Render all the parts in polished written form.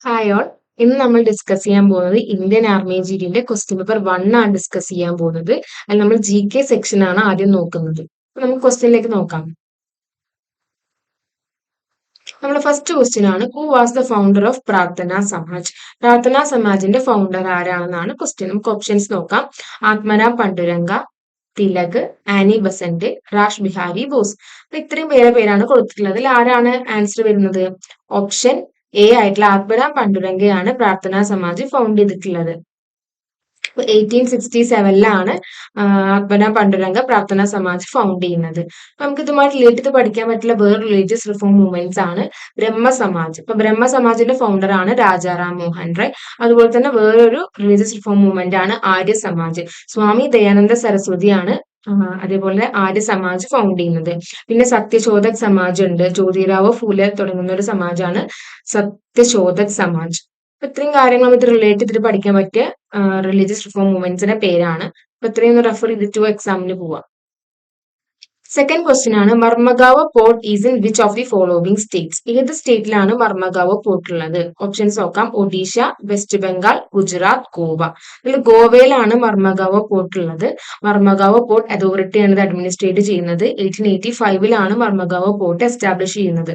Hi all. ഇന്ന് നമ്മൾ discuss ചെയ്യാൻ പോകുന്നത് ഇന്ത്യൻ ആർമി ജിഡിന്റെ ക്വസ്റ്റ്യൻ പേപ്പർ 1 ആണ് ഡിസ്കസ് ചെയ്യാൻ പോകുന്നത്. അതിൽ നമ്മൾ GK സെക്ഷൻ ആണ് ആദ്യം നോക്കുന്നത്. അപ്പൊ നമുക്ക് ക്വസ്റ്റ്യനിലേക്ക് നോക്കാം. നമ്മുടെ ഫസ്റ്റ് ക്വസ്റ്റ്യൻ ആണ്, who was the founder of Prarthana Samaj? Prarthana സമാജിന്റെ ഫൗണ്ടർ ആരാണെന്നാണ് ക്വസ്റ്റ്യൻ. നമുക്ക് ഓപ്ഷൻസ് നോക്കാം. Atmaram Panduranga, Tilak, Annie Besant, Rash Behari Bose. അപ്പൊ ഇത്രയും പേരാണ് കൊടുത്തിട്ടുള്ളത്. അതിൽ ആരാണ് ആൻസർ വരുന്നത്? ഓപ്ഷൻ എ ആയിട്ടുള്ള ആത്മരാം പണ്ടുരംഗയാണ് പ്രാർത്ഥന സമാജ് ഫൗണ്ട് ചെയ്തിട്ടുള്ളത്. 1867 ആത്മരാം പണ്ടുരംഗ പ്രാർത്ഥന സമാജ് ഫൗണ്ട് ചെയ്യുന്നത്. അപ്പൊ നമുക്ക് ഇതുമായിട്ട് റിലേറ്റ് ചെയ്ത് പഠിക്കാൻ പറ്റുന്ന വേറെ റിലീജിയസ് റിഫോം മൂവ്മെന്റ്സ് ആണ് ബ്രഹ്മ സമാജ്. ഇപ്പൊ ബ്രഹ്മ സമാജിന്റെ ഫൗണ്ടർ ആണ് രാജാറാം മോഹൻ റോയ്. അതുപോലെ തന്നെ വേറൊരു റിലീജിയസ് റിഫോം മൂവ്മെന്റ് ആണ് ആര്യ സമാജ്. സ്വാമി ദയാനന്ദ സരസ്വതിയാണ് അതേപോലെ ആര്യ സമാജ് ഫൗണ്ട് ചെയ്യുന്നത്. പിന്നെ സത്യശോധക് സമാജ് ഉണ്ട്. ജ്യോതിറാവോ ഫൂലെ തുടങ്ങുന്ന ഒരു സമാജാണ് സത്യശോധക് സമാജ്. അപ്പൊ ഇത്രയും കാര്യങ്ങൾ ഇത് റിലേറ്റ് ചെയ്തിട്ട് പഠിക്കാൻ പറ്റിയ റിലീജിയസ് റിഫോം മൂവ്മെന്റ്സിന്റെ പേരാണ്. അപ്പൊ ഇത്രയും ഒന്ന് റെഫർ ചെയ്തിട്ട് എക്സാമിന് പോവാം. സെക്കൻഡ് ക്വസ്റ്റ്യൻ ആണ്, Marmagao port is in which of the following states? ഏത് സ്റ്റേറ്റിലാണ് മർമഗാവോ പോർട്ട് ഉള്ളത്? ഓപ്ഷൻസ് നോക്കാം. ഒഡീഷ, വെസ്റ്റ് ബംഗാൾ, ഗുജറാത്ത്, ഗോവ. ഇതിൽ ഗോവയിലാണ് മർമഗാവോ പോർട്ട് ഉള്ളത്. മർമഗാവോ പോർട്ട് അതോറിറ്റിയാണ് ഇത് അഡ്മിനിസ്ട്രേറ്റ് ചെയ്യുന്നത്. 1885 മർമഗാവോ പോർട്ട് എസ്റ്റാബ്ലിഷ് ചെയ്യുന്നത്.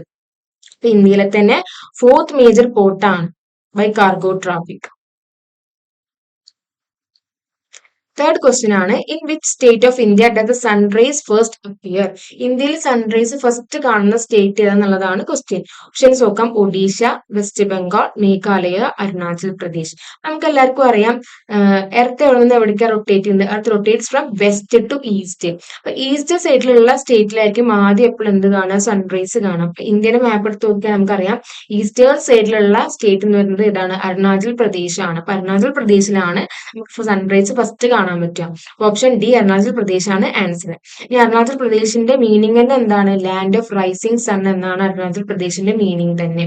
ഇപ്പൊ ഇന്ത്യയിലെ തന്നെ 4th മേജർ പോർട്ടാണ് by cargo traffic. Third question ആണ്, in which state of India does the sunrise first appear? ഇന്ത്യയിൽ സൺറൈസ് ഫസ്റ്റ് കാണുന്ന സ്റ്റേറ്റ് ഏതാന്നുള്ളതാണ് ക്വസ്റ്റ്യൻ. ഓപ്ഷൻസ് നോക്കാം. ഒഡീഷ, വെസ്റ്റ് ബംഗാൾ, മേഘാലയ, അരുണാചൽ പ്രദേശ്. നമുക്ക് എല്ലാവർക്കും അറിയാം എർത്ത് എവിടെ നിന്ന് എവിടേക്കാണ് റൊട്ടേറ്റ് ചെയ്യുന്നത്? Earth rotates from west to east. അപ്പൊ ഈസ്റ്റ് സൈഡിലുള്ള സ്റ്റേറ്റിലായിരിക്കും ആദ്യം എപ്പോഴും എന്ത് കാണാം? സൺറൈസ് കാണാം. അപ്പൊ ഇന്ത്യയുടെ മാപ്പ് എടുത്ത് നോക്കിയാൽ നമുക്കറിയാം ഈസ്റ്റേൺ സൈഡിലുള്ള സ്റ്റേറ്റ് എന്ന് പറയുന്നത് ഇതാണ്, അരുണാചൽ പ്രദേശ് ആണ്. അപ്പൊ അരുണാചൽ പ്രദേശിലാണ് നമുക്ക് സൺറൈസ് ഫസ്റ്റ് കാണാൻ പറ്റുക. ഓപ്ഷൻ ഡി അരുണാചൽ പ്രദേശ് ആണ് ആൻസർ. ഈ അരുണാചൽ പ്രദേശിന്റെ മീനിങ് തന്നെ എന്താണ്? ലാൻഡ് ഓഫ് റൈസിംഗ് സൺ എന്നാണ് അരുണാചൽ പ്രദേശിന്റെ മീനിങ് തന്നെ.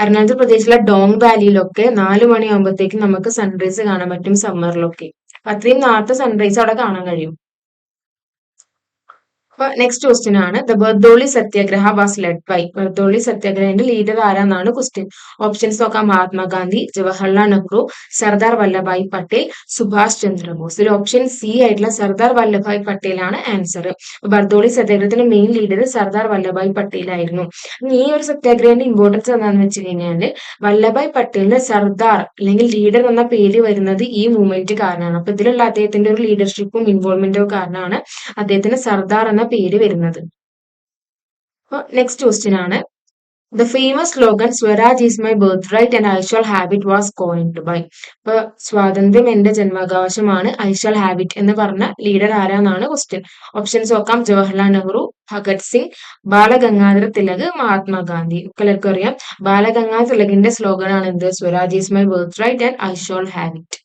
അരുണാചൽ പ്രദേശിലെ ഡോങ് വാലിയിലൊക്കെ 4 മണിയാകുമ്പോഴത്തേക്കും നമുക്ക് സൺറൈസ് കാണാൻ പറ്റും സമ്മറിലൊക്കെ. അപ്പൊ അത്രയും നേരത്തെ സൺറൈസ് അവിടെ കാണാൻ കഴിയും. അപ്പൊ നെക്സ്റ്റ് ക്വസ്റ്റ്യൻ ആണ്, the Bardoli Satyagraha was led by? Bardoli സത്യാഗ്രഹത്തിന്റെ ലീഡർ ആരാന്നാണ് ക്വസ്റ്റ്യൻ. ഓപ്ഷൻസ് നോക്കാം. മഹാത്മാഗാന്ധി, ജവഹർലാൽ നെഹ്റു, സർദാർ വല്ലഭായ് പട്ടേൽ, സുഭാഷ് ചന്ദ്രബോസ്. ഇതിൽ ഓപ്ഷൻ സി ആയിട്ടുള്ള സർദാർ വല്ലഭായ് പട്ടേൽ ആണ് ആൻസർ. ബർദോളി സത്യാഗ്രഹത്തിന്റെ മെയിൻ ലീഡർ സർദാർ വല്ലഭായ് പട്ടേൽ ആയിരുന്നു. ഈ ഒരു സത്യാഗ്രഹത്തിന്റെ ഇമ്പോർട്ടൻസ് എന്താണെന്ന് വെച്ച് കഴിഞ്ഞാല് വല്ലഭായ് പട്ടേലിന് സർദാർ അല്ലെങ്കിൽ ലീഡർ എന്ന പേര് വരുന്നത് ഈ മൂവ്മെന്റ് കാരണമാണ്. അപ്പൊ ഇതിലുള്ള അദ്ദേഹത്തിന്റെ ഒരു ലീഡർഷിപ്പും ഇൻവോൾവ്മെന്റും കാരണമാണ് അദ്ദേഹത്തിന് സർദാർ എന്ന പേര് വരുന്നത്. അപ്പൊ നെക്സ്റ്റ് ക്വസ്റ്റ്യൻ ആണ്, the famous slogan Swaraj is my birth right and I shall have it was coined by? അപ്പൊ സ്വാതന്ത്ര്യം എന്റെ ജന്മാവകാശമാണ്, ഐ ഷാൽ ഹാവ് ഇറ്റ് എന്ന് പറഞ്ഞ ലീഡർ ആരാന്നാണ് ക്വസ്റ്റ്യൻ. ഓപ്ഷൻസ് നോക്കാം. ജവഹർലാൽ നെഹ്റു, ഭഗത് സിംഗ്, ബാലഗംഗാധര തിലക്, മഹാത്മാഗാന്ധി. എല്ലാവർക്കും അറിയാം ബാലഗംഗാധര തിലകിന്റെ സ്ലോഗൻ ആണ് എന്ത്? Swaraj is my birth right and I shall have it.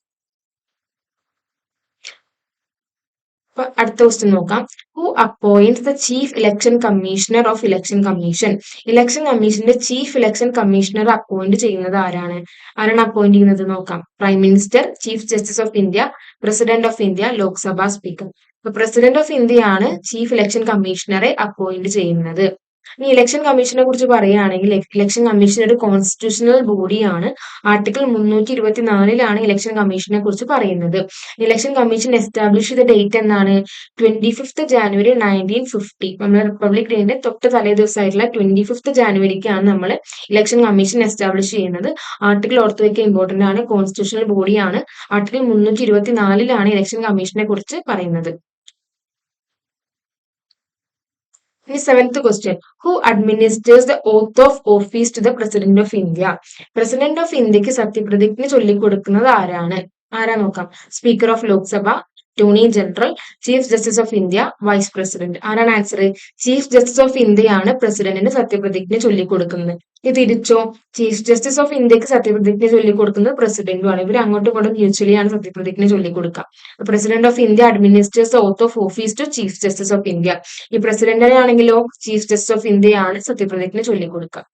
അപ്പൊ അടുത്ത ക്വസ്റ്റ്യൻ നോക്കാം. Who appoints the chief election commissioner of election commission? Election കമ്മീഷന്റെ ചീഫ് ഇലക്ഷൻ കമ്മീഷണർ അപ്പോയിന്റ് ചെയ്യുന്നത് ആരാണ്? അപ്പോയിന്റ് ചെയ്യുന്നത് നോക്കാം. Prime minister, chief justice of India, president of India, Lok Sabha speaker. അപ്പൊ president of ഇന്ത്യയാണ് ചീഫ് ഇലക്ഷൻ കമ്മീഷണറെ അപ്പോയിന്റ് ചെയ്യുന്നത്. ഇനി ഇലക്ഷൻ കമ്മീഷനെ കുറിച്ച് പറയുകയാണെങ്കിൽ ഇലക്ഷൻ കമ്മീഷൻ ഒരു കോൺസ്റ്റിറ്റ്യൂഷണൽ ബോഡിയാണ്. ആർട്ടിക്കിൾ 324 ഇലക്ഷൻ കമ്മീഷനെ കുറിച്ച് പറയുന്നത്. ഇലക്ഷൻ കമ്മീഷൻ എസ്റ്റാബ്ലിഷ് ചെയ്ത ഡേറ്റ് എന്നാണ്? 25th ജാനുവരി 1950. നമ്മുടെ റിപ്പബ്ലിക് ഡേന്റെ തൊട്ട് തലേ ദിവസമായിട്ടുള്ള 25th ജാനുവരിക്കാണ് നമ്മൾ ഇലക്ഷൻ കമ്മീഷൻ എസ്റ്റാബ്ലിഷ് ചെയ്യുന്നത്. ആർട്ടിക്കിൾ ഓർത്ത് വയ്ക്കുക ഇമ്പോർട്ടന്റ് ആണ്. കോൺസ്റ്റിറ്റ്യൂഷണൽ ബോഡിയാണ്. ആർട്ടിക്കിൾ 324 ഇലക്ഷൻ കമ്മീഷനെ കുറിച്ച് പറയുന്നത്. ഇനി seventh question, who administers the oath of office to the president of India? President of ഇന്ത്യക്ക് സത്യപ്രതിജ്ഞ ചൊല്ലിക്കൊടുക്കുന്നത് ആരാണ്? നോക്കാം. Speaker of Lok Sabha, attorney general, chief justice of India, vice president. ആരാണ് ആൻസർ? ചീഫ് ജസ്റ്റിസ് ഓഫ് ഇന്ത്യയാണ് പ്രസിഡന്റിന് സത്യപ്രതിജ്ഞ ചൊല്ലിക്കൊടുക്കുന്നത്. ഇത് തിരിച്ചോ? ചീഫ് ജസ്റ്റിസ് ഓഫ് ഇന്ത്യക്ക് സത്യപ്രതിജ്ഞ ചൊല്ലിക്കൊടുക്കുന്നത് പ്രസിഡന്റുമാണ്. ഇവർ അങ്ങോട്ടും ഇങ്ങോട്ടും മ്യൂച്വലി ആണ് സത്യപ്രതിജ്ഞ ചൊല്ലിക്കൊടുക്കുക. President of India administers oath of office to chief justice of India. ഈ പ്രസിഡന്റിനെ ആണെങ്കിലോ ചീഫ് ജസ്റ്റിസ് ഓഫ് ഇന്ത്യയാണ് സത്യപ്രതിജ്ഞ ചൊല്ലിക്കൊടുക്കുക.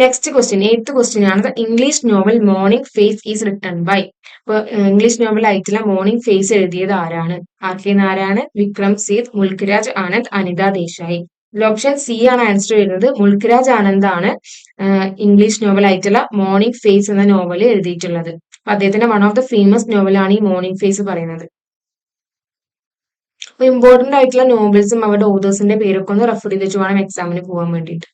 നെക്സ്റ്റ് ക്വസ്റ്റ്യൻ, എയ്ത്ത് ക്വസ്റ്റ്യൻ ആണ്, the English novel morning face is written by? ഇപ്പൊ ഇംഗ്ലീഷ് നോവൽ ആയിട്ടുള്ള മോർണിംഗ് ഫേസ് എഴുതിയത് ആരാണ്? ആർക്കെ നാരായണൻ, വിക്രം സേത്, മുൽഖരാജ് ആനന്ദ്, അനിത ദേശായി. ഓപ്ഷൻ സി ആണ് ആൻസർ വരുന്നത്. മുൽക്ക് ആനന്ദ് ആണ് ഇംഗ്ലീഷ് നോവൽ ആയിട്ടുള്ള മോർണിംഗ് ഫേസ് എന്ന നോവൽ എഴുതിയിട്ടുള്ളത്. അപ്പൊ അദ്ദേഹത്തിന്റെ വൺ ഓഫ് ദ ഫേമസ് നോവലാണ് ഈ മോർണിംഗ് ഫേസ് പറയുന്നത്. അപ്പൊ ഇമ്പോർട്ടന്റ് ആയിട്ടുള്ള നോവൽസും അവരുടെ ഓതേഴ്സിന്റെ പേരൊക്കെ ഒന്ന് റെഫർ ചെയ്തിട്ട് വേണം എക്സാമിന് പോകാൻ വേണ്ടിയിട്ട്.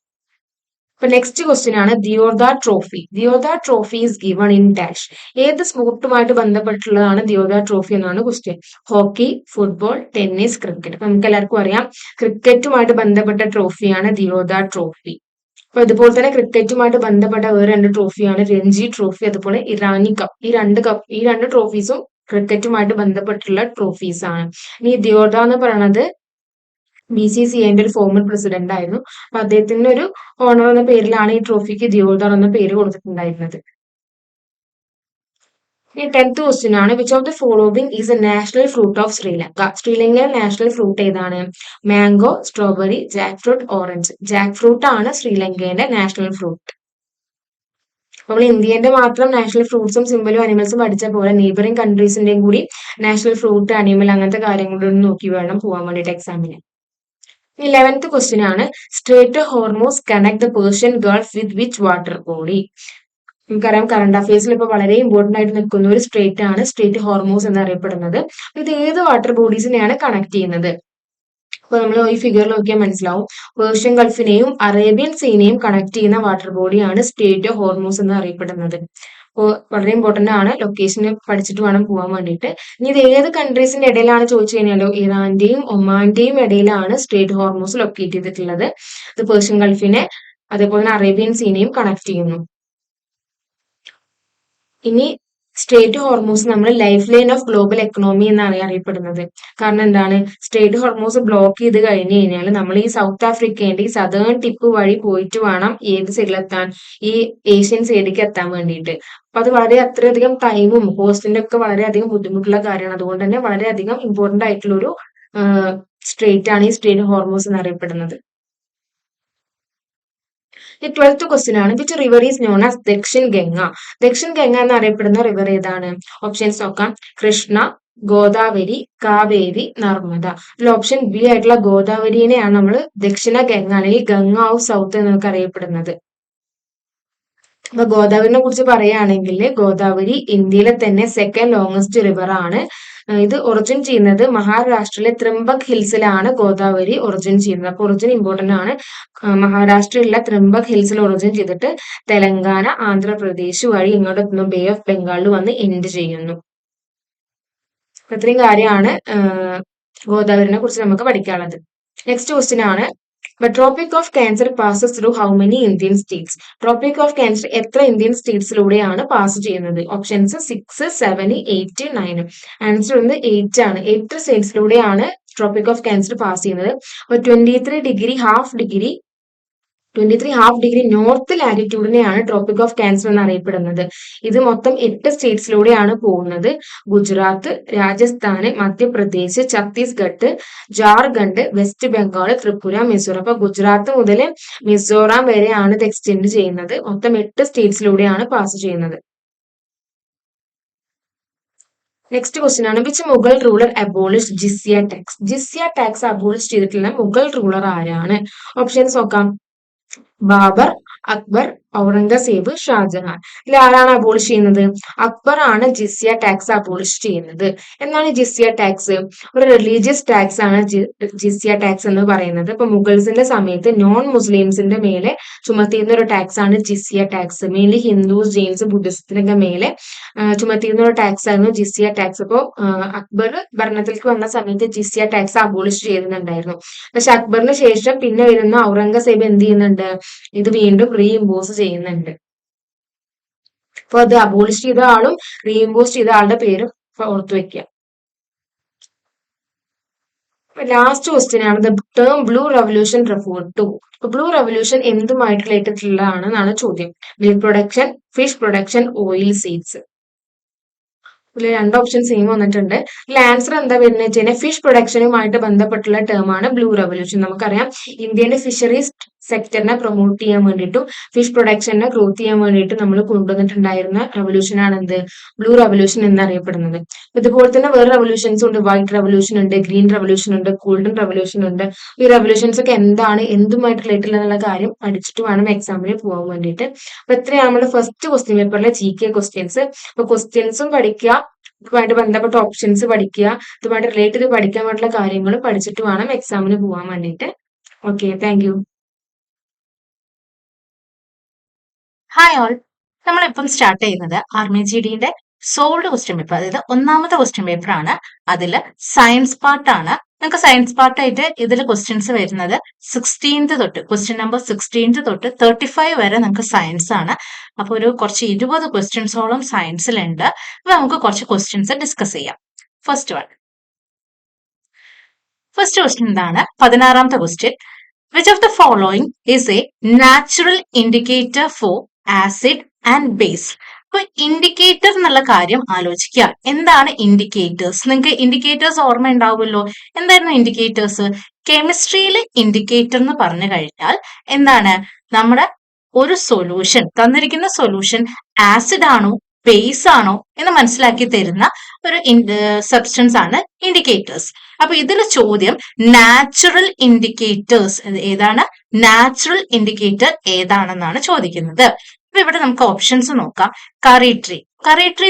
അപ്പൊ നെക്സ്റ്റ് ക്വസ്റ്റ്യൻ ആണ് Deodhar trophy. Deodhar trophy is given in dash. ഏത് സ്പോർട്ടുമായിട്ട് ബന്ധപ്പെട്ടുള്ളതാണ് ദിയോദാർ ട്രോഫി എന്നാണ് question. Hockey, football, tennis, cricket. അപ്പൊ നമുക്ക് എല്ലാവർക്കും അറിയാം ക്രിക്കറ്റുമായിട്ട് ബന്ധപ്പെട്ട ട്രോഫിയാണ് ദിയോദാർ ട്രോഫി. അപ്പൊ ഇതുപോലെ തന്നെ ക്രിക്കറ്റുമായിട്ട് ബന്ധപ്പെട്ട വേറെ രണ്ട് ട്രോഫിയാണ് രഞ്ജി ട്രോഫി, അതുപോലെ ഇറാനി കപ്പ്. ഈ രണ്ട് ട്രോഫീസും ക്രിക്കറ്റുമായിട്ട് ബന്ധപ്പെട്ടുള്ള ട്രോഫീസ് ആണ്. ഇനി ദിയോദ എന്ന് പറയുന്നത് BCCIന്റെ ഒരു ഫോമർ പ്രസിഡന്റ് ആയിരുന്നു. അപ്പൊ അദ്ദേഹത്തിന്റെ ഒരു ഓണർ എന്ന പേരിലാണ് ഈ ട്രോഫിക്ക് ദിയോദർ എന്ന പേര് കൊടുത്തിട്ടുണ്ടായിരുന്നത്. ഇനി 10th ക്വസ്റ്റ്യൻ ആണ് which of the following is A national fruit of Sri Lanka. ശ്രീലങ്കയിലെ നാഷണൽ ഫ്രൂട്ട് ഏതാണ്? Mango, strawberry, Jack fruit, orange. Jack fruit ആണ് ശ്രീലങ്കയുടെ നാഷണൽ ഫ്രൂട്ട്. നമ്മൾ ഇന്ത്യന്റെ മാത്രം നാഷണൽ ഫ്രൂട്ട്സും സിമ്പിളും അനിമൽസും പഠിച്ച പോലെ നെയ്ബറിംഗ് കൺട്രീസിന്റെയും കൂടി നാഷണൽ ഫ്രൂട്ട്, അനിമൽ അങ്ങനത്തെ കാര്യങ്ങളൊന്നും നോക്കി വേണം പോകാൻ വേണ്ടിയിട്ട് എക്സാമിന്. 11th ക്വസ്റ്റ്യൻ ആണ് straight Hormuz connect the Persian Gulf with which water body. നമുക്കറിയാം കറണ്ട് അഫയേഴ്സിൽ ഇപ്പൊ വളരെ ഇമ്പോർട്ടന്റ് ആയിട്ട് നിൽക്കുന്ന ഒരു സ്ട്രേറ്റ് ആണ് സ്ട്രേറ്റ് ഹോർമോസ് എന്നറിയപ്പെടുന്നത്. ഇത് ഏത് വാട്ടർ ബോഡീസിനെയാണ് കണക്ട് ചെയ്യുന്നത്? അപ്പൊ നമ്മൾ ഈ ഫിഗറിൽ നോക്കിയാൽ മനസ്സിലാവും പേർഷ്യൻ ഗൾഫിനെയും അറേബ്യൻ സീനെയും കണക്ട് ചെയ്യുന്ന വാട്ടർ ബോഡിയാണ് സ്ട്രേറ്റ് ഓഫ് ഹോർമൂസ് എന്ന് അറിയപ്പെടുന്നത്. അപ്പോൾ വളരെ ഇമ്പോർട്ടന്റ് ആണ്, ലൊക്കേഷന് പഠിച്ചിട്ട് വേണം പോകാൻ വേണ്ടിയിട്ട്. ഇനി ഇത് ഏത് കൺട്രീസിന്റെ ഇടയിലാണ് ചോദിച്ചു കഴിഞ്ഞാലോ ഇറാന്റെയും ഒമാന്റെയും ഇടയിലാണ് സ്ട്രേറ്റ് ഹോർമൂസ് ലൊക്കേറ്റ് ചെയ്തിട്ടുള്ളത്. ഇത് പേർഷ്യൻ ഗൾഫിനെ അതേപോലെ തന്നെ അറേബ്യൻ സീനെയും കണക്ട് ചെയ്യുന്നു. ഇനി സ്ട്രേറ്റ് ഹോർമോസ് നമ്മൾ life line of global economy എന്നാണ് അറിയപ്പെടുന്നത്. കാരണം എന്താണ്? സ്ട്രേറ്റ് ഹോർമോസ് ബ്ലോക്ക് ചെയ്ത് കഴിഞ്ഞു കഴിഞ്ഞാൽ നമ്മൾ ഈ സൗത്ത് ആഫ്രിക്കേന്റെ ഈ സദേൺ ടിപ്പ് വഴി പോയിട്ട് വേണം ഏത് സൈഡിലെത്താൻ? ഈ ഏഷ്യൻ സൈഡിലേക്ക് എത്താൻ വേണ്ടിയിട്ട്. അപ്പൊ അത് വളരെ അത്രയധികം ടൈമും കോസ്റ്റിന്റെ ഒക്കെ വളരെയധികം ബുദ്ധിമുട്ടുള്ള കാര്യമാണ്. അതുകൊണ്ട് തന്നെ വളരെയധികം ഇമ്പോർട്ടന്റ് ആയിട്ടുള്ള ഒരു സ്ട്രേറ്റ് ആണ് ഈ സ്ട്രേറ്റ് ഹോർമോസ് എന്നറിയപ്പെടുന്നത്. 12th ക്വസ്റ്റ്യൻ ആണ് which river is known as Dakshin Ganga. Dakshin Ganga എന്നറിയപ്പെടുന്ന റിവർ ഏതാണ്? ഓപ്ഷൻസ് നോക്കാം. കൃഷ്ണ, ഗോദാവരി, കാവേരി, നർമ്മദ. ഇതിൽ ഓപ്ഷൻ ബി ആയിട്ടുള്ള ഗോദാവരിനെയാണ് നമ്മൾ ദക്ഷിണ ഗംഗ അല്ലെങ്കിൽ ഗംഗ ഓഫ് സൗത്ത് എന്നൊക്കെ അറിയപ്പെടുന്നത്. അപ്പൊ ഗോദാവരിനെ കുറിച്ച് പറയുകയാണെങ്കിൽ ഗോദാവരി ഇന്ത്യയിലെ തന്നെ സെക്കൻഡ് ലോങ്സ്റ്റ് റിവർ ആണ്. ഇത് ഒറിജിൻ ചെയ്യുന്നത് മഹാരാഷ്ട്രയിലെ ത്രിംബക് ഹിൽസിലാണ് ഗോദാവരി ഒറിജിൻ ചെയ്യുന്നത്. അപ്പൊ ഒറിജിൻ ഇമ്പോർട്ടന്റ് ആണ്. മഹാരാഷ്ട്രയിലെ ത്രിംബക് ഹിൽസിൽ ഒറിജിൻ ചെയ്തിട്ട് തെലങ്കാന, ആന്ധ്രാപ്രദേശ് വഴി ഇങ്ങോട്ട് എത്തുന്നു, ബേ ഓഫ് ബംഗാളിൽ വന്ന് എൻഡ് ചെയ്യുന്നു. ഇത്രയും കാര്യമാണ് ഗോദാവരിനെ കുറിച്ച് നമുക്ക് പഠിക്കാനുള്ളത്. നെക്സ്റ്റ് ക്വസ്റ്റ്യൻ ആണ് tropic of cancer passes through how many Indian states. Tropic of cancer എത്ര ഇന്ത്യൻ സ്റ്റേറ്റ്സിലൂടെയാണ് പാസ് ചെയ്യുന്നത്? ഓപ്ഷൻസ് 6, 7, 8, 9. ആൻസർ വന്നത് 8 ആണ്. 8 സ്റ്റേറ്റ്സിലൂടെയാണ് ട്രോപ്പിക് ഓഫ് ക്യാൻസർ പാസ് ചെയ്യുന്നത്. അപ്പൊ 23 ഹാഫ് ഡിഗ്രി നോർത്ത് ലാറ്റിറ്റ്യൂഡിനെയാണ് ട്രോപ്പിക് ഓഫ് ക്യാൻസർ എന്ന് അറിയപ്പെടുന്നത്. ഇത് മൊത്തം 8 സ്റ്റേറ്റ്സിലൂടെയാണ് പോകുന്നത്. ഗുജറാത്ത്, രാജസ്ഥാന്, മധ്യപ്രദേശ്, ഛത്തീസ്ഗഡ്, ജാർഖണ്ഡ്, വെസ്റ്റ് ബംഗാൾ, ത്രിപുര, മിസോറാം. അപ്പൊ ഗുജറാത്ത് മുതൽ മിസോറാം വരെയാണ് ഇത് എക്സ്റ്റെൻഡ് ചെയ്യുന്നത്. മൊത്തം 8 സ്റ്റേറ്റ്സിലൂടെയാണ് പാസ് ചെയ്യുന്നത്. നെക്സ്റ്റ് ക്വസ്റ്റ്യൻ ആണ് which Mughal ruler abolish jizya tax. Jizya tax abolish ചെയ്തിട്ടുള്ള മുഗൾ റൂളർ ആരാണ്? ഓപ്ഷൻസ് നോക്കാം. ബാബർ, അക്ബർ, ഔറംഗസേബ്, ഷാജഹാൻ. ഇതിൽ ആരാണ് അബോളിഷ് ചെയ്യുന്നത്? അക്ബർ ആണ് ജിസിയ ടാക്സ് അബോളിഷ് ചെയ്യുന്നത്. എന്താണ് ജിസിയ ടാക്സ്? ഒരു റിലീജിയസ് ടാക്സ് ആണ് ജിസിയ ടാക്സ് എന്ന് പറയുന്നത്. ഇപ്പൊ മുഗൾസിന്റെ സമയത്ത് നോൺ മുസ്ലിംസിന്റെ മേലെ ചുമത്തിയിരുന്ന ഒരു ടാക്സ് ആണ് ജിസിയ ടാക്സ്. മെയിൻലി ഹിന്ദുസ്, ജെയിൻസ്, ബുദ്ധിസ്റ്റിനൊക്കെ മേലെ ചുമത്തിയിരുന്ന ഒരു ടാക്സ് ആയിരുന്നു ജിസിയ ടാക്സ്. അപ്പോ അക്ബർ ഭരണത്തിലേക്ക് വന്ന സമയത്ത് ജിസിയ ടാക്സ് അബോളിഷ് ചെയ്യുന്നുണ്ടായിരുന്നു. പക്ഷെ അക്ബറിന് ശേഷം പിന്നെ വരുന്ന ഔറംഗസേബ് എന്ത് ചെയ്യുന്നുണ്ട്? ഇത് വീണ്ടും റീഇമ്പോസ് ചെയ്യുന്നുണ്ട്. അപ്പൊ അത് അബോളിഷ് ചെയ്ത ആളും റീഇമ്പോസ് ചെയ്ത ആളുടെ പേരും ഓർത്തു വെക്കുക. ലാസ്റ്റ് ക്വസ്റ്റ്യൻ ആണ് the term blue revolution refer to. Blue revolution എന്തുമായിട്ട് റിലേറ്റഡ് ഉള്ളതാണെന്നാണ് ചോദ്യം. Milk production, fish production, oil seeds. ഇതിൽ 2 ഓപ്ഷൻ സെയിം വന്നിട്ടുണ്ട്. ഇതിൽ ആൻസർ എന്താ വരുന്നത് വെച്ച് കഴിഞ്ഞാൽ ഫിഷ് പ്രൊഡക്ഷനുമായിട്ട് ബന്ധപ്പെട്ടുള്ള ടേം ആണ് ബ്ലൂ റെവല്യൂഷൻ. നമുക്കറിയാം ഇന്ത്യന്റെ ഫിഷറീസ് സെക്ടറിനെ പ്രൊമോട്ട് ചെയ്യാൻ വേണ്ടിയിട്ടും ഫിഷ് പ്രൊഡക്ഷനെ ഗ്രോത്ത് ചെയ്യാൻ വേണ്ടിയിട്ട് നമ്മൾ കൊണ്ടുവന്നിട്ടുണ്ടായിരുന്ന റെവല്യൂഷൻ ആണ് എന്ത് ബ്ലൂ റെവല്യൂഷൻ എന്നറിയപ്പെടുന്നത്. ഇതുപോലെ തന്നെ വേറെ റെവല്യൂഷൻസ് ഉണ്ട്. വൈറ്റ് റെവല്യൂഷൻ ഉണ്ട്, ഗ്രീൻ റെവല്യൂഷൻ ഉണ്ട്, ഗോൾഡൻ റെവല്യൂഷൻ ഉണ്ട്. ഈ റെവല്യൂഷൻസ് ഒക്കെ എന്താണ്, എന്തുമായിട്ട് റിലേറ്റഡ് എന്നുള്ള കാര്യം പഠിച്ചിട്ട് വേണം എക്സാമിന് പോകാൻ വേണ്ടിയിട്ട്. അപ്പൊ ഇത്രയാണ് നമ്മുടെ ഫസ്റ്റ് ക്വസ്റ്റ്യൻ പേപ്പറിലെ GK ക്വസ്റ്റ്യൻസ്. അപ്പൊ ക്വസ്റ്റ്യൻസും പഠിക്കുക, ഇതുമായിട്ട് ബന്ധപ്പെട്ട ഓപ്ഷൻസ് പഠിക്കുക, ഇതുമായിട്ട് റിലേറ്റ് ചെയ്ത് പഠിക്കാൻ വേണ്ടിയുള്ള കാര്യങ്ങൾ പഠിച്ചിട്ട് വേണം എക്സാമിന് പോകാൻ വേണ്ടിയിട്ട്. Okay, thank you. Hi all, നമ്മളിപ്പം സ്റ്റാർട്ട് ചെയ്യുന്നത് RMGDന്റെ സോൾഡ് ക്വസ്റ്റ്യൻ പേപ്പർ, അതായത് ഒന്നാമത്തെ ക്വസ്റ്റ്യൻ പേപ്പർ ആണ്. അതിൽ സയൻസ് പാർട്ടാണ്. നിങ്ങൾക്ക് സയൻസ് പാർട്ടായിട്ട് ഇതിൽ ക്വസ്റ്റ്യൻസ് വരുന്നത് 16th തൊട്ട്, ക്വസ്റ്റ്യൻ നമ്പർ 16th തൊട്ട് 35 വരെ നിങ്ങൾക്ക് സയൻസ് ആണ്. അപ്പോൾ ഒരു കുറച്ച് 20 ക്വസ്റ്റ്യൻസോളം സയൻസിലുണ്ട്. അപ്പൊ നമുക്ക് കുറച്ച് ക്വസ്റ്റ്യൻസ് ഡിസ്കസ് ചെയ്യാം. ഫസ്റ്റ് ക്വസ്റ്റ്യൻ എന്താണ്? 16ാമത്തെ question. Which of the following is a natural indicator for acid and base? അപ്പൊ ഇൻഡിക്കേറ്റർ എന്നുള്ള കാര്യം ആലോചിക്കുക. എന്താണ് ഇൻഡിക്കേറ്റേഴ്സ്? നിങ്ങൾക്ക് ഇൻഡിക്കേറ്റേഴ്സ് ഓർമ്മ ഉണ്ടാവുമല്ലോ. എന്തായിരുന്നു ഇൻഡിക്കേറ്റേഴ്സ്? കെമിസ്ട്രിയിലെ ഇൻഡിക്കേറ്റർ എന്ന് പറഞ്ഞു കഴിഞ്ഞാൽ എന്താണ്? നമ്മുടെ ഒരു സൊല്യൂഷൻ, തന്നിരിക്കുന്ന സൊല്യൂഷൻ ആസിഡ് ആണോ ബേസ് ആണോ എന്ന് മനസ്സിലാക്കി തരുന്ന ഒരു സബ്സ്റ്റൻസ് ആണ് ഇൻഡിക്കേറ്റേഴ്സ്. അപ്പൊ ഇതിൽ ചോദ്യം നാച്ചുറൽ ഇൻഡിക്കേറ്റേഴ്സ് ഏതാണ്? നാച്ചുറൽ ഇൻഡിക്കേറ്റർ ഏതാണെന്നാണ് ചോദിക്കുന്നത്. അപ്പൊ ഇവിടെ നമുക്ക് ഓപ്ഷൻസ് നോക്കാം. കറി ട്രീ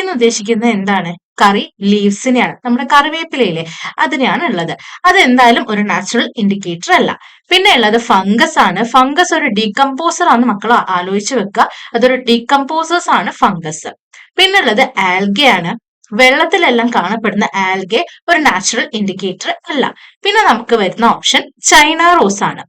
എന്ന് ഉദ്ദേശിക്കുന്നത് എന്താണ്? കറി ലീവ്സിനെയാണ്. നമ്മുടെ കറിവേപ്പിലയിലെ അതിനെയാണ് ഉള്ളത്. അത് എന്തായാലും ഒരു നാച്ചുറൽ ഇൻഡിക്കേറ്റർ അല്ല. പിന്നെ ഉള്ളത് ഫംഗസ് ആണ്. ഫംഗസ് ഒരു ഡീകമ്പോസർ ആണ്, മക്കൾ ആലോചിച്ച് വെക്കുക. അതൊരു ഡീകമ്പോസേഴ്സ് ആണ് ഫംഗസ്. പിന്നെ ഉള്ളത് ആൽഗെ ആണ്. വെള്ളത്തിലെല്ലാം കാണപ്പെടുന്ന ആൽഗെ ഒരു നാച്ചുറൽ ഇൻഡിക്കേറ്റർ അല്ല. പിന്നെ നമുക്ക് വരുന്ന ഓപ്ഷൻ ചൈന റോസ് ആണ്.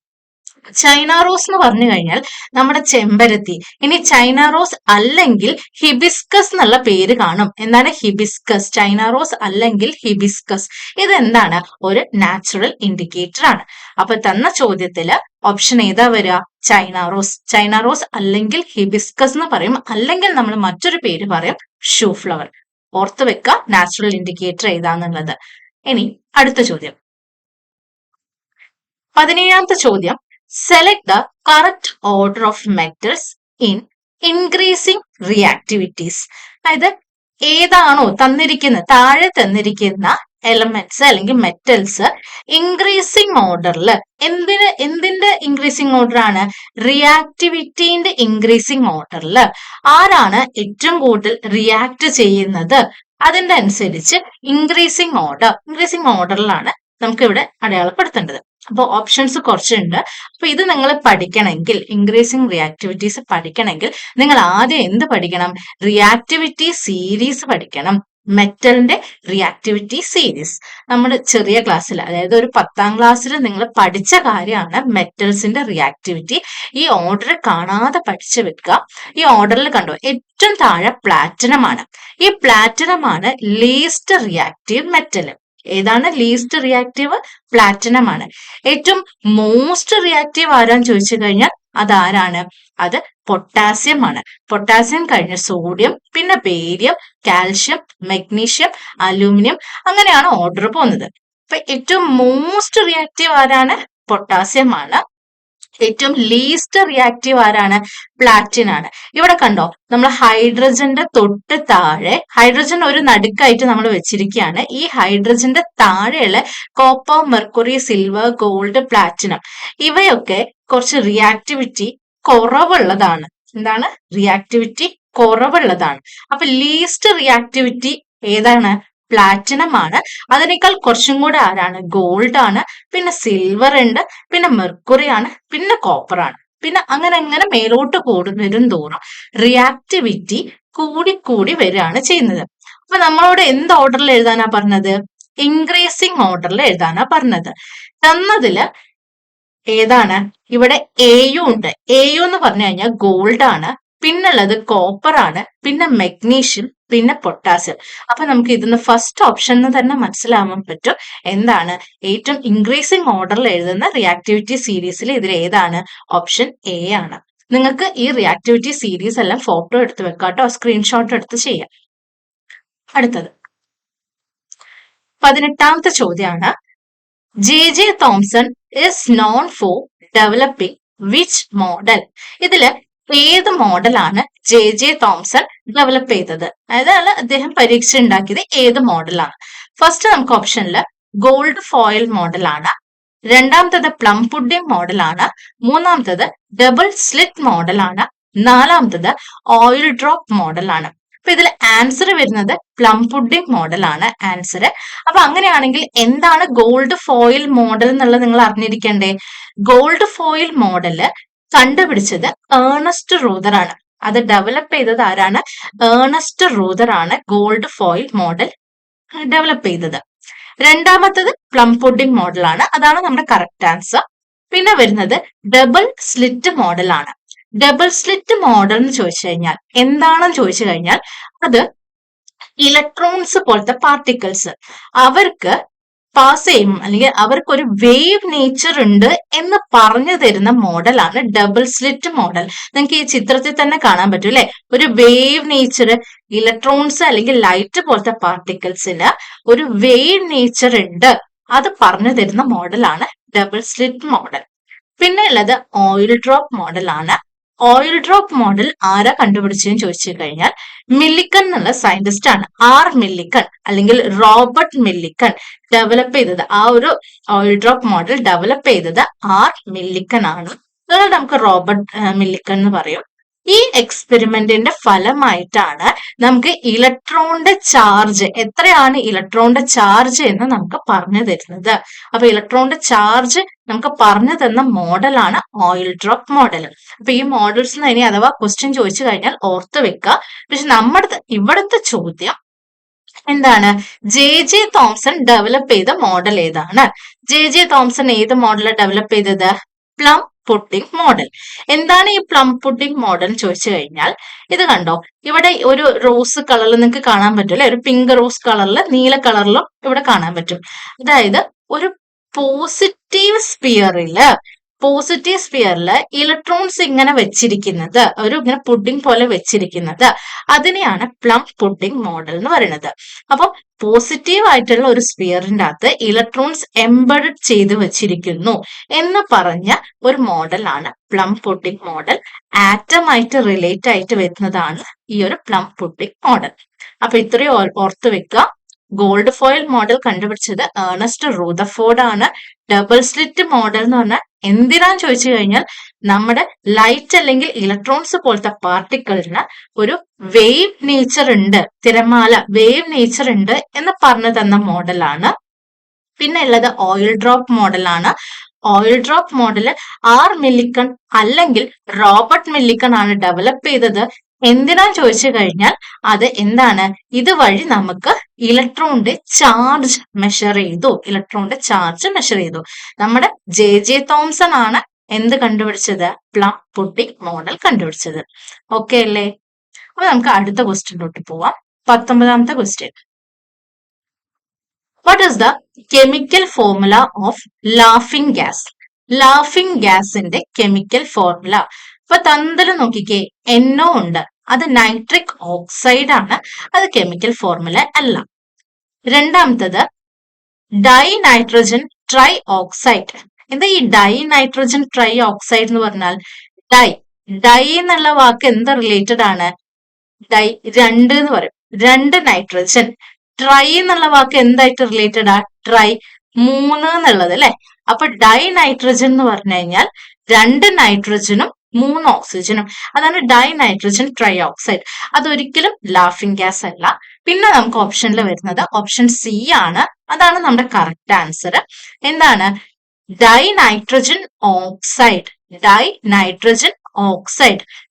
ചൈന റോസ് എന്ന് പറഞ്ഞു കഴിഞ്ഞാൽ നമ്മുടെ ചെമ്പരത്തി. ഇനി ചൈന റോസ് അല്ലെങ്കിൽ ഹിബിസ്കസ് എന്നുള്ള പേര് കാണും. എന്താണ് ഹിബിസ്കസ്? ചൈന റോസ് അല്ലെങ്കിൽ ഹിബിസ്കസ്. ഇതെന്താണ്? ഒരു നാച്ചുറൽ ഇൻഡിക്കേറ്റർ ആണ്. അപ്പൊ തന്ന ചോദ്യത്തില് ഓപ്ഷൻ ഏതാ വരിക? China rose. ചൈന റോസ് അല്ലെങ്കിൽ ഹിബിസ്കസ് എന്ന് പറയും, അല്ലെങ്കിൽ നമ്മൾ മറ്റൊരു പേര് പറയും ഷൂ ഫ്ലവർ. ഓർത്ത് വെക്ക നാച്ചുറൽ ഇൻഡിക്കേറ്റർ ഏതാന്നുള്ളത്. ഇനി അടുത്ത ചോദ്യം, 17ാമത്തെ ചോദ്യം. Select the correct order of metals in increasing reactivities. അതായത് ഏതാണോ തന്നിരിക്കുന്ന, താഴെ തന്നിരിക്കുന്ന എലമെന്റ്സ് അല്ലെങ്കിൽ മെറ്റൽസ് ഇൻക്രീസിംഗ് ഓർഡറിൽ, എന്തിന്റെ ഇൻക്രീസിംഗ് ഓർഡർ ആണ്? റിയാക്ടിവിറ്റിന്റെ ഇൻക്രീസിംഗ് ഓർഡറിൽ ആരാണ് ഏറ്റവും കൂടുതൽ റിയാക്ട് ചെയ്യുന്നത്? അതിന്റെ അനുസരിച്ച് ഇൻക്രീസിംഗ് ഓർഡറിലാണ് നമുക്ക് ഇവിടെ അടയാളപ്പെടുത്തേണ്ടത്. അപ്പോൾ ഓപ്ഷൻസ് കുറച്ചുണ്ട്. അപ്പൊ ഇത് നിങ്ങൾ പഠിക്കണമെങ്കിൽ, ഇൻക്രീസിംഗ് റിയാക്ടിവിറ്റീസ് പഠിക്കണമെങ്കിൽ നിങ്ങൾ ആദ്യം എന്ത് പഠിക്കണം? റിയാക്ടിവിറ്റി സീരീസ് പഠിക്കണം. മെറ്റലിന്റെ റിയാക്ടിവിറ്റി സീരീസ് നമ്മുടെ ചെറിയ ക്ലാസ്സിൽ, അതായത് ഒരു 10ാം ക്ലാസ്സിൽ നിങ്ങൾ പഠിച്ച കാര്യമാണ് മെറ്റൽസിന്റെ റിയാക്ടിവിറ്റി. ഈ ഓർഡർ കാണാതെ പഠിച്ചു വെക്കുക. ഈ ഓർഡറിൽ കണ്ടോ, ഏറ്റവും താഴെ പ്ലാറ്റിനം ആണ്. ഈ പ്ലാറ്റിനം ആണ് ലീസ്റ്റ് റിയാക്റ്റീവ് മെറ്റൽ. ഏതാണ് ലീസ്റ്റ് റിയാക്റ്റീവ്? പ്ലാറ്റിനം ആണ്. ഏറ്റവും മോസ്റ്റ് റിയാക്റ്റീവ് ആരാന്ന് ചോദിച്ചു കഴിഞ്ഞാൽ അതാരാണ്? അത് പൊട്ടാസ്യം ആണ്. പൊട്ടാസ്യം കഴിഞ്ഞ സോഡിയം, പിന്നെ ബേരിയം, കാൽഷ്യം, മഗ്നീഷ്യം, അലൂമിനിയം, അങ്ങനെയാണ് ഓർഡർ പോകുന്നത്. അപ്പൊ ഏറ്റവും മോസ്റ്റ് റിയാക്റ്റീവ് ആരാണ്? പൊട്ടാസ്യം ആണ്. ഏറ്റവും ലീസ്റ്റ് റിയാക്റ്റീവ് ആരാണ്? പ്ലാറ്റിൻ ആണ്. ഇവിടെ കണ്ടോ, നമ്മൾ ഹൈഡ്രജന്റെ തൊട്ട് താഴെ, ഹൈഡ്രജൻ ഒരു നടുക്കായിട്ട് നമ്മൾ വെച്ചിരിക്കുകയാണ്. ഈ ഹൈഡ്രജന്റെ താഴെയുള്ള copper, mercury, silver, gold, platinum, ഇവയൊക്കെ കുറച്ച് റിയാക്ടിവിറ്റി കുറവുള്ളതാണ്. എന്താണ്? റിയാക്ടിവിറ്റി കുറവുള്ളതാണ്. അപ്പൊ ലീസ്റ്റ് റിയാക്ടിവിറ്റി ഏതാണ്? പ്ലാറ്റിനം ആണ്. അതിനേക്കാൾ കുറച്ചും കൂടെ ആരാണ്? ഗോൾഡ് ആണ്. പിന്നെ സിൽവർ ഉണ്ട്, പിന്നെ മെർക്കുറി ആണ്, പിന്നെ കോപ്പർ ആണ്. പിന്നെ അങ്ങനെ മേലോട്ട് വരും തോറും റിയാക്ടിവിറ്റി കൂടി വരികയാണ് ചെയ്യുന്നത്. അപ്പൊ നമ്മളോട് എന്ത് ഓർഡറിൽ എഴുതാനാ പറഞ്ഞത്? ഇൻക്രീസിംഗ് ഓർഡറിൽ എഴുതാനാ പറഞ്ഞത്. തന്നതില് ഏതാണ്? ഇവിടെ എയു ഉണ്ട്. എയു എന്ന് പറഞ്ഞു കഴിഞ്ഞാൽ ഗോൾഡ് ആണ്. പിന്നുള്ളത് കോപ്പർ ആണ്, പിന്നെ മഗ്നീഷ്യം, പിന്നെ പൊട്ടാസ്യം. അപ്പൊ നമുക്ക് ഇതിന്ന് ഫസ്റ്റ് ഓപ്ഷൻ തന്നെ മനസ്സിലാവാൻ പറ്റും എന്താണ് ഏറ്റവും ഇൻക്രീസിംഗ് ഓർഡറിൽ എഴുതുന്ന റിയാക്ടിവിറ്റി സീരീസിൽ ഇതിൽ ഏതാണ്? ഓപ്ഷൻ എ ആണ്. നിങ്ങൾക്ക് ഈ റിയാക്ടിവിറ്റി സീരീസ് എല്ലാം ഫോട്ടോ എടുത്ത് വെക്കാട്ടോ, സ്ക്രീൻഷോട്ട് എടുത്ത് ചെയ്യാം. അടുത്തത് 18ാമത്തെ ചോദ്യമാണ്. J Thomson is known for developing which model? ഇതില് ഏത് മോഡലാണ് ജെ തോംസൺ ഡെവലപ്പ് ചെയ്തത്? അതായത് അദ്ദേഹം പരീക്ഷ ഉണ്ടാക്കിയത് ഏത് മോഡലാണ്? ഫസ്റ്റ് നമുക്ക് ഓപ്ഷനിൽ ഗോൾഡ് ഫോയിൽ മോഡലാണ്, രണ്ടാമത്തത് പ്ലം പുഡിംഗ് മോഡലാണ്, മൂന്നാമത്തത് ഡബിൾ സ്ലിറ്റ് മോഡലാണ്, നാലാമത്തത് ഓയിൽ ഡ്രോപ്പ് മോഡലാണ്. അപ്പൊ ഇതിൽ ആൻസർ വരുന്നത് പ്ലം പുഡിംഗ് മോഡലാണ് ആൻസർ. അപ്പൊ അങ്ങനെയാണെങ്കിൽ എന്താണ് ഗോൾഡ് ഫോയിൽ മോഡൽ എന്നുള്ളത് നിങ്ങൾ അറിഞ്ഞിരിക്കണ്ടേ? ഗോൾഡ് ഫോയിൽ മോഡല് കണ്ടുപിടിച്ചത് ഏർണസ്റ്റ് റൂദർ ആണ്. അത് ഡെവലപ്പ് ചെയ്തത് ആരാണ്? ഏർണസ്റ്റ് റൂദർ ആണ് ഗോൾഡ് ഫോയിൽ മോഡൽ ഡെവലപ്പ് ചെയ്തത്. രണ്ടാമത്തത് പ്ലം പുഡിംഗ് മോഡലാണ്, അതാണ് നമ്മുടെ കറക്റ്റ് ആൻസർ. പിന്നെ വരുന്നത് ഡബിൾ സ്ലിറ്റ് മോഡലാണ്. ഡബിൾ സ്ലിറ്റ് മോഡൽ എന്ന് ചോദിച്ചു കഴിഞ്ഞാൽ എന്താണെന്ന് ചോദിച്ചു കഴിഞ്ഞാൽ അത് ഇലക്ട്രോൺസ് പോലത്തെ പാർട്ടിക്കിൾസ് അവർക്ക് പാസ് ചെയ്യും അല്ലെങ്കിൽ അവർക്ക് ഒരു വേവ് നേച്ചർ ഉണ്ട് എന്ന് പറഞ്ഞു തരുന്ന മോഡലാണ് ഡബിൾ സ്ലിറ്റ് മോഡൽ. നിങ്ങൾക്ക് ഈ ചിത്രത്തിൽ തന്നെ കാണാൻ പറ്റും അല്ലെ, ഒരു വേവ് നേച്ചർ, ഇലക്ട്രോൺസ് അല്ലെങ്കിൽ ലൈറ്റ് പോലത്തെ പാർട്ടിക്കിൾസിന് ഒരു വേവ് നേച്ചർ ഉണ്ട്, അത് പറഞ്ഞു തരുന്ന മോഡലാണ് ഡബിൾ സ്ലിറ്റ് മോഡൽ. പിന്നെ ഉള്ളത് ഓയിൽ ഡ്രോപ്പ് മോഡലാണ്. ഓയിൽ ഡ്രോപ്പ് മോഡൽ ആരാ കണ്ടുപിടിച്ചതെന്ന് ചോദിച്ചു കഴിഞ്ഞാൽ മില്ലിക്കൺ എന്നുള്ള സയന്റിസ്റ്റ് ആണ്. ആർ മില്ലിക്കൺ അല്ലെങ്കിൽ റോബർട്ട് മില്ലിക്കൺ ഡെവലപ്പ് ചെയ്തത്, ആ ഒരു ഓയിൽ ഡ്രോപ്പ് മോഡൽ ഡെവലപ്പ് ചെയ്തത് ആർ മില്ലിക്കൺ ആണ്. അതുകൊണ്ട് നമുക്ക് റോബർട്ട് മില്ലിക്കൺ എന്ന് പറയും. ഈ എക്സ്പെരിമെന്റിന്റെ ഫലമായിട്ടാണ് നമുക്ക് ഇലക്ട്രോണിന്റെ ചാർജ്, എത്രയാണ് ഇലക്ട്രോണിന്റെ ചാർജ് എന്ന് നമുക്ക് പറഞ്ഞു തരുന്നത്. അപ്പൊ ഇലക്ട്രോണിന്റെ ചാർജ് നമുക്ക് പറഞ്ഞു തന്ന മോഡലാണ് ഓയിൽ ഡ്രോപ്പ് മോഡൽ. അപ്പൊ ഈ മോഡൽസ് ഇനി അഥവാ ക്വസ്റ്റ്യൻ ചോദിച്ചു കഴിഞ്ഞാൽ ഓർത്ത് വെക്കുക. പക്ഷെ നമ്മുടെ ഇവിടുത്തെ ചോദ്യം എന്താണ്? ജെ തോംസൺ ഡെവലപ്പ് ചെയ്ത മോഡൽ ഏതാണ്? ജെ തോംസൺ ഏത് മോഡൽ ഡെവലപ്പ് ചെയ്തത്? Plum pudding model. എന്താണ് ഈ പ്ലം പുഡിംഗ് മോഡൽ ചോദിച്ചു കഴിഞ്ഞാൽ ഇത് കണ്ടോ, ഇവിടെ ഒരു റോസ് കളറിൽ നിങ്ങൾക്ക് കാണാൻ പറ്റും അല്ലെ, ഒരു പിങ്ക് റോസ് കളറിൽ നീല കളറിലും ഇവിടെ കാണാൻ പറ്റും. അതായത് ഒരു പോസിറ്റീവ് സ്പിയറില് ഇലക്ട്രോൺസ് ഇങ്ങനെ വെച്ചിരിക്കുന്നത്, ഒരു ഇങ്ങനെ പുഡിംഗ് പോലെ വെച്ചിരിക്കുന്നത്, അതിനെയാണ് പ്ലം പുഡിംഗ് മോഡൽ എന്ന് പറയുന്നത്. അപ്പം പോസിറ്റീവ് ആയിട്ടുള്ള ഒരു സ്പിയറിന്റെ അകത്ത് ഇലക്ട്രോൺസ് എംബഡഡ് ചെയ്ത് വെച്ചിരിക്കുന്നു എന്ന് പറഞ്ഞ ഒരു മോഡലാണ് പ്ലം പുഡിംഗ് മോഡൽ. ആറ്റമായിട്ട് റിലേറ്റ് ആയിട്ട് വരുന്നതാണ് ഈ ഒരു പ്ലം പുഡിംഗ് മോഡൽ. അപ്പൊ ഇത്രയും ഓർത്ത് വെക്കുക. ഗോൾഡ് ഫോയിൽ മോഡൽ കണ്ടുപിടിച്ചത് ഏർണസ്റ്റ് റൂദർഫോർഡ് ആണ്. ഡബിൾ സ്ലിറ്റ് മോഡൽ എന്ന് പറഞ്ഞാൽ എന്തിനാന്ന് ചോദിച്ചു കഴിഞ്ഞാൽ നമ്മുടെ ലൈറ്റ് അല്ലെങ്കിൽ ഇലക്ട്രോൺസ് പോലത്തെ പാർട്ടിക്കിളിന് ഒരു വേവ് നേച്ചർ ഉണ്ട്, തിരമാല വേവ് നേച്ചർ ഉണ്ട് എന്ന് പറഞ്ഞു തന്ന മോഡലാണ്. പിന്നെ ഉള്ളത് ഓയിൽ ഡ്രോപ്പ് മോഡലാണ്. Oil drop model R Millikan അല്ലെങ്കിൽ റോബർട്ട് മില്ലിക്കൺ ആണ് ഡെവലപ്പ് ചെയ്തത്. എന്തിനാന്ന് ചോദിച്ചു കഴിഞ്ഞാൽ അത് എന്താണ്, ഇതുവഴി നമുക്ക് ഇലക്ട്രോണിന്റെ ചാർജ് മെഷർ ചെയ്തു. നമ്മുടെ ജെ തോംസൺ ആണ് എന്ത് കണ്ടുപിടിച്ചത്? പ്ലം പുഡിംഗ് മോഡൽ കണ്ടുപിടിച്ചത്. ഓക്കെ അല്ലേ? അപ്പൊ നമുക്ക് അടുത്ത ക്വസ്റ്റ്യനിലോട്ട് പോവാം. 19ാമത്തെ question. What is the chemical formula of laughing gas? Laughing ഗ്യാസിന്റെ കെമിക്കൽ ഫോർമുല. അപ്പൊ തന്തല് നോക്കിക്കേ, NO ഉണ്ട്, അത് നൈട്രിക് ഓക്സൈഡ് ആണ്, അത് കെമിക്കൽ ഫോർമുല അല്ല. രണ്ടാമത്തത് ഡൈ നൈട്രജൻ ട്രൈ ഓക്സൈഡ്. എന്താ ഈ ഡൈ നൈട്രജൻ ട്രൈ ഓക്സൈഡ് എന്ന് പറഞ്ഞാൽ? ഡൈ എന്നുള്ള വാക്ക് എന്താ റിലേറ്റഡ് ആണ്? ഡൈ രണ്ട് എന്ന് പറയും, രണ്ട് നൈട്രജൻ. ട്രൈ എന്നുള്ള വാക്ക് എന്തായിട്ട് റിലേറ്റഡ് ആ? ട്രൈ മൂന്ന് എന്നുള്ളത് അല്ലെ. അപ്പൊ ഡൈ നൈട്രജൻ എന്ന് പറഞ്ഞു കഴിഞ്ഞാൽ രണ്ട് നൈട്രജനും 3 ഓക്സിജനും, അതാണ് ഡൈ നൈട്രജൻ ട്രൈ ഓക്സൈഡ്. അതൊരിക്കലും ലാഫിംഗ് ഗ്യാസ് അല്ല. പിന്നെ നമുക്ക് ഓപ്ഷനിൽ വരുന്നത് ഓപ്ഷൻ സി ആണ്, അതാണ് നമ്മുടെ കറക്റ്റ് ആൻസർ. എന്താണ്? Dinitrogen oxide.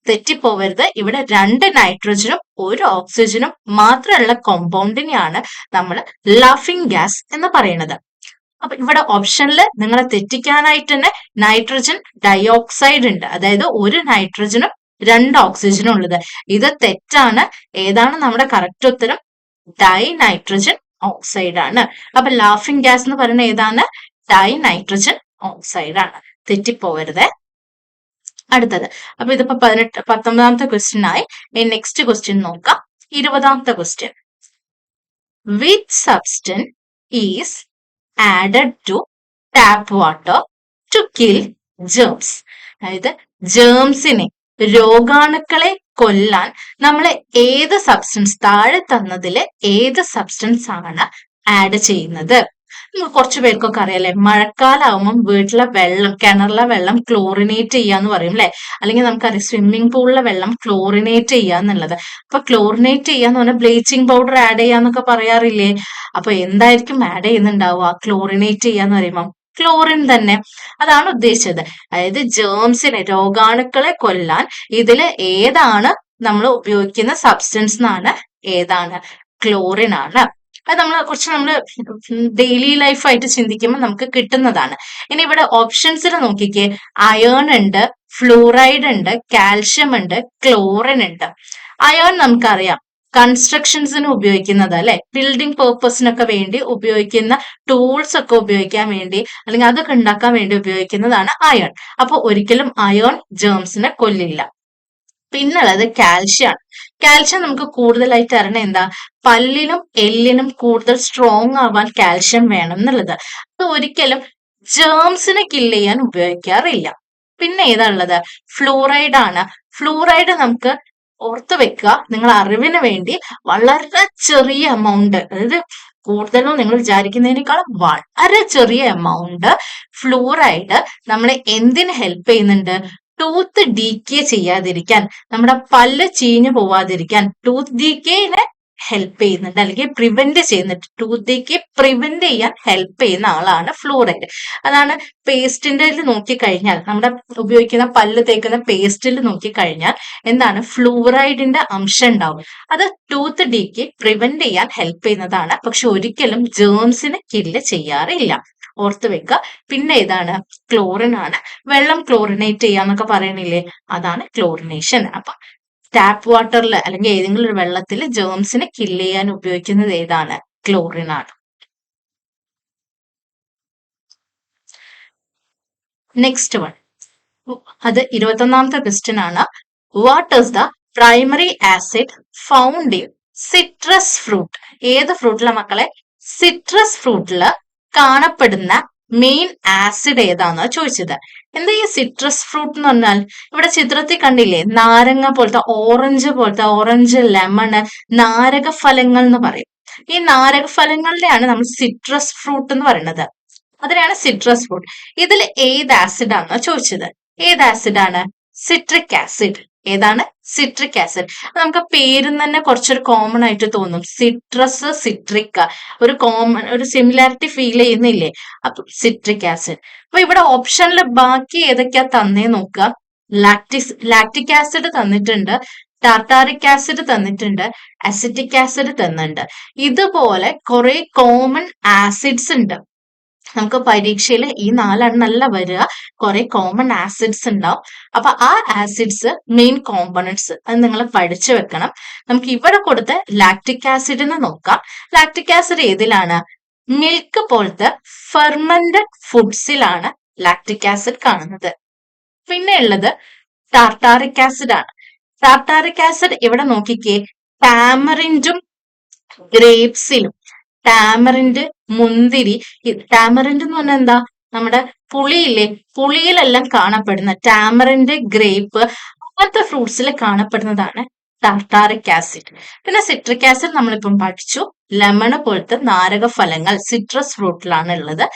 തെറ്റിപ്പോവരുത്. ഇവിടെ 2 നൈട്രജനും 1 ഓക്സിജനും മാത്രമുള്ള കോമ്പൗണ്ടിനെയാണ് നമ്മൾ ലാഫിംഗ് ഗ്യാസ് എന്ന് പറയുന്നത്. അപ്പൊ ഇവിടെ ഓപ്ഷനിൽ നിങ്ങളെ തെറ്റിക്കാനായിട്ട് തന്നെ നൈട്രജൻ ഡയോക്സൈഡ് ഉണ്ട്, അതായത് 1 നൈട്രജനും 2 ഓക്സിജനും ഉള്ളത്. ഇത് തെറ്റാണ്. ഏതാണ് നമ്മുടെ കറക്റ്റ് ഉത്തരം? ഡൈ നൈട്രജൻ ഓക്സൈഡ് ആണ്. അപ്പൊ ലാഫിംഗ് ഗ്യാസ് എന്ന് പറയുന്നത് ഏതാണ്? ഡൈ നൈട്രജൻ ഓക്സൈഡ് ആണ്. തെറ്റിപ്പോവരുത്. അടുത്തത്. അപ്പൊ ഇതിപ്പോ 19ാമത്തെ ക്വസ്റ്റ്യൻ ആയി. നെക്സ്റ്റ് ക്വസ്റ്റ്യൻ നോക്കാം. 20ാമത്തെ question. Which substance is added to tap water to kill germs? അതായത് ജേംസിനെ, രോഗാണുക്കളെ കൊല്ലാൻ നമ്മൾ ഏത് സബ്സ്റ്റൻസ്, താഴെ തന്നതില് ഏത് സബ്സ്റ്റൻസ് ആണ് ആഡ് ചെയ്യുന്നത്? കുറച്ചു പേർക്കൊക്കെ അറിയാലേ, മഴക്കാലാവുമ്പം വീട്ടിലെ വെള്ളം, കിണറിലെ വെള്ളം ക്ലോറിനേറ്റ് ചെയ്യാന്ന് പറയും അല്ലെ, അല്ലെങ്കിൽ നമുക്കറിയാം സ്വിമ്മിംഗ് പൂളിലെ വെള്ളം ക്ലോറിനേറ്റ് ചെയ്യാന്നുള്ളത്. അപ്പൊ ക്ലോറിനേറ്റ് ചെയ്യാന്ന് പറഞ്ഞാൽ ബ്ലീച്ചിങ് പൗഡർ ആഡ് ചെയ്യാന്നൊക്കെ പറയാറില്ലേ? അപ്പൊ എന്തായിരിക്കും ആഡ് ചെയ്യുന്നുണ്ടാവുക ക്ലോറിനേറ്റ് ചെയ്യാന്ന് പറയുമ്പോൾ? ക്ലോറിൻ തന്നെ. അതാണ് ഉദ്ദേശിച്ചത്. അതായത് ജേംസിനെ, രോഗാണുക്കളെ കൊല്ലാൻ ഇതില് ഏതാണ് നമ്മൾ ഉപയോഗിക്കുന്ന സബ്സ്റ്റൻസ് എന്നാണ്, ഏതാണ്? ക്ലോറിൻ ആണ്. അത് നമ്മൾ ഡെയിലി ലൈഫായിട്ട് ചിന്തിക്കുമ്പോൾ നമുക്ക് കിട്ടുന്നതാണ്. ഇനി ഇവിടെ ഓപ്ഷൻസിൽ നോക്കിക്കേ, അയേൺ ഉണ്ട്, ഫ്ലൂറൈഡ് ഉണ്ട്, കാൽഷ്യം ഉണ്ട്, ക്ലോറിൻ ഉണ്ട്. അയേൺ നമുക്കറിയാം കൺസ്ട്രക്ഷൻസിന് ഉപയോഗിക്കുന്നത് അല്ലെ, ബിൽഡിംഗ് പേർപ്പസിനൊക്കെ വേണ്ടി ഉപയോഗിക്കുന്ന ടൂൾസ് ഒക്കെ ഉപയോഗിക്കാൻ വേണ്ടി, അല്ലെങ്കിൽ അതൊക്കെ ഉണ്ടാക്കാൻ വേണ്ടി ഉപയോഗിക്കുന്നതാണ് അയേൺ. അപ്പൊ ഒരിക്കലും അയേൺ ജേംസിനെ കൊല്ലില്ല. പിന്നുള്ളത് കാൽഷ്യം ആണ്. കാൽഷ്യം നമുക്ക് കൂടുതലായിട്ട് അറിയണ എന്താ, പല്ലിനും എല്ലിനും കൂടുതൽ സ്ട്രോങ് ആവാൻ കാൽഷ്യം വേണം എന്നുള്ളത്. അത് ഒരിക്കലും ജേംസിനെ കില്ല് ചെയ്യാൻ ഉപയോഗിക്കാറില്ല. പിന്നെ ഏതാ ഉള്ളത്? ഫ്ലൂറൈഡ് ആണ്. ഫ്ലൂറൈഡ് നമുക്ക് ഓർത്തു വെക്കുക, നിങ്ങൾ അറിവിന് വേണ്ടി വളരെ ചെറിയ എമൗണ്ട്, അതായത് കൂടുതലും നിങ്ങൾ വിചാരിക്കുന്നതിനേക്കാളും വളരെ ചെറിയ എമൗണ്ട് ഫ്ലൂറൈഡ് നമ്മളെ എന്തിന് ഹെൽപ്പ് ചെയ്യുന്നുണ്ട്? ടൂത്ത് ഡീക്കേ ചെയ്യാതിരിക്കാൻ, നമ്മുടെ പല്ല് ചീഞ്ഞു പോവാതിരിക്കാൻ ടൂത്ത് ഡീക്കേനെ ഹെൽപ്പ് ചെയ്യുന്നുണ്ട്, അല്ലെങ്കിൽ പ്രിവെന്റ് ചെയ്യുന്നുണ്ട്. ടൂത്ത് ഡീക്കേ പ്രിവെന്റ് ചെയ്യാൻ ഹെൽപ്പ് ചെയ്യുന്ന ആളാണ് ഫ്ലൂറൈഡ്. അതാണ് പേസ്റ്റിന്റെ നോക്കിക്കഴിഞ്ഞാൽ, നമ്മുടെ ഉപയോഗിക്കുന്ന പല്ല് തേക്കുന്ന പേസ്റ്റിൽ നോക്കിക്കഴിഞ്ഞാൽ എന്താണ്, ഫ്ലൂറൈഡിന്റെ അംശം ഉണ്ടാവും. അത് ടൂത്ത് ഡീക്കേ പ്രിവെന്റ് ചെയ്യാൻ ഹെൽപ്പ് ചെയ്യുന്നതാണ്. പക്ഷെ ഒരിക്കലും ജേംസിനെ കില്ല് ചെയ്യാറില്ല. ഓർത്ത് വെക്കുക. പിന്നെ ഏതാണ്? ക്ലോറിൻ ആണ്. വെള്ളം ക്ലോറിനേറ്റ് ചെയ്യാന്നൊക്കെ പറയണില്ലേ, അതാണ് ക്ലോറിനേഷൻ. അപ്പൊ ടാപ്പ് വാട്ടറിൽ അല്ലെങ്കിൽ ഏതെങ്കിലും ഒരു വെള്ളത്തിൽ ജേംസിനെ കില്ല് ചെയ്യാൻ ഉപയോഗിക്കുന്നത് ഏതാണ്? ക്ലോറിൻ ആണ്. നെക്സ്റ്റ് വൺ, അത് 21ാമത്തെ ക്വസ്റ്റ്യൻ ആണ്. What is the primary acid found in citrus fruit? ഏത് ഫ്രൂട്ടിലെ മക്കളെ? സിട്രസ് ഫ്രൂട്ടില് കാണപ്പെടുന്ന മെയിൻ ആസിഡ് ഏതാന്നാ ചോദിച്ചത്. എന്താ ഈ സിട്രസ് ഫ്രൂട്ട് എന്ന് പറഞ്ഞാൽ? ഇവിടെ ചിത്രത്തിൽ കണ്ടില്ലേ, നാരങ്ങ പോലത്തെ, ഓറഞ്ച്, ലെമൺ, നാരകഫലങ്ങൾ എന്ന് പറയും. ഈ നാരകഫലങ്ങളുടെയാണ് നമ്മൾ സിട്രസ് ഫ്രൂട്ട് എന്ന് പറയുന്നത്. അതിനെയാണ് സിട്രസ് ഫ്രൂട്ട്. ഇതിൽ ഏത് ആസിഡ് ആണെന്നാ ചോദിച്ചത്. ഏത് ആസിഡാണ്? Citric acid. ഏതാണ്? Citric acid. നമുക്ക് പേരും തന്നെ കുറച്ചൊരു കോമൺ ആയിട്ട് തോന്നും. സിട്രസ്, സിട്രിക്, ഒരു സിമിലാരിറ്റി ഫീൽ ചെയ്യുന്നില്ലേ? അപ്പൊ സിട്രിക് ആസിഡ്. അപ്പൊ ഇവിടെ ഓപ്ഷനിൽ ബാക്കി ഏതൊക്കെയാ തന്നേ നോക്കുക. ലാക്റ്റിക് ആസിഡ് തന്നിട്ടുണ്ട്, ടാർട്ടാറിക് ആസിഡ് തന്നിട്ടുണ്ട്, അസിറ്റിക് ആസിഡ് തന്നിട്ടുണ്ട്. ഇതുപോലെ കുറെ കോമൺ ആസിഡ്സ് ഉണ്ട്. നമുക്ക് പരീക്ഷയിൽ ഈ 4 വരിക. കുറെ കോമൺ ആസിഡ്സ് ഉണ്ടാവും. അപ്പൊ ആ ആസിഡ്സ്, മെയിൻ കോമ്പണൻസ്, അത് നിങ്ങൾ പഠിച്ചു വെക്കണം. നമുക്ക് ഇവിടെ കൊടുത്ത ലാക്റ്റിക് ആസിഡിനെ നോക്കാം. ലാക്റ്റിക് ആസിഡ് ഏതിലാണ്? മിൽക്ക് പോലത്തെ ഫെർമെന്റഡ് ഫുഡ്സിലാണ് ലാക്റ്റിക് ആസിഡ് കാണുന്നത്. പിന്നെ ഉള്ളത് ടാർട്ടാറിക് ആസിഡ് ആണ്. ടാർട്ടാറിക് ആസിഡ് ഇവിടെ നോക്കിക്കേ, ടാമറിൻഡും ഗ്രേപ്സിലും, ടാമറിൻഡ്, മുന്തിരി, ടാമറിൻഡ് എന്ന് പറഞ്ഞാൽ എന്താ, നമ്മുടെ പുളിയില്ലേ, പുളിയിലെല്ലാം കാണപ്പെടുന്ന ടാമറിൻഡ്, ഗ്രേപ്പ്, അങ്ങനത്തെ ഫ്രൂട്ട്സിൽ കാണപ്പെടുന്നതാണ് ടാർട്ടാറിക് ആസിഡ്. പിന്നെ സിട്രിക് ആസിഡ് നമ്മളിപ്പം പഠിച്ചു. ലെമൺ പോലത്തെ നാരകഫലങ്ങൾ സിട്രസ് ഫ്രൂട്ടിലാണ് ഉള്ളത്.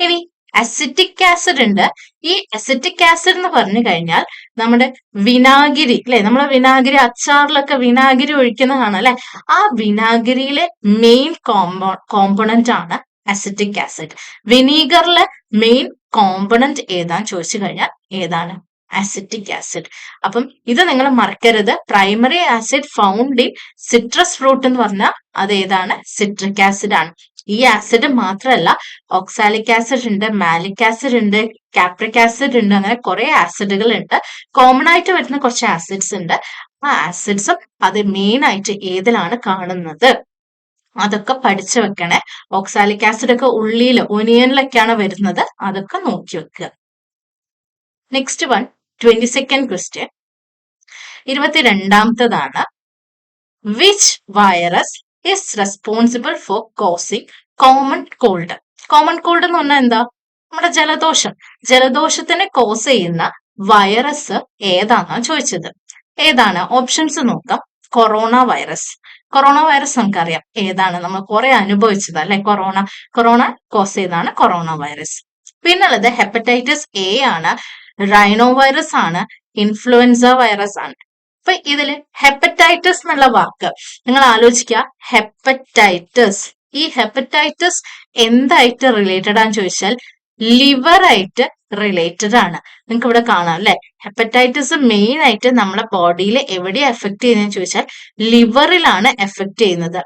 ഇനി അസിറ്റിക് ആസിഡ് ഉണ്ട്. ഈ അസിറ്റിക് ആസിഡ് എന്ന് പറഞ്ഞു കഴിഞ്ഞാൽ നമ്മുടെ വിനാഗിരി അല്ലെ, നമ്മളെ വിനാഗിരി, അച്ചാറിലൊക്കെ വിനാഗിരി ഒഴിക്കുന്നതാണ് അല്ലെ, ആ വിനാഗിരിയിലെ മെയിൻ കോമ്പണന്റ് ആണ് അസിറ്റിക് ആസിഡ്. വിനീഗറിലെ മെയിൻ കോമ്പണന്റ് ഏതാന്ന് ചോദിച്ചു കഴിഞ്ഞാൽ ഏതാണ്? Acetic acid. അപ്പം ഇത് നിങ്ങൾ മറക്കരുത്. Primary acid found in citrus fruit എന്ന് പറഞ്ഞാൽ അത് ഏതാണ്? സിട്രിക് ആസിഡ് ആണ്. ഈ ആസിഡ് മാത്രമല്ല, ഓക്സാലിക് ആസിഡ് ഉണ്ട്, മാലിക് ആസിഡ് ഉണ്ട്, കാപ്രിക് ആസിഡ് ഉണ്ട്, അങ്ങനെ കുറെ ആസിഡുകൾ ഉണ്ട്. കോമൺ ആയിട്ട് വരുന്ന കുറച്ച് ആസിഡ്സ് ഉണ്ട്. ആ ആസിഡ്സും അത് മെയിൻ ആയിട്ട് ഏതിലാണ് കാണുന്നത്, അതൊക്കെ പഠിച്ചു വെക്കണേ. ഓക്സാലിക് ആസിഡ് ഒക്കെ ഉള്ളിൽ, ഒനിയനിലൊക്കെയാണ് വരുന്നത്. അതൊക്കെ നോക്കി വെക്കുക. നെക്സ്റ്റ് വൺ, 22nd ക്വസ്റ്റ്യൻ, 22ാമത്തതാണ്. Which virus is responsible for causing common cold? Common cold എന്ന് പറഞ്ഞാൽ എന്താ? നമ്മുടെ ജലദോഷത്തിന് കോസ് ചെയ്യുന്ന വൈറസ് ഏതാന്നാ ചോദിച്ചത്. ഏതാണ് ഓപ്ഷൻസ് നോക്കാം. Corona virus. കൊറോണ വൈറസ് നമുക്കറിയാം ഏതാണ്, നമ്മൾ കുറെ അനുഭവിച്ചത് അല്ലെ. കൊറോണ കോസ് ചെയ്താണ് കൊറോണ വൈറസ്. പിന്നുള്ളത് ഹെപ്പറ്റൈറ്റിസ് എ ആണ്, റൈനോ വൈറസ് ആണ്, ഇൻഫ്ലുവൻസ വൈറസ് ആണ്. അപ്പൊ ഇതില് ഹെപ്പറ്റൈറ്റിസ് എന്നുള്ള വാക്ക് നിങ്ങൾ ആലോചിക്കുക. ഹെപ്പറ്റൈറ്റിസ്, ഈ ഹെപ്പറ്റൈറ്റിസ് എന്തായിട്ട് റിലേറ്റഡ് ആണെന്ന് ചോദിച്ചാൽ ലിവർ ആയിട്ട് റിലേറ്റഡ് ആണ്. നിങ്ങൾക്ക് ഇവിടെ കാണാം അല്ലെ. ഹെപ്പറ്റൈറ്റിസ് മെയിൻ ആയിട്ട് നമ്മുടെ ബോഡിയിൽ എവിടെയാ എഫക്ട് ചെയ്യുന്നതെന്ന് ചോദിച്ചാൽ ലിവറിലാണ് എഫക്ട് ചെയ്യുന്നത്.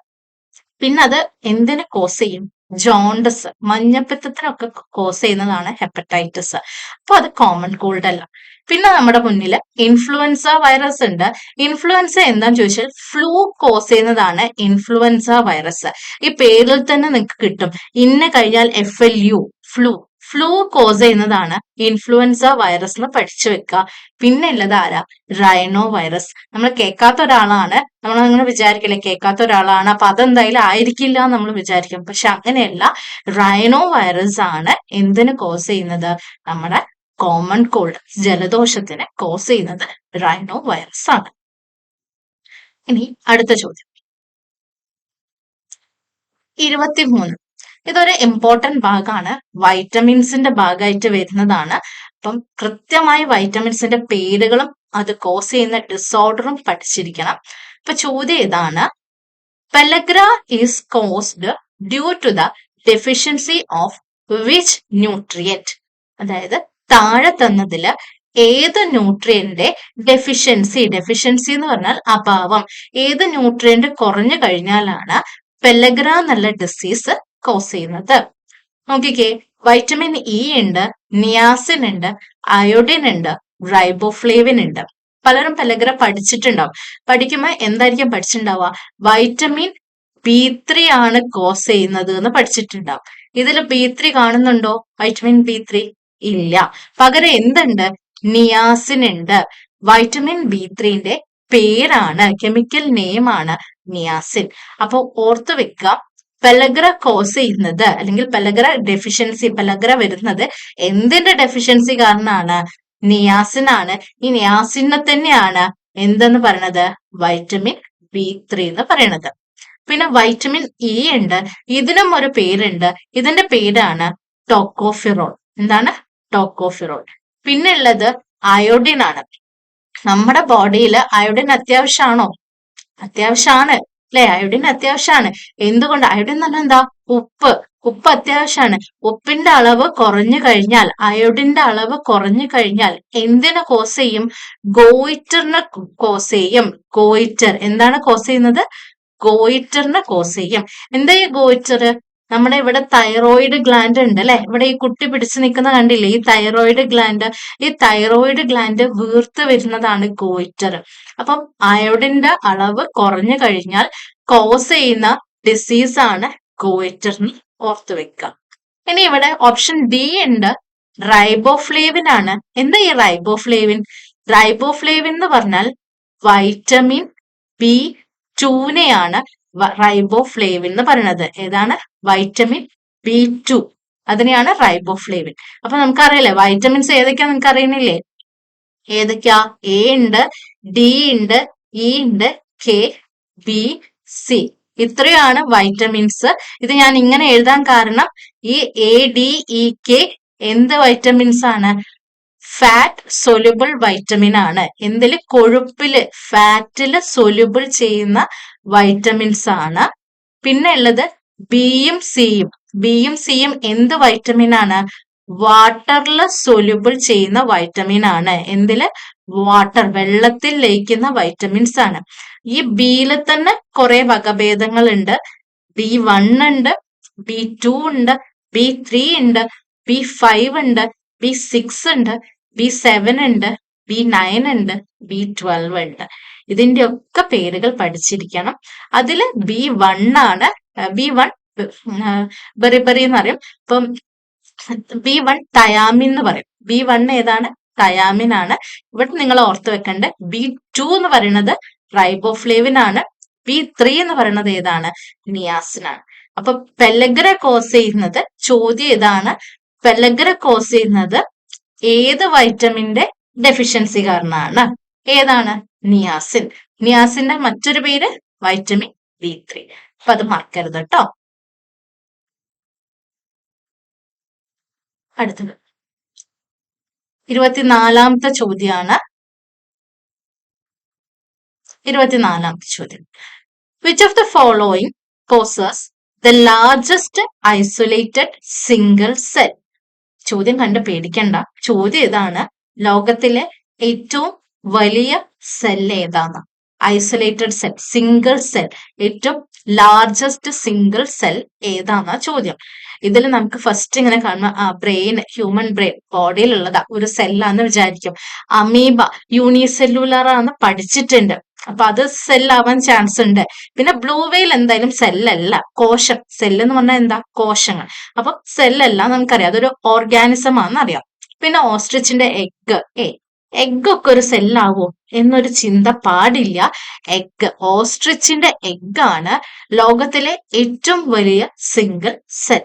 പിന്നെ അത് എന്തിനെ കോസ് ചെയ്യും? ജോണ്ടസ്, മഞ്ഞപ്പിത്തത്തിനൊക്കെ കോസ് ചെയ്യുന്നതാണ് ഹെപ്പറ്റൈറ്റിസ്. അപ്പൊ അത് കോമൺ കോൾഡ് അല്ല. പിന്നെ നമ്മുടെ മുന്നിൽ ഇൻഫ്ലുവൻസ വൈറസ് ഉണ്ട്. ഇൻഫ്ലുവൻസ എന്താന്ന് ചോദിച്ചാൽ ഫ്ലൂ കോസ് ചെയ്യുന്നതാണ് ഇൻഫ്ലുവൻസ വൈറസ്. ഈ പേരിൽ തന്നെ നിങ്ങൾക്ക് കിട്ടും, ഇന്ന കഴിഞ്ഞാൽ FLU, ഫ്ലൂ കോസ് ചെയ്യുന്നതാണ് ഇൻഫ്ലുവൻസ വൈറസ് എന്ന് പഠിച്ചു വെക്കുക. പിന്നെ ഉള്ളത് ആരാ? Rhino virus. നമ്മൾ കേൾക്കാത്ത ഒരാളാണ്, നമ്മൾ അങ്ങനെ വിചാരിക്കില്ലേ കേൾക്കാത്ത ഒരാളാണ് അപ്പൊ അതെന്തായാലും ആയിരിക്കില്ല നമ്മൾ വിചാരിക്കും. പക്ഷെ അങ്ങനെയല്ല. റൈനോ വൈറസ് ആണ് എന്തിന് കോസ് ചെയ്യുന്നത്? നമ്മുടെ കോമൺ കോൾഡ്, ജലദോഷത്തിന് കോസ് ചെയ്യുന്നത് റൈനോ വൈറസ് ആണ്. ഇനി അടുത്ത ചോദ്യം 23. ഇതൊരു ഇമ്പോർട്ടന്റ് ഭാഗമാണ്, വൈറ്റമിൻസിന്റെ ഭാഗമായിട്ട് വരുന്നതാണ്. അപ്പം കൃത്യമായി വൈറ്റമിൻസിന്റെ പേരുകളും അത് കോസ് ചെയ്യുന്ന ഡിസോർഡറും പഠിച്ചിരിക്കണം. അപ്പൊ ചോദ്യം ഇതാണ്, pellagra is caused due to the deficiency of which nutrient? അതായത് താഴെ തന്നതില് ഏത് ന്യൂട്രിയന്റെ ഡെഫിഷ്യൻസി എന്ന് പറഞ്ഞാൽ അഭാവം, ഏത് ന്യൂട്രിയന്റ് കുറഞ്ഞു കഴിഞ്ഞാലാണ് പെലഗ്ര എന്നുള്ള ഡിസീസ് കോസ് ചെയ്യുന്നത്? നോക്കിക്കേ, വൈറ്റമിൻ ഇ ഉണ്ട്, നിയാസിൻ ഉണ്ട്, അയോഡിൻ ഉണ്ട്, റൈബോഫ്ലേവിൻ ഉണ്ട്. പലരും പെലഗ്ര പഠിച്ചിട്ടുണ്ടാവും. പഠിക്കുമ്പോൾ എന്തായിരിക്കും പഠിച്ചിട്ടുണ്ടാവുക? വൈറ്റമിൻ B3 ആണ് കോസ് ചെയ്യുന്നത് എന്ന് പഠിച്ചിട്ടുണ്ടാവും. ഇതിൽ B3 കാണുന്നുണ്ടോ? വൈറ്റമിൻ B3 ഇല്ല. പകരം എന്തുണ്ട്? നിയാസിൻ ഉണ്ട്. വൈറ്റമിൻ B3ന്റെ പേരാണ്, കെമിക്കൽ നെയിം ആണ് നിയാസിൻ. അപ്പൊ ഓർത്തു വെക്കുക, പെലഗ്ര കോസ് ചെയ്യുന്നത് അല്ലെങ്കിൽ പെലഗ്ര ഡെഫിഷ്യൻസി, പെലഗ്ര വരുന്നത് എന്തിന്റെ ഡെഫിഷ്യൻസി കാരണമാണ്? നിയാസിൻ ആണ്. ഈ നിയാസിനെ തന്നെയാണ് എന്തെന്ന് പറയണത്? വൈറ്റമിൻ B3 എന്ന് പറയണത്. പിന്നെ വൈറ്റമിൻ ഇ ഉണ്ട്, ഇതിനും ഒരു പേരുണ്ട്. ഇതിന്റെ പേരാണ് ടോക്കോഫിറോൾ. എന്താണ്? ടോക്കോഫിറോൾ. പിന്നെ ഉള്ളത് അയോഡിൻ ആണ്. നമ്മുടെ ബോഡിയിൽ അയോഡിൻ അത്യാവശ്യമാണോ? അത്യാവശ്യമാണ് അല്ലെ. അയോഡിൻ അത്യാവശ്യമാണ്. എന്തുകൊണ്ട്? അയോഡിൻ എന്ന് പറഞ്ഞാൽ എന്താ? ഉപ്പ് അത്യാവശ്യമാണ്. ഉപ്പിന്റെ അളവ് കുറഞ്ഞു കഴിഞ്ഞാൽ, അയോഡിന്റെ അളവ് കുറഞ്ഞു കഴിഞ്ഞാൽ എന്തിനെ കോസ് ചെയ്യും? ഗോയിറ്ററിനെ കോസ് ചെയ്യും. ഗോയിറ്റർ എന്താണ് കോസ് ചെയ്യുന്നത്? ഗോയിറ്ററിനെ കോസ് ചെയ്യും. എന്താ ഈ ഗോയിറ്റർ? നമ്മുടെ ഇവിടെ തൈറോയിഡ് ഗ്ലാൻഡ് ഉണ്ട് അല്ലെ. ഇവിടെ ഈ കുട്ടി പിടിച്ചു നിൽക്കുന്ന കണ്ടില്ലേ, ഈ തൈറോയിഡ് ഗ്ലാൻഡ്. ഈ തൈറോയിഡ് ഗ്ലാൻഡ് വീർത്ത് വരുന്നതാണ് ഗോയിറ്റർ. അപ്പം അയോഡിന്റെ അളവ് കുറഞ്ഞു കഴിഞ്ഞാൽ കോസ് ചെയ്യുന്ന ഡിസീസ് ആണ് ഗോയിറ്ററിന് ഓർത്തു വെക്കുക. ഇനി ഇവിടെ ഓപ്ഷൻ ഡി ഉണ്ട്, റൈബോഫ്ലേവിൻ ആണ്. എന്താ ഈ റൈബോഫ്ലേവിൻ? റൈബോഫ്ലേവിൻ എന്ന് പറഞ്ഞാൽ വൈറ്റമിൻ B2നെയാണ് റൈബോഫ്ലേവിൻ എന്ന് പറയുന്നത്. ഏതാണ്? വൈറ്റമിൻ B2, അതിനെയാണ് റൈബോഫ്ലേവിൻ. അപ്പൊ നമുക്കറിയില്ലേ വൈറ്റമിൻസ് ഏതൊക്കെയാ? നിങ്ങൾക്ക് അറിയണില്ലേ ഏതൊക്കെയാ? എ ഉണ്ട്, ഡി ഉണ്ട്, ഇ ഉണ്ട്, കെ, ബി, സി. ഇത്രയാണ് വൈറ്റമിൻസ്. ഇത് ഞാൻ ഇങ്ങനെ എഴുതാൻ കാരണം ഈ ADEK എന്ത് വൈറ്റമിൻസ് ആണ്? ഫാറ്റ് സൊല്യൂബിൾ വൈറ്റമിൻ ആണ്. എന്തില്? കൊഴുപ്പില്, ഫാറ്റില് സൊല്യൂബിൾ ചെയ്യുന്ന വൈറ്റമിൻസ് ആണ്. പിന്നെ ഉള്ളത് ബിയും സിയും എന്ത് വൈറ്റമിൻ ആണ്? വാട്ടറില് സൊല്യൂബിൾ ചെയ്യുന്ന വൈറ്റമിൻ ആണ്. എന്തില്? വാട്ടർ, വെള്ളത്തിൽ ലയിക്കുന്ന വൈറ്റമിൻസ് ആണ്. ഈ ബിയില് തന്നെ കുറെ വകഭേദങ്ങൾ ഉണ്ട്. B1 ഉണ്ട്, B2 ഉണ്ട്, B3 ഉണ്ട്, B5 ഉണ്ട്, B6 ഉണ്ട്, B7 ഉണ്ട്, B9 ഉണ്ട്, B12 ഉണ്ട്. ഇതിന്റെ ഒക്കെ പേരുകൾ പഠിച്ചിരിക്കണം. അതില് B1 ആണ്. B1 ബെറിബെറി എന്ന് പറയും. ഇപ്പം B1 തയാമിൻ എന്ന് പറയും. B1 ഏതാണ്? തയാമിൻ ആണ്. ഇവിടെ നിങ്ങൾ ഓർത്ത് വെക്കേണ്ട B2 എന്ന് പറയുന്നത് റൈബോഫ്ലേവിൻ ആണ്. B3 എന്ന് പറയുന്നത് ഏതാണ്? നിയാസിൻ ആണ്. അപ്പൊ പെലഗ്ര കോസ് ചെയ്യുന്നത്, ചോദ്യം ഇതാണ്, പെലഗ്ര കോസ് ചെയ്യുന്നത് ഏത് വൈറ്റമിന്റെ ഡെഫിഷ്യൻസി കാരണമാണ്. ഏതാണ്? നിയാസിൻ. നിയാസിന്റെ മറ്റൊരു പേര് വൈറ്റമിൻ B3. അപ്പൊ അത് മറക്കരുത് കേട്ടോ. അടുത്തത് 24ാമത്തെ ചോദ്യമാണ്. 24ാമത്തെ ചോദ്യം. Which of the following possess the largest isolated single cell? ചോദ്യം കണ്ട് പേടിക്കണ്ട. ചോദ്യം ഇതാണ്, ലോകത്തിലെ ഏറ്റവും വലിയ സെൽ ഏതാണ്? ഐസൊലേറ്റഡ് സെൽ, സിംഗിൾ സെൽ, ഏറ്റവും ലാർജസ്റ്റ് സിംഗിൾ സെൽ ഏതാന്നാ ചോദ്യം. ഇതിൽ നമുക്ക് ഫസ്റ്റ് ഇങ്ങനെ കാണുമ്പോൾ ബ്രെയിൻ, ഹ്യൂമൻ ബ്രെയിൻ ബോഡിയിലുള്ളതാ ഒരു സെല്ലാന്ന് വിചാരിക്കും. അമീബ യൂണിസെല്ലുലാർ ആണെന്ന് പഠിച്ചിട്ടുണ്ട്. അപ്പൊ അത് സെല്ലാവാൻ ചാൻസ് ഉണ്ട്. പിന്നെ ബ്ലൂ വെയിൽ എന്തായാലും സെല്ലല്ല, കോശം. സെല്ല് എന്ന് പറഞ്ഞാൽ എന്താ? കോശങ്ങൾ. അപ്പൊ സെല്ലല്ല നമുക്കറിയാം, അതൊരു ഓർഗാനിസം ആണെന്ന് അറിയാം. പിന്നെ ഓസ്ട്രിച്ചിന്റെ എഗ്, എഗ് ഒക്കെ ഒരു സെല്ലാവോ എന്നൊരു ചിന്ത പാടില്ല. എഗ്, ഓസ്ട്രിച്ചിന്റെ എഗ് ആണ് ലോകത്തിലെ ഏറ്റവും വലിയ സിംഗിൾ സെൽ.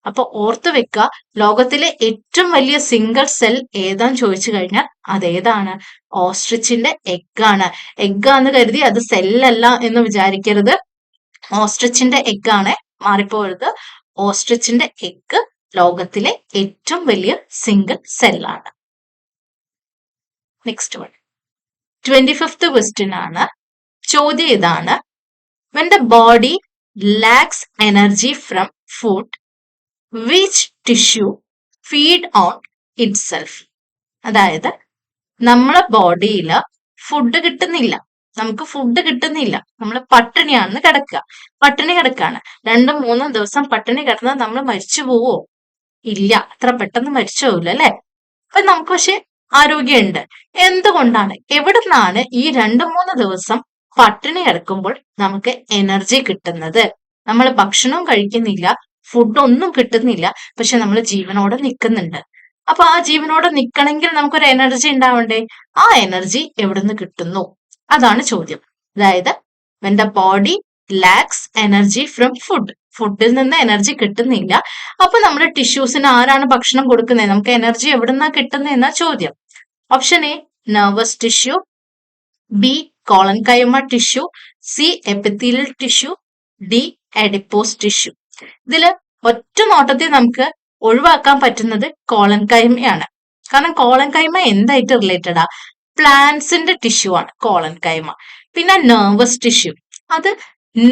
അപ്പൊ ഓർത്തു വെക്കുക, ലോകത്തിലെ ഏറ്റവും വലിയ സിംഗിൾ സെൽ ഏതാന്ന് ചോദിച്ചു കഴിഞ്ഞാൽ അതേതാണ്? ഓസ്ട്രിച്ചിന്റെ എഗ് ആണ്. എഗ് ആന്ന് കരുതി അത് സെല്ലല്ല എന്ന് വിചാരിക്കരുത്. ഓസ്ട്രിച്ചിന്റെ എഗ് ആണ്, മാറിപ്പോരുത്. ഓസ്ട്രിച്ചിന്റെ എഗ് ലോകത്തിലെ ഏറ്റവും വലിയ സിംഗിൾ സെല്ലാണ്. നെക്സ്റ്റ് വൺ 25th ക്വസ്റ്റ്യൻ ആണ്. ചോദ്യം ഇതാണ്, when the body lacks energy from food, which tissue feed on itself? അതായത് നമ്മളെ ബോഡിയിൽ ഫുഡ് കിട്ടുന്നില്ല, നമുക്ക് ഫുഡ് കിട്ടുന്നില്ല, നമ്മൾ പട്ടിണിയാണെന്ന് പട്ടിണി കിടക്കാണ്. 2-3 ദിവസം പട്ടിണി കിടന്നാൽ നമ്മൾ മരിച്ചു പോവോ? ഇല്ല, അത്ര പെട്ടെന്ന് മരിച്ചു പോവില്ല അല്ലെ. അപ്പൊ നമുക്ക് പക്ഷെ ആരോഗ്യമുണ്ട്. എന്തുകൊണ്ടാണ്? എവിടുന്നാണ് ഈ 2-3 ദിവസം പട്ടിണി കിടക്കുമ്പോൾ നമുക്ക് എനർജി കിട്ടുന്നത്? നമ്മൾ ഭക്ഷണവും കഴിക്കുന്നില്ല, ഫുഡൊന്നും കിട്ടുന്നില്ല, പക്ഷെ നമ്മൾ ജീവനോടെ നിൽക്കുന്നുണ്ട്. അപ്പൊ ആ ജീവനോടെ നിൽക്കണമെങ്കിൽ നമുക്കൊരു എനർജി ഉണ്ടാവണ്ടേ? ആ എനർജി എവിടുന്ന് കിട്ടുന്നു? അതാണ് ചോദ്യം. അതായത് when the body lacks energy from food, ഫുഡിൽ നിന്ന് എനർജി കിട്ടുന്നില്ല, അപ്പൊ നമ്മുടെ ടിഷ്യൂസിന് ആരാണ് ഭക്ഷണം കൊടുക്കുന്നത്? നമുക്ക് എനർജി എവിടുന്നാ കിട്ടുന്നതെന്നാ ചോദ്യം. Option A nervous tissue, B collenchyma tissue, C epithelial tissue, D adipose tissue. ഇതില് ഒറ്റ നോട്ടത്തിൽ നമുക്ക് ഒഴിവാക്കാൻ പറ്റുന്നത് കോളൻകൈമയാണ്. കാരണം കോളൻകൈമ എന്തായിട്ട് റിലേറ്റഡ് ആ? പ്ലാന്റ്സിന്റെ ടിഷ്യൂ ആണ് കോളൻകൈമ. പിന്നെ നെർവസ് ടിഷ്യൂ, അത്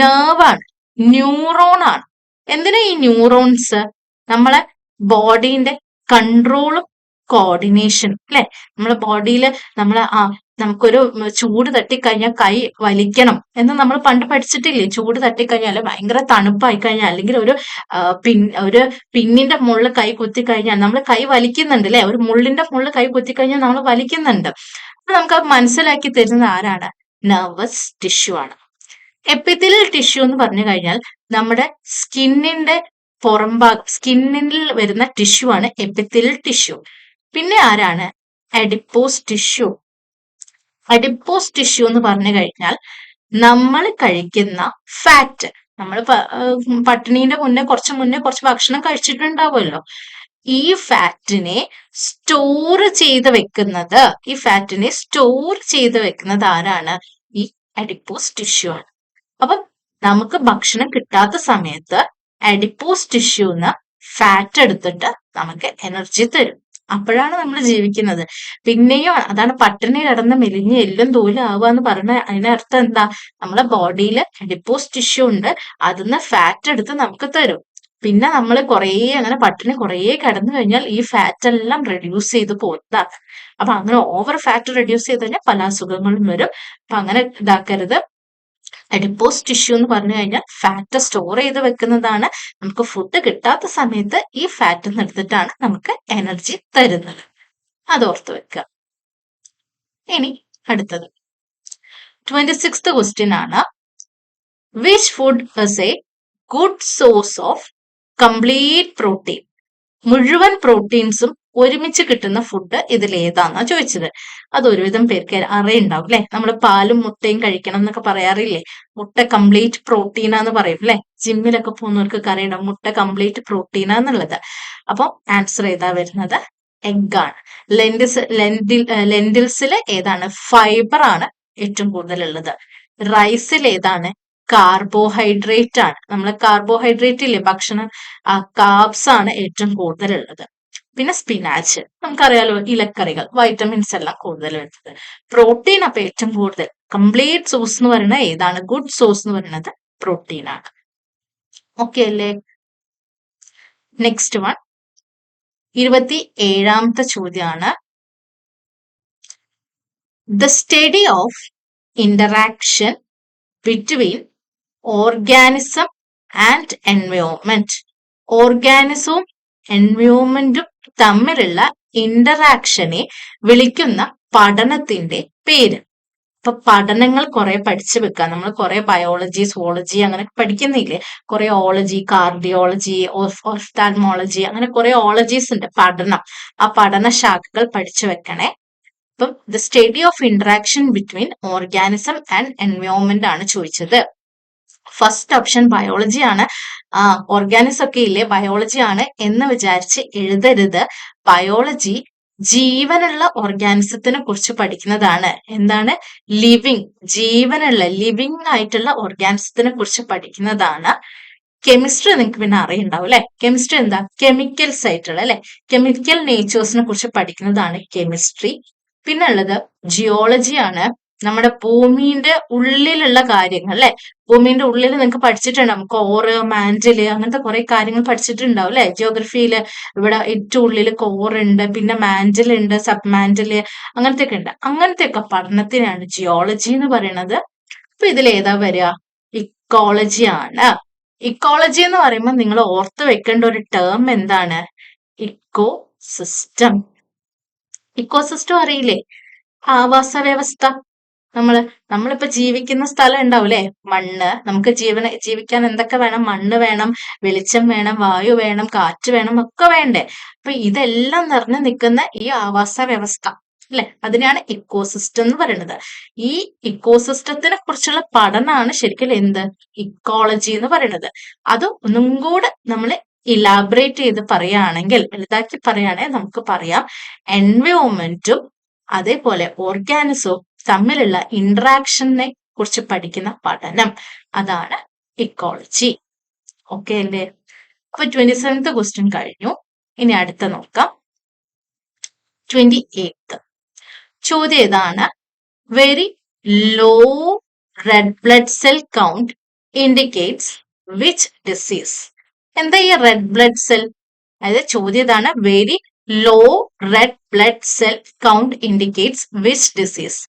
നെർവാണ്, ന്യൂറോൺ ആണ്. എന്തിനാ ഈ ന്യൂറോൺസ്? നമ്മളെ ബോഡീന്റെ കൺട്രോളും കോർഡിനേഷൻ അല്ലെ. നമ്മളെ ബോഡിയിൽ നമുക്കൊരു ചൂട് തട്ടിക്കഴിഞ്ഞാൽ കൈ വലിക്കണം എന്ന് നമ്മൾ പണ്ട് പഠിച്ചിട്ടില്ലേ? ചൂട് തട്ടിക്കഴിഞ്ഞാൽ ഭയങ്കര തണുപ്പായി കഴിഞ്ഞാൽ, അല്ലെങ്കിൽ ഒരു പിന്നിന്റെ മുകളിൽ കൈ കുത്തിക്കഴിഞ്ഞാൽ നമ്മൾ കൈ വലിക്കുന്നുണ്ട് അല്ലെ. ഒരു മുള്ളിന്റെ മുകളിൽ കൈ കുത്തിക്കഴിഞ്ഞാൽ നമ്മൾ വലിക്കുന്നുണ്ട്. അപ്പൊ നമുക്ക് അത് മനസ്സിലാക്കി തരുന്നത് ആരാണ്? നെർവസ് ടിഷ്യൂ ആണ്. എപ്പിത്തീലിയൽ ടിഷ്യൂ എന്ന് പറഞ്ഞു കഴിഞ്ഞാൽ നമ്മുടെ സ്കിന്നിന്റെ പുറംഭാഗം, സ്കിന്നിൽ വരുന്ന ടിഷ്യൂ ആണ് എപ്പിത്തീലിയൽ ടിഷ്യൂ. പിന്നെ ആരാണ്? Adipose tissue. അഡിപ്പോസ് ടിഷ്യൂ എന്ന് പറഞ്ഞു കഴിഞ്ഞാൽ നമ്മൾ കഴിക്കുന്ന ഫാറ്റ്, നമ്മൾ പട്ടിണീന്റെ കുറച്ച് മുന്നേ കുറച്ച് ഭക്ഷണം കഴിച്ചിട്ടുണ്ടാവുമല്ലോ. ഈ ഫാറ്റിനെ സ്റ്റോർ ചെയ്ത് വെക്കുന്നത് ആരാണ്? ഈ അഡിപ്പോസ് ടിഷ്യൂ ആണ്. അപ്പൊ നമുക്ക് ഭക്ഷണം കിട്ടാത്ത സമയത്ത് അഡിപ്പോസ് ടിഷ്യൂന്ന് ഫാറ്റ് എടുത്തിട്ട് നമുക്ക് എനർജി തരും. അപ്പോഴാണ് നമ്മൾ ജീവിക്കുന്നത്. പിന്നെയും അതാണ് പട്ടിണി കിടന്ന് മെലിഞ്ഞ് എല്ലും തോലും ആവുക എന്ന് പറഞ്ഞ അതിനർത്ഥം എന്താ? നമ്മളെ ബോഡിയിൽ അഡിപ്പോസ് ടിഷ്യൂ ഉണ്ട്, അതിന്ന് ഫാറ്റ് എടുത്ത് നമുക്ക് തരും. പിന്നെ നമ്മൾ അങ്ങനെ പട്ടിണി കിടന്നു കഴിഞ്ഞാൽ ഈ ഫാറ്റ് എല്ലാം റെഡ്യൂസ് ചെയ്ത് പോകുന്നതാണ്. അപ്പൊ അങ്ങനെ ഓവർ ഫാറ്റ് റെഡ്യൂസ് ചെയ്ത് കഴിഞ്ഞാൽ പല അസുഖങ്ങളും വരും. അപ്പൊ അങ്ങനെ ഇതാക്കരുത്. അഡിപ്പോസ് ടിഷ്യൂ എന്ന് പറഞ്ഞു കഴിഞ്ഞാൽ ഫാറ്റ് സ്റ്റോർ ചെയ്ത് വെക്കുന്നതാണ്. നമുക്ക് ഫുഡ് കിട്ടാത്ത സമയത്ത് ഈ ഫാറ്റ് എടുത്തിട്ടാണ് നമുക്ക് എനർജി തരുന്നത്. അത് ഓർത്ത് വെക്കുക. ഇനി അടുത്തത് 26th ക്വസ്റ്റ്യൻ ആണ്. Which food is a good source of complete protein? മുഴുവൻ പ്രോട്ടീൻസും ഒരുമിച്ച് കിട്ടുന്ന ഫുഡ് ഇതിൽ ഏതാന്നാ ചോദിച്ചത്. അത് ഒരുവിധം പേർക്ക് അറിയുണ്ടാവും അല്ലെ. നമ്മൾ പാലും മുട്ടയും കഴിക്കണം എന്നൊക്കെ പറയാറില്ലേ? മുട്ട കംപ്ലീറ്റ് പ്രോട്ടീനാന്ന് പറയും അല്ലെ. ജിമ്മിലൊക്കെ പോകുന്നവർക്ക് അറിയണം മുട്ട കംപ്ലീറ്റ് പ്രോട്ടീനാന്നുള്ളത്. അപ്പൊ ആൻസർ ഏതാ വരുന്നത്? എഗ് ആണ്. ലെൻഡിൽസിൽ ഏതാണ്? ഫൈബർ ആണ് ഏറ്റവും കൂടുതൽ ഉള്ളത്. റൈസിൽ ഏതാണ്? കാർബോഹൈഡ്രേറ്റ് ആണ്. നമ്മൾ കാർബോഹൈഡ്രേറ്റ് ഇല്ലേ, ഭക്ഷണം, കാർബ്സ് ആണ് ഏറ്റവും കൂടുതൽ ഉള്ളത്. പിന്നെ സ്പിനാച്ച്, നമുക്കറിയാലോ, ഇലക്കറികൾ, വൈറ്റമിൻസ് എല്ലാം കൂടുതൽ വരുന്നത്. പ്രോട്ടീൻ അപ്പൊ ഏറ്റവും കൂടുതൽ കംപ്ലീറ്റ് സോഴ്സ് എന്ന് പറയുന്നത് ഏതാണ്? ഗുഡ് സോഴ്സ് എന്ന് പറയുന്നത് പ്രോട്ടീൻ ആണ്. ഓക്കെ അല്ലേ? നെക്സ്റ്റ് വൺ 27ാമത്തെ ചോദ്യമാണ്. The study of interaction between organism and environment. ഓർഗാനിസവും എൻവയോൺമെന്റും തമ്മിലുള്ള ഇന്ററാക്ഷനെ വിളിക്കുന്ന പഠനത്തിന്റെ പേര്. അപ്പൊ പഠനങ്ങൾ കുറെ പഠിച്ചു വെക്കുക. നമ്മൾ കുറെ ബയോളജി, സുവോളജി അങ്ങനെ പഠിക്കുന്നില്ലേ? കുറെ ഓളജി, കാർഡിയോളജി, ഓഫ്താൽമോളജി, അങ്ങനെ കുറെ ഓളജീസ് ഉണ്ട് പഠനം. ആ പഠന ശാഖകൾ പഠിച്ചു വെക്കണേ. അപ്പം the study of interaction between organism and environment ആണ് ചോദിച്ചത്. ഫസ്റ്റ് ഓപ്ഷൻ ബയോളജി ആണ്. ഓർഗാനിസം ഒക്കെ ഇല്ലേ, ബയോളജി ആണ് എന്ന് വിചാരിച്ച് എഴുതരുത്. ബയോളജി ജീവനുള്ള ഓർഗാനിസത്തിനെ കുറിച്ച് പഠിക്കുന്നതാണ്. എന്താണ്? ലിവിങ് ആയിട്ടുള്ള ഓർഗാനിസത്തിനെ കുറിച്ച് പഠിക്കുന്നതാണ്. കെമിസ്ട്രി നിങ്ങൾക്ക് പിന്നെ അറിയുണ്ടാവും അല്ലെ. കെമിസ്ട്രി എന്താ? കെമിക്കൽസ് ആയിട്ടുള്ള അല്ലെ, കെമിക്കൽ നേച്ചേഴ്സിനെ കുറിച്ച് പഠിക്കുന്നതാണ് കെമിസ്ട്രി. പിന്നെ ഉള്ളത് ജിയോളജി ആണ്. നമ്മുടെ ഭൂമിന്റെ ഉള്ളിലുള്ള കാര്യങ്ങൾ അല്ലെ. ഭൂമിന്റെ ഉള്ളിൽ നിങ്ങൾക്ക് പഠിച്ചിട്ടുണ്ടാവും, കോറ്, മാന്റില്, അങ്ങനത്തെ കുറെ കാര്യങ്ങൾ പഠിച്ചിട്ടുണ്ടാവും അല്ലെ. ജിയോഗ്രഫിയില് ഇവിടെ ഏറ്റവും ഉള്ളില് കോറുണ്ട്, പിന്നെ മാന്റിലുണ്ട്, സബ് മാന്റില്, അങ്ങനത്തെ ഒക്കെ ഉണ്ട്. അങ്ങനത്തെ ഒക്കെ പഠനത്തിനാണ് ജിയോളജി എന്ന് പറയുന്നത്. അപ്പൊ ഇതിൽ ഏതാ വരിക? ഇക്കോളജി ആണ്. ഇക്കോളജി എന്ന് പറയുമ്പോൾ നിങ്ങൾ ഓർത്ത് വെക്കേണ്ട ഒരു ടേം എന്താണ്? Eco system. ഇക്കോസിസ്റ്റം അറിയില്ലേ? ആവാസ വ്യവസ്ഥ. നമ്മളിപ്പോ ജീവിക്കുന്ന സ്ഥലം ഉണ്ടാവൂലേ, മണ്ണ്. നമുക്ക് ജീവിക്കാൻ എന്തൊക്കെ വേണം? മണ്ണ് വേണം, വെളിച്ചം വേണം, വായു വേണം, കാറ്റ് വേണം, ഒക്കെ വേണ്ടേ? അപ്പൊ ഇതെല്ലാം നിറഞ്ഞു നിൽക്കുന്ന ഈ ആവാസ വ്യവസ്ഥ അല്ലെ, അതിനെയാണ് ഇക്കോസിസ്റ്റം എന്ന് പറയുന്നത്. ഈ ഇക്കോസിസ്റ്റത്തിനെ കുറിച്ചുള്ള പഠനമാണ് ശരിക്കും എന്ത്? ഇക്കോളജി എന്ന് പറയുന്നത്. അത് ഒന്നും കൂടെ നമ്മൾ ഇലാബറേറ്റ് ചെയ്ത് പറയുകയാണെങ്കിൽ, വലുതാക്കി പറയുകയാണെങ്കിൽ നമുക്ക് പറയാം എൻവയോൺമെന്റും അതേപോലെ ഓർഗാനിസവും തമ്മിലുള്ള ഇന്ററാക്ഷനെ കുറിച്ച് പഠിക്കുന്ന പഠനം, അതാണ് ഇക്കോളജി. ഓക്കെ അല്ലേ? അപ്പൊ 27th ക്വസ്റ്റ്യൻ കഴിഞ്ഞു. ഇനി അടുത്ത നോക്കാം. 28th ചോദ്യം ഏതാണ്? Very low red blood cell count indicates which disease. എന്താ ഈ റെഡ് ബ്ലഡ് സെൽ? അതായത് ചോദ്യം ഇതാണ്, very low red blood cell count indicates which disease.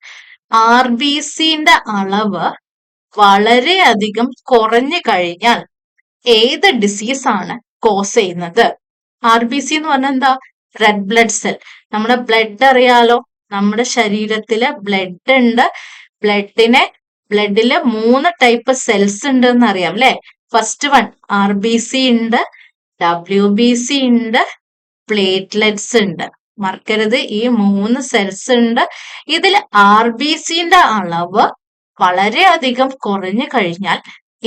RBCന്റെ അളവ് വളരെയധികം കുറഞ്ഞു കഴിഞ്ഞാൽ ഏത് ഡിസീസ് ആണ് കോസ് ചെയ്യുന്നത്? RBC എന്ന് പറഞ്ഞാൽ എന്താ? Red blood cell. നമ്മുടെ ബ്ലഡ് അറിയാലോ, നമ്മുടെ ശരീരത്തില് ബ്ലഡ് ഉണ്ട്. ബ്ലഡില് 3 ടൈപ്പ് സെൽസ് ഉണ്ട് എന്ന് അറിയാം അല്ലെ. ഫസ്റ്റ് വൺ RBC ഉണ്ട്, WBC ഉണ്ട്, പ്ലേറ്റ്ലെറ്റ്സ് ഉണ്ട്. മറക്കരുത്, ഈ 3 സെൽസ് ഉണ്ട്. ഇതിൽ RBCന്റെ അളവ് വളരെയധികം കുറഞ്ഞു കഴിഞ്ഞാൽ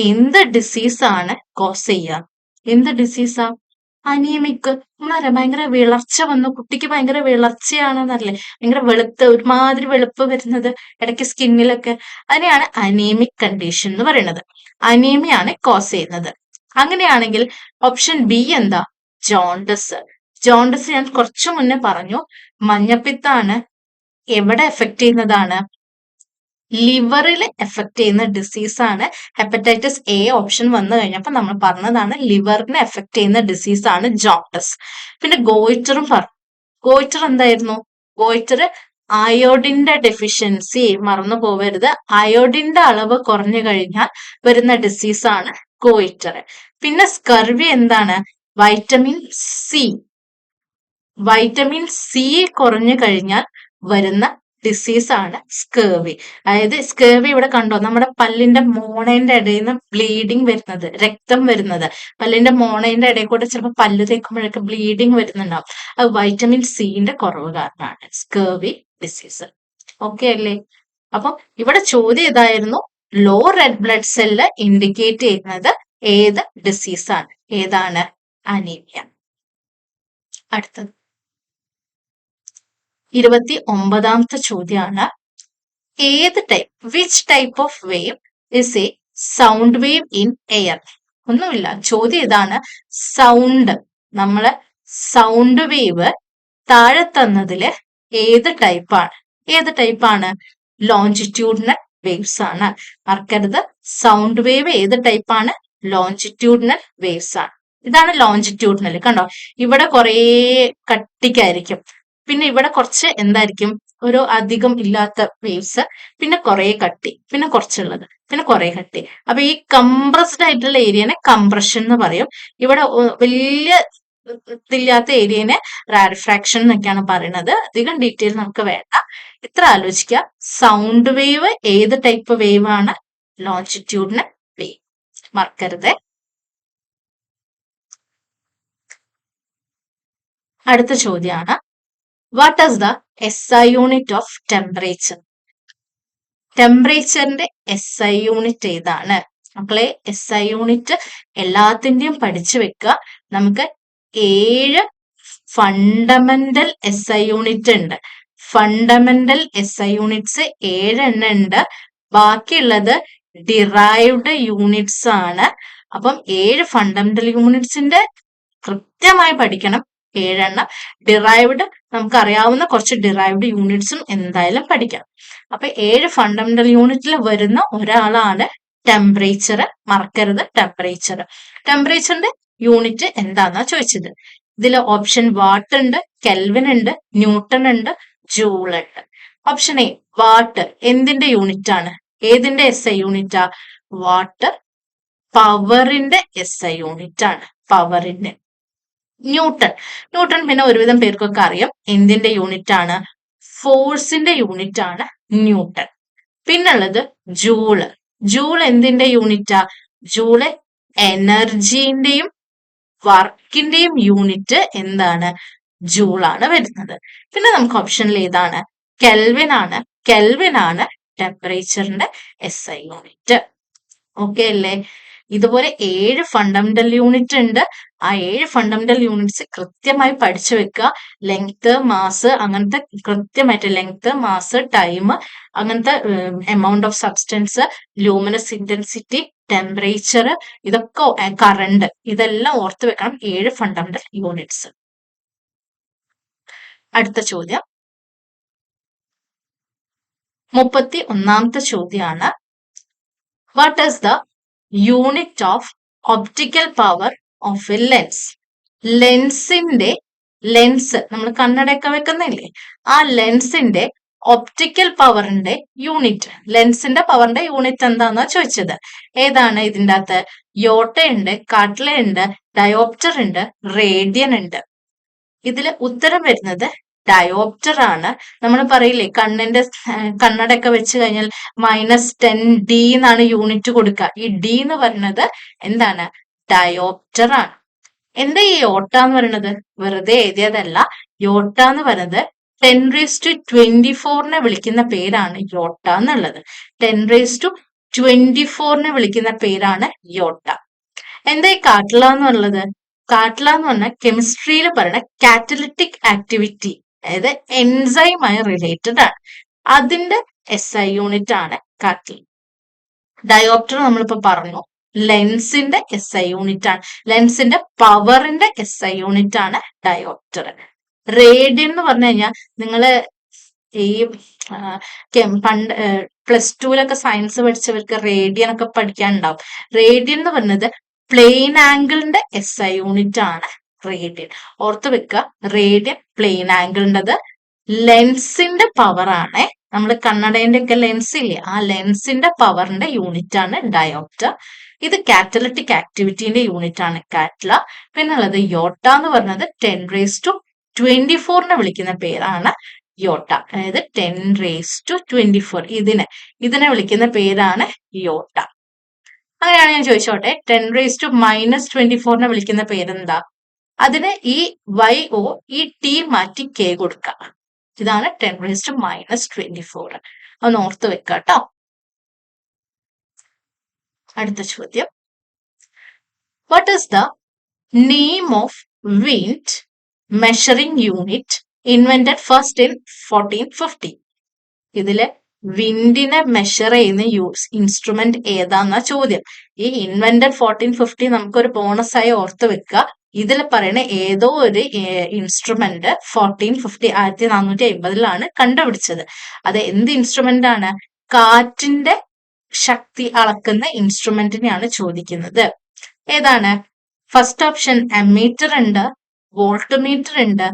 എന്ത് ഡിസീസ് ആണ് കോസ് ചെയ്യുക? എന്ത് ഡിസീസാ? അനീമിക്. നമ്മളറിയാം, ഭയങ്കര വിളർച്ച വന്നു, കുട്ടിക്ക് ഭയങ്കര വിളർച്ചയാണെന്നറിയില്ലേ, ഭയങ്കര വെളുത്ത് ഒരുമാതിരി വെളുപ്പ് വരുന്നത് ഇടയ്ക്ക് സ്കിന്നിലൊക്കെ, അതിനെയാണ് അനീമിക് കണ്ടീഷൻ എന്ന് പറയുന്നത്. അനീമിയാണ് കോസ് ചെയ്യുന്നത്. അങ്ങനെയാണെങ്കിൽ ഓപ്ഷൻ ബി എന്താ? ജോണ്ടസ്. ജോണ്ടസ് ഞാൻ കുറച്ചു മുന്നേ പറഞ്ഞു, മഞ്ഞപ്പിത്താണ്. എവിടെ എഫക്ട് ചെയ്യുന്നതാണ്? ലിവറിൽ എഫക്ട് ചെയ്യുന്ന ഡിസീസാണ് ഹെപ്പറ്റൈറ്റിസ് എ. ഓപ്ഷൻ വന്നു കഴിഞ്ഞപ്പോൾ നമ്മൾ പറഞ്ഞതാണ് ലിവറിനെ എഫക്ട് ചെയ്യുന്ന ഡിസീസാണ് ജോണ്ടസ്. പിന്നെ ഗോയിറ്ററും പറഞ്ഞു. ഗോയിറ്റർ എന്തായിരുന്നു? ഗോയിറ്റർ അയോഡിന്റെ ഡെഫിഷ്യൻസി, മറന്നു പോവരുത്. അയോഡിന്റെ അളവ് കുറഞ്ഞു കഴിഞ്ഞാൽ വരുന്ന ഡിസീസാണ് ഗോയിറ്റർ. പിന്നെ സ്കർവി എന്താണ്? വൈറ്റമിൻ സി കുറഞ്ഞു കഴിഞ്ഞാൽ വരുന്ന ഡിസീസാണ് സ്കേർവി. അതായത് സ്കേർവി ഇവിടെ കണ്ടോ, നമ്മുടെ പല്ലിന്റെ മോണയുടെ ഇടയിൽ നിന്ന് ബ്ലീഡിങ് വരുന്നത്, രക്തം വരുന്നത്, പല്ലിന്റെ മോണയുടെ ഇടയിൽ കൂടെ ചിലപ്പോൾ പല്ല് തേക്കുമ്പോഴൊക്കെ ബ്ലീഡിങ് വരുന്നുണ്ടാവും. അത് വൈറ്റമിൻ സിന്റെ കുറവ് കാരണമാണ് സ്കേർവി ഡിസീസ്. ഓക്കെ അല്ലേ? അപ്പം ഇവിടെ ചോദ്യം ഇതായിരുന്നു, low red blood cell indicate ചെയ്യുന്നത് ഏത് ഡിസീസാണ്? ഏതാണ്? അനീമിയ. അടുത്തത് 29ാമത്തെ ചോദ്യമാണ്, ഏത് type, which type of wave is a sound wave in air? ഒന്നുമില്ല, ചോദ്യം ഇതാണ്, സൗണ്ട്, നമ്മള് സൗണ്ട് വേവ് താഴെ തന്നതില് ഏത് ടൈപ്പാണ്? ലോഞ്ചിറ്റ്യൂഡിനൽ വേവ്സ് ആണ്. മറക്കരുത്, സൗണ്ട് വേവ് ഏത് ടൈപ്പാണ്? ലോഞ്ചിറ്റ്യൂഡിനൽ വേവ്സ് ആണ്. ഇതാണ് ലോഞ്ചിറ്റ്യൂഡിനൽ. കണ്ടോ, ഇവിടെ കുറേ കട്ടിക്കായിരിക്കും, പിന്നെ ഇവിടെ കുറച്ച് എന്തായിരിക്കും, ഒരു അധികം ഇല്ലാത്ത വേവ്സ്, പിന്നെ കുറെ കട്ടി, പിന്നെ കുറച്ചുള്ളത്, പിന്നെ കുറെ കട്ടി. അപ്പൊ ഈ കംപ്രസ്ഡ് ആയിട്ടുള്ള ഏരിയനെ കംപ്രഷൻ എന്ന് പറയും. ഇവിടെ വലിയ ഇതില്ലാത്ത ഏരിയനെ റാരിഫ്രാക്ഷൻ എന്നൊക്കെയാണ് പറയുന്നത്. അധികം ഡീറ്റെയിൽ നമുക്ക് വേണ്ട, ഇത്ര ആലോചിക്കുക. സൗണ്ട് വേവ് ഏത് ടൈപ്പ് വേവ് ആണ്? Longitudinal wave. മറക്കരുത്. അടുത്ത ചോദ്യമാണ്, what is the SI unit of temperature? ടെമ്പറേച്ചറിന്റെ SI യൂണിറ്റ് ഏതാണ്? മക്കളെ, SI യൂണിറ്റ് എല്ലാത്തിന്റെയും പഠിച്ചു വെക്കുക. നമുക്ക് 7 ഫണ്ടമെന്റൽ SI യൂണിറ്റ് ഉണ്ട്. ഫണ്ടമെന്റൽ SI യൂണിറ്റ്സ് 7 എണ്ണം ഉണ്ട്. ബാക്കിയുള്ളത് ഡിറൈവ്ഡ് യൂണിറ്റ്സ് ആണ്. അപ്പം 7 ഫണ്ടമെന്റൽ യൂണിറ്റ്സിന്റെ കൃത്യമായി പഠിക്കണം. 7 എണ്ണം. ഡിറൈവ്ഡ് നമുക്ക് അറിയാവുന്ന കുറച്ച് ഡിറൈവ്ഡ് യൂണിറ്റ്സും എന്തായാലും പഠിക്കണം. അപ്പൊ 7 ഫണ്ടമെന്റൽ യൂണിറ്റിൽ വരുന്ന ഒരാളാണ് ടെമ്പറേച്ചർ. മറക്കരുത്, ടെമ്പറേച്ചർ. ടെമ്പറേച്ചറിന്റെ യൂണിറ്റ് എന്താന്നാ ചോദിച്ചത്. ഇതിൽ ഓപ്ഷൻ വാട്ട് ഉണ്ട്, കെൽവിൻ ഉണ്ട്, ന്യൂട്ടൺ ഉണ്ട്, ജൂൾ ഉണ്ട്. ഓപ്ഷൻ എ വാട്ട് എന്തിന്റെ യൂണിറ്റ് ആണ്? ഏതിന്റെ SI യൂണിറ്റാ? വാട്ട് പവറിന്റെ SI യൂണിറ്റ് ആണ്. പവറിന്റെ. ന്യൂട്ടൺ പിന്നെ ഒരുവിധം പേർക്കൊക്കെ അറിയാം എന്തിന്റെ യൂണിറ്റ് ആണ്? ഫോഴ്സിന്റെ യൂണിറ്റ് ആണ് ന്യൂട്ടൺ. പിന്നുള്ളത് ജൂൾ എന്തിന്റെ യൂണിറ്റാ? ജൂള് എനർജീന്റെയും വർക്കിന്റെയും യൂണിറ്റ് എന്താണ്? ജൂളാണ് വരുന്നത്. പിന്നെ നമുക്ക് ഓപ്ഷനിൽ ഏതാണ്? കെൽവിൻ ആണ് ടെമ്പറേച്ചറിന്റെ SI യൂണിറ്റ്. ഓക്കെ അല്ലേ? ഇതുപോലെ 7 ഫണ്ടമെന്റൽ യൂണിറ്റ് ഉണ്ട്. ആ 7 ഫണ്ടമെന്റൽ യൂണിറ്റ്സ് കൃത്യമായി പഠിച്ചു വെക്കുക. ലെങ്ത്, മാസ്, അങ്ങനത്തെ കൃത്യമായിട്ട് ലെങ്ത്, മാസ്, ടൈം, അങ്ങനത്തെ amount of substance, luminous intensity, temperature, ഇതൊക്കെ കറണ്ട്, ഇതെല്ലാം ഓർത്ത് വെക്കണം. 7 ഫണ്ടമെന്റൽ യൂണിറ്റ്സ്. അടുത്ത ചോദ്യം 31ാമത്തെ ചോദ്യമാണ്, what is the unit of optical power of A lens? Lens നമ്മൾ കണ്ണടയൊക്കെ വെക്കുന്നില്ലേ, ആ ലെൻസിന്റെ ഒപ്റ്റിക്കൽ പവറിന്റെ യൂണിറ്റ്, ലെൻസിന്റെ പവറിന്റെ യൂണിറ്റ് എന്താന്നാ ചോദിച്ചത്. ഏതാണ് ഇതിൻ്റെ അകത്ത്? യോട്ട ഉണ്ട്, കാട്ട്ല ഉണ്ട്, ഡയോപ്റ്റർ ഉണ്ട്, റേഡിയൻ ഉണ്ട്. ഇതിൽ ഉത്തരം വരുന്നത് ഡയോപ്റ്റർ ആണ്. നമ്മൾ പറയില്ലേ കണ്ണടയൊക്കെ വെച്ച് കഴിഞ്ഞാൽ -10D എന്നാണ് യൂണിറ്റ് കൊടുക്കുക. ഈ D എന്ന് പറയുന്നത് എന്താണ്? ഡയോപ്റ്റർ ആണ്. എന്താ ഈ യോട്ട എന്ന് പറയുന്നത്? വെറുതെ എഴുതിയതല്ല. യോട്ട എന്ന് പറയുന്നത് 10⁻²4 വിളിക്കുന്ന പേരാണ് യോട്ട എന്നുള്ളത്. 10⁻²4 വിളിക്കുന്ന പേരാണ് യോട്ട. എന്താ ഈ കാട്ട്ല എന്നുള്ളത്? കാട്ട്ല എന്ന് പറഞ്ഞാൽ കെമിസ്ട്രിയിൽ പറയുന്ന കാറ്റലിറ്റിക് ആക്ടിവിറ്റി, അതായത് എൻസൈമായി റിലേറ്റഡ് ആണ്. അതിന്റെ SI യൂണിറ്റ് ആണ് കാട്ട്ല. ഡയോപ്റ്റർ നമ്മളിപ്പോ പറഞ്ഞു, ലെൻസിന്റെ SI യൂണിറ്റ് ആണ്. ലെൻസിന്റെ പവറിന്റെ SI യൂണിറ്റ് ആണ് ഡയോപ്റ്റർ. റേഡിയൻ എന്ന് പറഞ്ഞു കഴിഞ്ഞാൽ നിങ്ങള് ഈ പണ്ട് +2 സയൻസ് പഠിച്ചവർക്ക് റേഡിയൻ ഒക്കെ പഠിക്കാനുണ്ടാവും. റേഡിയൻ എന്ന് പറയുന്നത് പ്ലെയിൻ ആംഗിളിന്റെ SI യൂണിറ്റ് ആണ് റേഡിയൻ. ഓർത്ത് വെക്കുക, റേഡിയൻ പ്ലെയിൻ ആംഗിളിൻ്റെത്. ലെൻസിന്റെ പവർ ആണ്, നമ്മൾ കണ്ണടേന്റെ ഒക്കെ ലെൻസ് ഇല്ലേ, ആ ലെൻസിന്റെ പവറിന്റെ യൂണിറ്റ് ആണ് ഡയോപ്റ്റർ. ഇത് കാറ്റലിറ്റിക് ആക്ടിവിറ്റിന്റെ യൂണിറ്റ് ആണ് കാറ്റ്ല. പിന്നുള്ളത് യോട്ട എന്ന് പറഞ്ഞത് 10⁻²4 വിളിക്കുന്ന പേരാണ് യോട്ട, അതായത് 10⁻²4 ഇതിനെ വിളിക്കുന്ന പേരാണ് യോട്ട. അങ്ങനെയാണ് ഞാൻ ചോദിച്ചോട്ടെ, 10⁻⁻24 വിളിക്കുന്ന പേരെന്താ? അതിന് ഈ YO ഈ T മാറ്റി K കൊടുക്കുക. ഇതാണ് 10⁻⁻24. ഒന്ന് ഓർത്ത് വെക്കുക കേട്ടോ. അടുത്ത ചോദ്യം, what is the name of wind measuring unit invented first in 1450. ഇതില് വിൻഡിനെ മെഷർ ചെയ്യുന്ന ഇൻസ്ട്രുമെന്റ് ഏതാന്നാ ചോദ്യം. ഈ ഇൻവെന്റഡ് 1450 നമുക്കൊരു ബോണസായി ഓർത്ത് വെക്കുക. ഇതിൽ പറയുന്ന ഏതോ ഒരു ഇൻസ്ട്രുമെന്റ് 1450 കണ്ടുപിടിച്ചത്. അത് എന്ത് ഇൻസ്ട്രുമെന്റ് ആണ്? കാറ്റിന്റെ ശക്തി അളക്കുന്ന ഇൻസ്ട്രുമെന്റിനെയാണ് ചോദിക്കുന്നത്. ഏതാണ്? ഫസ്റ്റ് ഓപ്ഷൻ അമ്മീറ്റർ ഉണ്ട്, വോൾട്ട്മീറ്റർ ഉണ്ട്,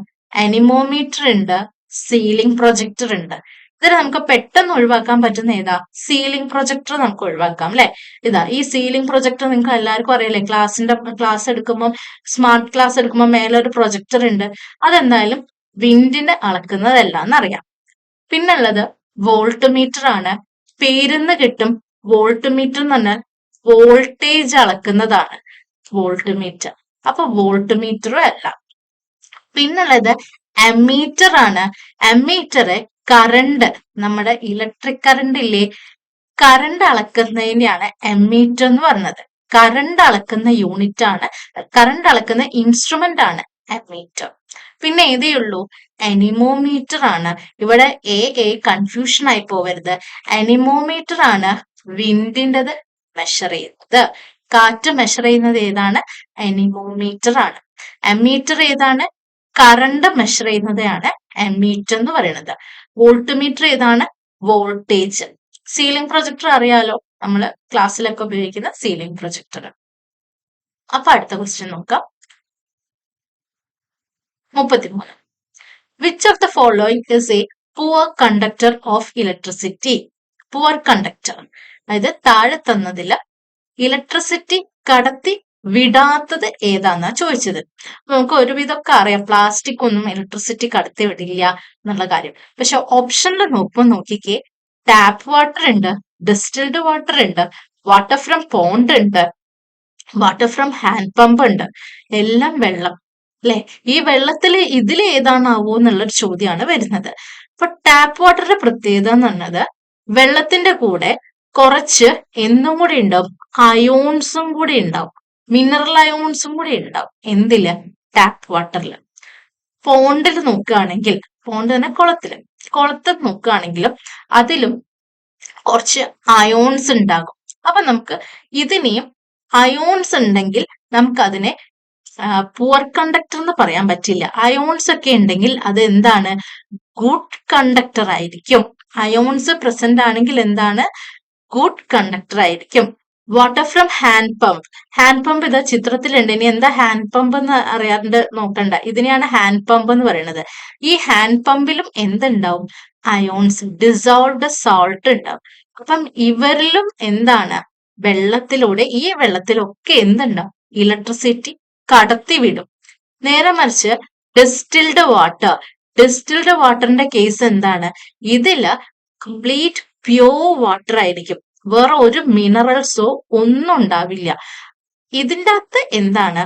അനിമോമീറ്റർ ഉണ്ട്, സീലിംഗ് പ്രൊജക്ടർ ഉണ്ട്. ഇതിൽ നമുക്ക് പെട്ടെന്ന് ഒഴിവാക്കാൻ പറ്റുന്ന ഏതാ? സീലിംഗ് പ്രൊജക്ടർ നമുക്ക് ഒഴിവാക്കാം അല്ലെ. ഇതാ ഈ സീലിംഗ് പ്രൊജക്ടർ നിങ്ങൾക്ക് എല്ലാവർക്കും അറിയാലേ. ക്ലാസ് എടുക്കുമ്പോൾ, സ്മാർട്ട് ക്ലാസ് എടുക്കുമ്പോൾ മേലെ ഒരു പ്രൊജക്ടർ ഉണ്ട്. അതെന്തായാലും വിൻഡിനെ അളക്കുന്നതല്ല എന്നറിയാം. പിന്നുള്ളത് വോൾട്ട്മീറ്റർ ആണ്. പേരിന്ന് കിട്ടും. വോൾട്ട്മീറ്റർ എന്ന് പറഞ്ഞാൽ വോൾട്ടേജ് അളക്കുന്നതാണ് വോൾട്ട്മീറ്റർ. അപ്പൊ വോൾട്ട്മീറ്ററും അല്ല. പിന്നുള്ളത് അമ്മീറ്റർ ആണ്. അമ്മീറ്ററ് കറണ്ട്, നമ്മുടെ ഇലക്ട്രിക് കറണ്ട് ഇല്ലേ, കറണ്ട് അളക്കുന്നതിനെയാണ് അമ്മീറ്റർ എന്ന് പറഞ്ഞത്. കറണ്ട് അളക്കുന്ന യൂണിറ്റ് ആണ്, കറണ്ട് അളക്കുന്ന ഇൻസ്ട്രുമെന്റ് ആണ് അമ്മീറ്റർ. പിന്നെ ഏതേ ഉള്ളൂ? അനിമോമീറ്റർ ആണ്. ഇവിടെ കൺഫ്യൂഷൻ ആയി പോവരുത്. അനിമോമീറ്റർ ആണ് വിൻഡിൻ്റെത് മെഷർ ചെയ്യുന്നത്. കാറ്റ് മെഷർ ചെയ്യുന്നത് ഏതാണ്? അനിമോമീറ്റർ ആണ്. അമ്മീറ്റർ ഏതാണ്? കറണ്ട് മെഷർ ചെയ്യുന്നതാണ് അമ്മീറ്റർ എന്ന് പറയുന്നത്. വോൾട്ട്മീറ്റർ ഏതാണ്? വോൾട്ടേജ്. സീലിംഗ് പ്രൊജക്ടർ അറിയാലോ, നമ്മൾ ക്ലാസ്സിലൊക്കെ ഉപയോഗിക്കുന്ന സീലിംഗ് പ്രൊജക്ടർ. അപ്പൊ അടുത്ത ക്വസ്റ്റ്യൻ നോക്കാം. 33. Which of the following is A poor conductor of electricity? Poor conductor, അതായത് താഴെ തന്നതില് ഇലക്ട്രിസിറ്റി കടത്തി വിടാത്തത് ഏതാന്നാ ചോദിച്ചത്. നമുക്ക് ഒരുവിധമൊക്കെ അറിയാം, പ്ലാസ്റ്റിക് ഒന്നും ഇലക്ട്രിസിറ്റി കടത്തി വിടില്ല എന്നുള്ള കാര്യം. പക്ഷെ ഓപ്ഷനിൽ നോക്കിക്കേ, ടാപ്പ് വാട്ടർ ഉണ്ട്, ഡിസ്റ്റിൽഡ് വാട്ടർ ഉണ്ട്, വാട്ടർ ഫ്രം പോണ്ട് ഉണ്ട്, വാട്ടർ ഫ്രം ഹാൻഡ് പമ്പ് ഉണ്ട്. എല്ലാം വെള്ളം അല്ലെ. ഈ വെള്ളത്തിൽ ഇതിൽ ഏതാണാവോ എന്നുള്ളൊരു ചോദ്യമാണ് വരുന്നത്. അപ്പൊ ടാപ്പ് വാട്ടറുടെ പ്രത്യേകത എന്ന് പറഞ്ഞത് വെള്ളത്തിന്റെ കൂടെ കുറച്ച് എന്തും കൂടി ഉണ്ടാവും, അയോൺസും കൂടി ഉണ്ടാവും, മിനറൽ അയോൺസും കൂടി ഉണ്ടാവും. എന്തില്? ടാപ്പ് വാട്ടറിൽ. പോണ്ടിൽ നോക്കുകയാണെങ്കിൽ, പോണ്ട് തന്നെ കുളത്തിൽ നോക്കുകയാണെങ്കിലും അതിലും കുറച്ച് അയോൺസ് ഉണ്ടാകും. അപ്പൊ നമുക്ക് ഇതിനെയും അയോൺസ് ഉണ്ടെങ്കിൽ നമുക്ക് അതിനെ പുവർ കണ്ടക്ടർ എന്ന് പറയാൻ പറ്റില്ല. അയോൺസ് ഒക്കെ ഉണ്ടെങ്കിൽ അത് എന്താണ്? ഗുഡ് കണ്ടക്ടർ ആയിരിക്കും. അയോൺസ് പ്രസന്റ് ആണെങ്കിൽ എന്താണ്? ഗുഡ് കണ്ടക്ടർ ആയിരിക്കും. Water from hand pump. Hand pump ഇതാ ചിത്രത്തിലുണ്ട്. ഇനി എന്താ ഹാൻഡ് പമ്പ് എന്ന് അറിയാണ്ട് നോക്കണ്ട. ഇതിനെയാണ് ഹാൻഡ് പമ്പ് എന്ന് പറയുന്നത്. ഈ ഹാൻഡ് പമ്പിലും എന്തുണ്ടാവും? അയോൺസ്, ഡിസോൾവ്ഡ് സോൾട്ട് ഉണ്ടാവും. അപ്പം ഇവരിലും എന്താണ്? വെള്ളത്തിലൂടെ, ഈ വെള്ളത്തിലൊക്കെ എന്തുണ്ടാവും? ഇലക്ട്രിസിറ്റി കടത്തിവിടും. നേരെ മറിച്ച് ഡിസ്റ്റിൽഡ് വാട്ടറിന്റെ കേസ് എന്താണ്? ഇതില് കംപ്ലീറ്റ് പ്യോർ വാട്ടർ ആയിരിക്കും. വേറെ ഒരു മിനറൽസോ ഒന്നും ഉണ്ടാവില്ല. ഇതിൻ്റെ അകത്ത് എന്താണ്?